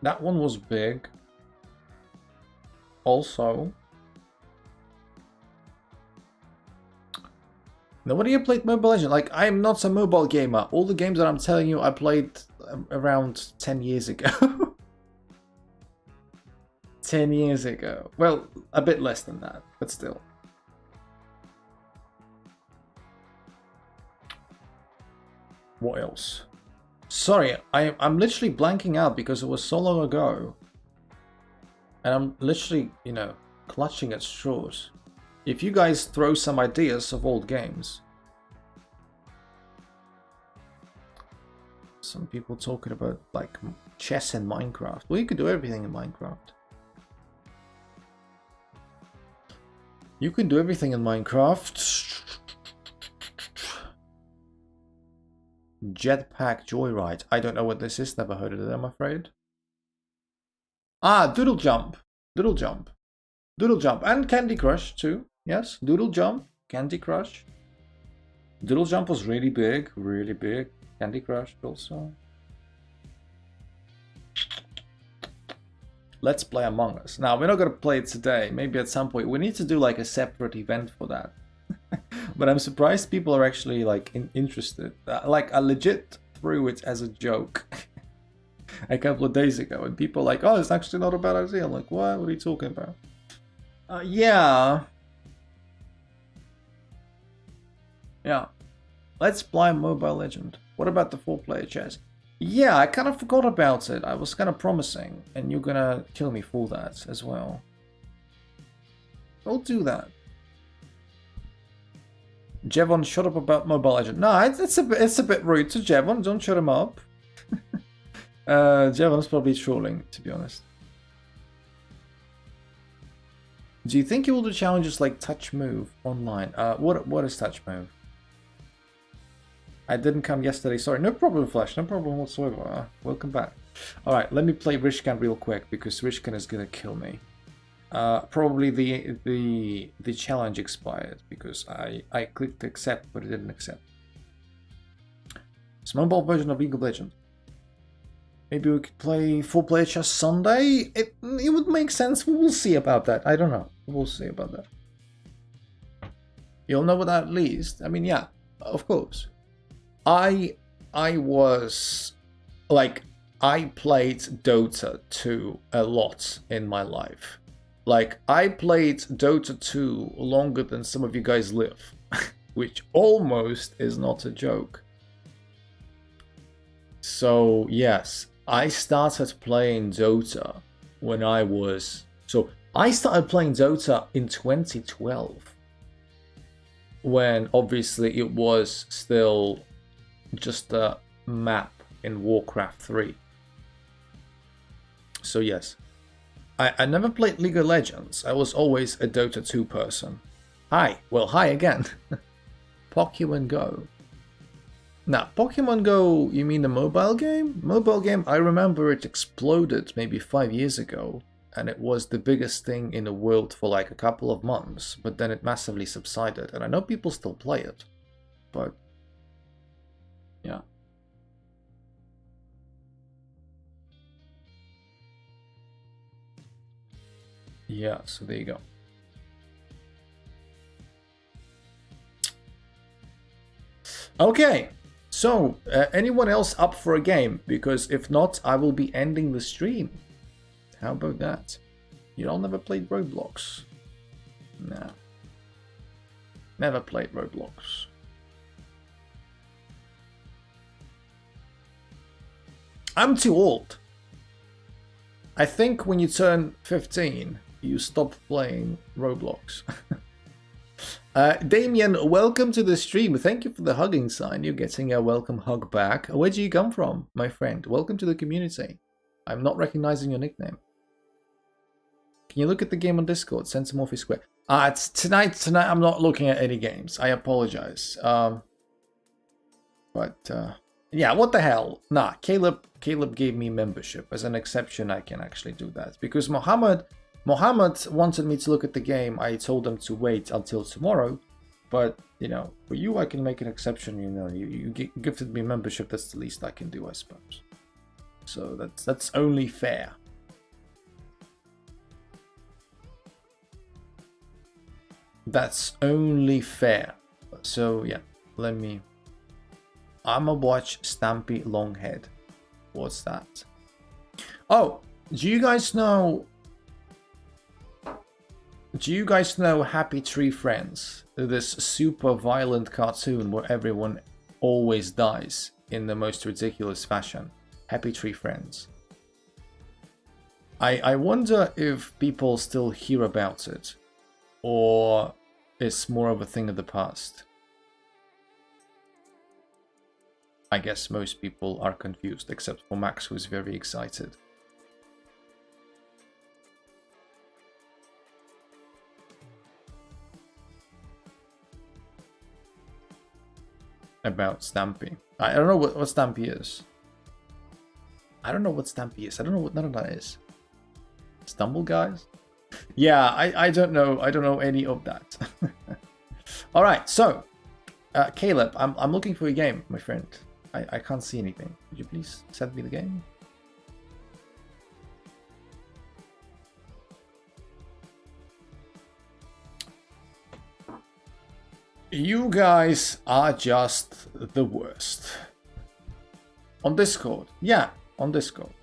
one was big. Also, nobody here played Mobile Legends. Like, I'm not a mobile gamer. All the games that I'm telling you, I played around 10 years ago. 10 years ago. Well, a bit less than that, but still. What else? Sorry, I'm literally blanking out because it was so long ago. And I'm literally, you know, clutching at straws. If you guys throw some ideas of old games. Some people talking about like chess in Minecraft. Well, you could do everything in Minecraft. You can do everything in Minecraft. Jetpack Joyride. I don't know what this is. Never heard of it, I'm afraid. Ah, Doodle Jump. Doodle Jump. Doodle Jump. And Candy Crush too. Yes, Doodle Jump, Candy Crush. Doodle Jump was really big, really big. Candy Crush also. Let's play Among Us. Now, we're not going to play it today. Maybe at some point. We need to do like a separate event for that. But I'm surprised people are actually like interested. Like I legit threw it as a joke a couple of days ago. And people are like, oh, it's actually not a bad idea. I'm like, what? What are you talking about? Yeah. Yeah. Let's play Mobile Legend. What about the 4-player chess? Yeah, I kind of forgot about it. I was kind of promising, and you're gonna kill me for that as well. I'll do that. Jevon, shut up about Mobile Legend. No, it's a bit rude to Jevon. Don't shut him up. Jevon's probably trolling, to be honest. Do you think you will do challenges like Touch Move online? What is Touch Move? I didn't come yesterday. Sorry, no problem, Flash. No problem whatsoever. Welcome back. All right, let me play Rishkan real quick because Rishkan is gonna kill me. Probably the challenge expired because I clicked accept, but it didn't accept. It's a mobile version of League of Legends. Maybe we could play 4-player chess Sunday. It would make sense. We will see about that. I don't know. We'll see about that. You'll know about that at least. I mean, yeah, of course. I was like, I played Dota 2 a lot in my life. Like, I played Dota 2 longer than some of you guys live, which almost is not a joke. So, yes, I started playing Dota when I was... So, I started playing Dota in 2012, when obviously it was still just a map in Warcraft 3. So yes, I never played League of Legends. I was always a Dota 2 person. Hi, well hi again. Pokemon Go. Now, Pokemon Go, you mean the mobile game? Mobile game, I remember it exploded maybe 5 years ago, and it was the biggest thing in the world for like a couple of months, but then it massively subsided, and I know people still play it, but yeah. Yeah, so there you go. Okay, so anyone else up for a game? Because if not, I will be ending the stream. How about that? You all never played Roblox? Nah. Never played Roblox. I'm too old. I think when you turn 15, you stop playing Roblox. Damien, welcome to the stream. Thank you for the hugging sign. You're getting a welcome hug back. Where do you come from, my friend? Welcome to the community. I'm not recognizing your nickname. Can you look at the game on Discord? Centimorphy Square. It's tonight. I'm not looking at any games. I apologize. Yeah, what the hell? Nah, Caleb gave me membership. As an exception, I can actually do that. Because Mohammed wanted me to look at the game. I told him to wait until tomorrow. But, you know, for you, I can make an exception. You know, you gifted me membership. That's the least I can do, I suppose. So that's only fair. That's only fair. So, yeah, let me... I'ma watch Stampy Longhead. What's that? Oh, do you guys know Happy Tree Friends? This super violent cartoon where everyone always dies in the most ridiculous fashion. Happy Tree Friends. I wonder if people still hear about it, or it's more of a thing of the past. I guess most people are confused, except for Max, who is very excited. About Stampy. I don't know what Stampy is. I don't know what Stampy is. I don't know what none of that is. Stumble Guys? Yeah, I don't know. I don't know any of that. All right, so Caleb, I'm looking for a game, my friend. I can't see anything. Could you please send me the game? You guys are just the worst. On Discord. Yeah, on Discord.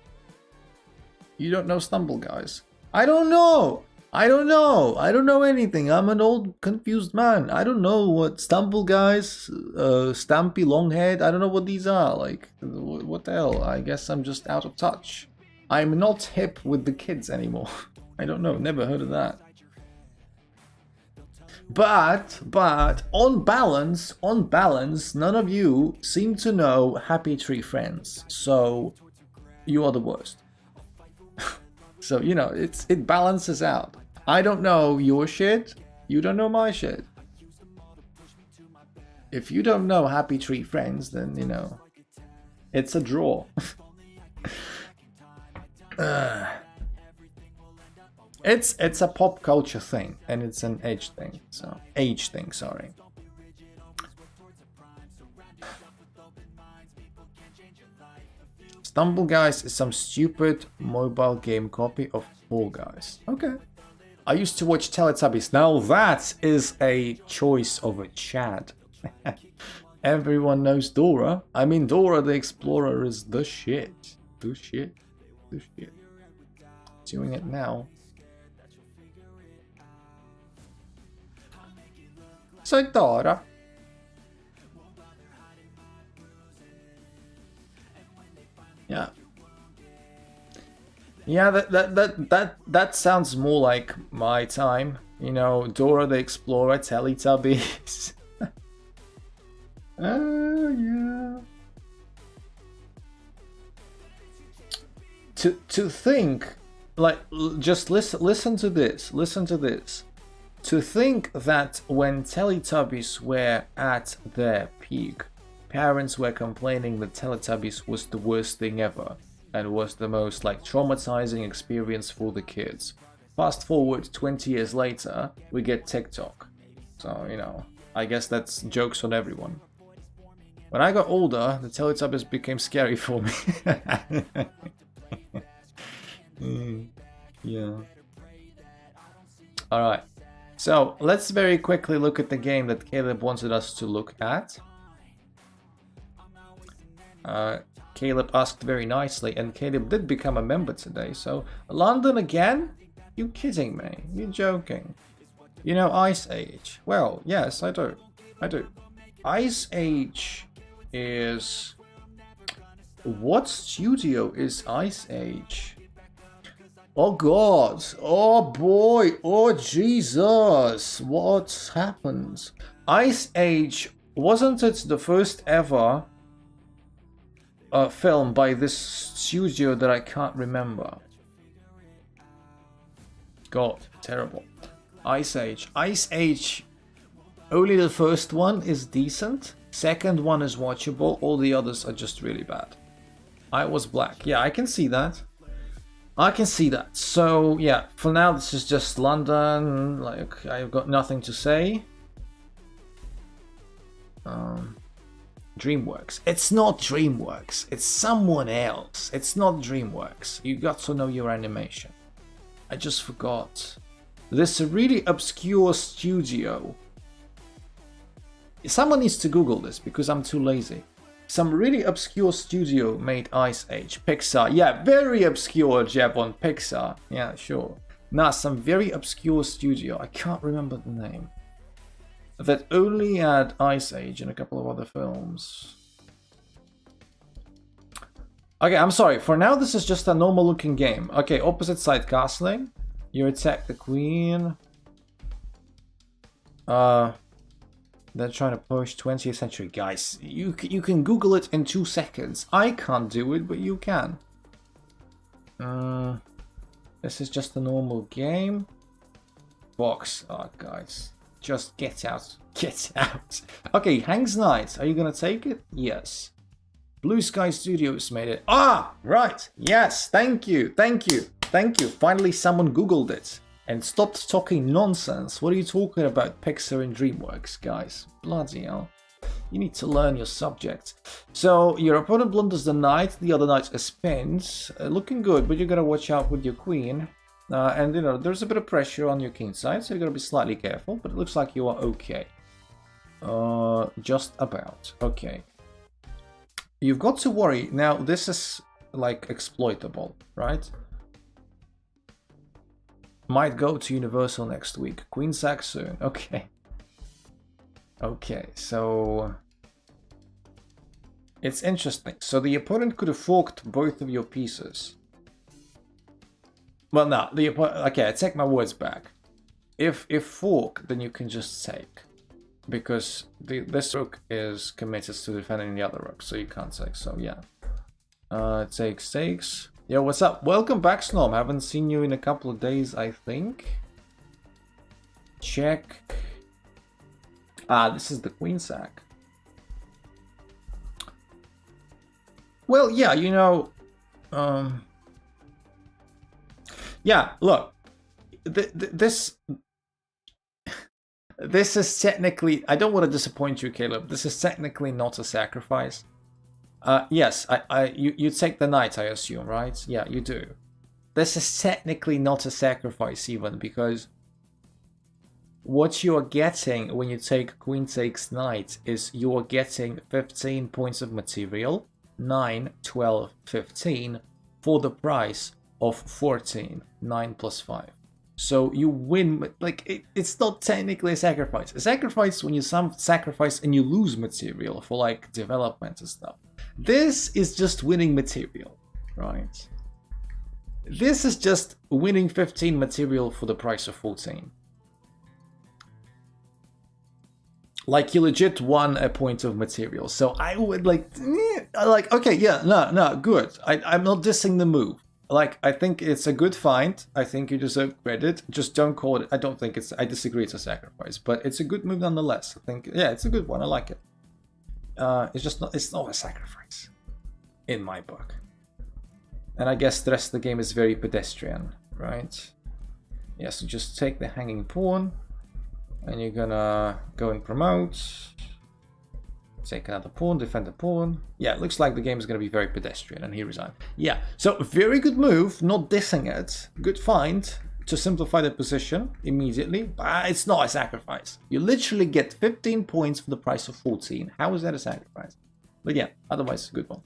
You don't know Stumble Guys? I don't know. I don't know anything. I'm an old confused man. I don't know what Stumble Guys, Stampy Longhead, I don't know what these are. Like, what the hell? I guess I'm just out of touch. I'm not hip with the kids anymore. I don't know, never heard of that. But on balance, none of you seem to know Happy Tree Friends. So you are the worst. So, you know, it balances out. I don't know your shit, you don't know my shit. If you don't know Happy Tree Friends, then, you know, it's a draw. It's a pop culture thing, and it's an age thing, sorry. Stumble Guys is some stupid mobile game copy of Fall Guys. Okay. I used to watch Teletubbies. Now that is a choice of a Chad. Everyone knows Dora. I mean, Dora the Explorer is the shit. The shit. Doing it now. So Dora. Yeah. Yeah, that sounds more like my time. You know, Dora the Explorer, Teletubbies. Oh yeah. To think, like, just listen to this. To think that when Teletubbies were at their peak, parents were complaining that Teletubbies was the worst thing ever and was the most, like, traumatizing experience for the kids. Fast forward 20 years later, we get TikTok. So, you know, I guess that's jokes on everyone. When I got older, the Teletubbies became scary for me. Yeah. Alright. So, let's very quickly look at the game that Caleb wanted us to look at. Caleb asked very nicely, and Caleb did become a member today, so... London again? You kidding me? You joking? You know Ice Age? Well, yes, I do. Ice Age is... What studio is Ice Age? Oh god! Oh boy! Oh Jesus! What happened? Ice Age, wasn't it the first ever film by this studio that I can't remember? God, terrible. Ice Age, only the first one is decent, second one is watchable, all the others are just really bad. I Was Black, yeah, I can see that. So, yeah, for now this is just London, like, I've got nothing to say. DreamWorks. It's not DreamWorks, it's someone else. It's not DreamWorks. You got to know your animation. I just forgot. This really obscure studio. Someone needs to Google this because I'm too lazy. Some really obscure studio made Ice Age. Pixar. Yeah, very obscure, Jeb, on Pixar. Yeah, sure. Nah, some very obscure studio. I can't remember the name. That only had Ice Age and a couple of other films. Okay, I'm sorry. For now, this is just a normal looking game. Okay, opposite side castling. You attack the queen. They're trying to push 20th century. Guys, you can Google it in 2 seconds. I can't do it, but you can. This is just a normal game. Box art, guys. Just get out. Get out. Okay, Hangs Night. Are you gonna take it? Yes. Blue Sky Studios made it. Ah, right. Yes, thank you. Thank you. Finally, someone Googled it and stopped talking nonsense. What are you talking about, Pixar and DreamWorks, guys? Bloody hell. You need to learn your subject. So, your opponent blunders the knight, the other knight spins. Looking good, but you gotta watch out with your queen. And, you know, there's a bit of pressure on your king side, so you gotta be slightly careful, but it looks like you are okay. Just about. Okay. You've got to worry. Now, this is, like, exploitable, right? Might go to Universal next week. Queen sack soon. Okay. Okay, so... It's interesting. So the opponent could have forked both of your pieces. Well, no. The opponent... Okay, I take my words back. If fork, then you can just take. Because this rook is committed to defending the other rook, so you can't take. So, yeah. Takes. Yo, what's up? Welcome back, Snom. Haven't seen you in a couple of days, I think. Check. Ah, this is the queen sack. Well, yeah, you know... yeah, look. This is technically... I don't want to disappoint you, Caleb. This is technically not a sacrifice. Yes, you take the knight, I assume, right? Yeah, you do. This is technically not a sacrifice even, because what you are getting when you take queen takes knight is you are getting 15 points of material, 9, 12, 15, for the price of 14, 9 plus 5. So you win, like, it's not technically a sacrifice. A sacrifice when you sacrifice and you lose material for, like, development and stuff. This is just winning material, right? This is just winning 15 material for the price of 14. Like, you legit won a point of material. So I would, like, okay, yeah, no, good. I'm not dissing the move. Like, I think it's a good find. I think you deserve credit. Just don't call it. I don't think it's. I disagree. It's a sacrifice, but it's a good move nonetheless. I think. Yeah, it's a good one. I like it. It's just not. It's not a sacrifice, in my book. And I guess the rest of the game is very pedestrian, right? Yeah. So just take the hanging pawn, and you're gonna go and promote. Take another pawn, defend the pawn. Yeah, it looks like the game is going to be very pedestrian, and he resigned. Yeah, so very good move, not dissing it. Good find to simplify the position immediately, but it's not a sacrifice. You literally get 15 points for the price of 14. How is that a sacrifice? But yeah, otherwise, a good one.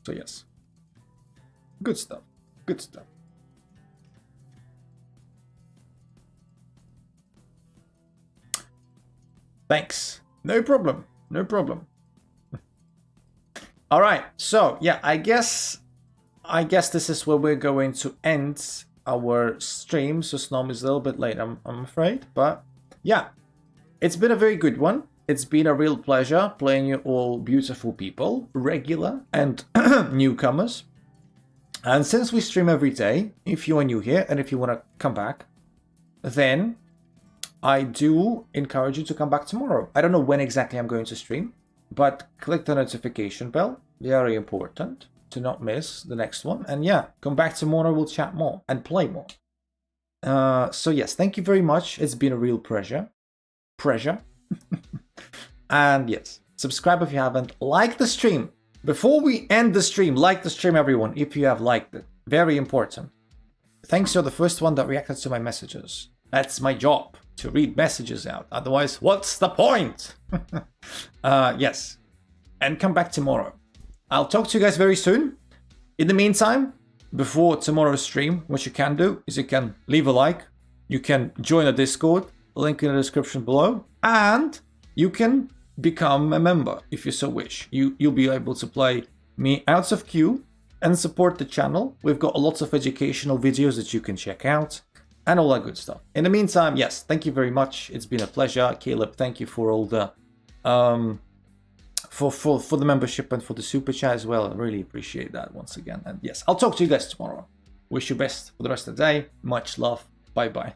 So yes. Good stuff. Good stuff. Thanks. No problem. No problem. All right. So, yeah, I guess this is where we're going to end our stream. So Snom is a little bit late, I'm afraid. But, yeah, it's been a very good one. It's been a real pleasure playing you all beautiful people, regular and newcomers. And since we stream every day, if you are new here and if you want to come back, then I do encourage you to come back tomorrow. I don't know when exactly I'm going to stream, but click the notification bell. Very important to not miss the next one. And yeah, come back tomorrow. We'll chat more and play more. So yes, thank you very much. It's been a real pleasure. And yes, subscribe if you haven't. Like the stream. Before we end the stream, like the stream, everyone, if you have liked it. Very important. Thanks, you're the first one that reacted to my messages. That's my job, to read messages out. Otherwise, what's the point? Yes. And come back tomorrow. I'll talk to you guys very soon. In the meantime, before tomorrow's stream, what you can do is you can leave a like. You can join a Discord. Link in the description below. And you can become a member if you so wish. You'll be able to play me out of queue and support the channel. We've got lots of educational videos that you can check out. And all that good stuff. In the meantime, yes, thank you very much. It's been a pleasure. Caleb, thank you for all the for the membership and for the super chat as well. I really appreciate that once again. And yes, I'll talk to you guys tomorrow. Wish you best for the rest of the day. Much love. Bye bye.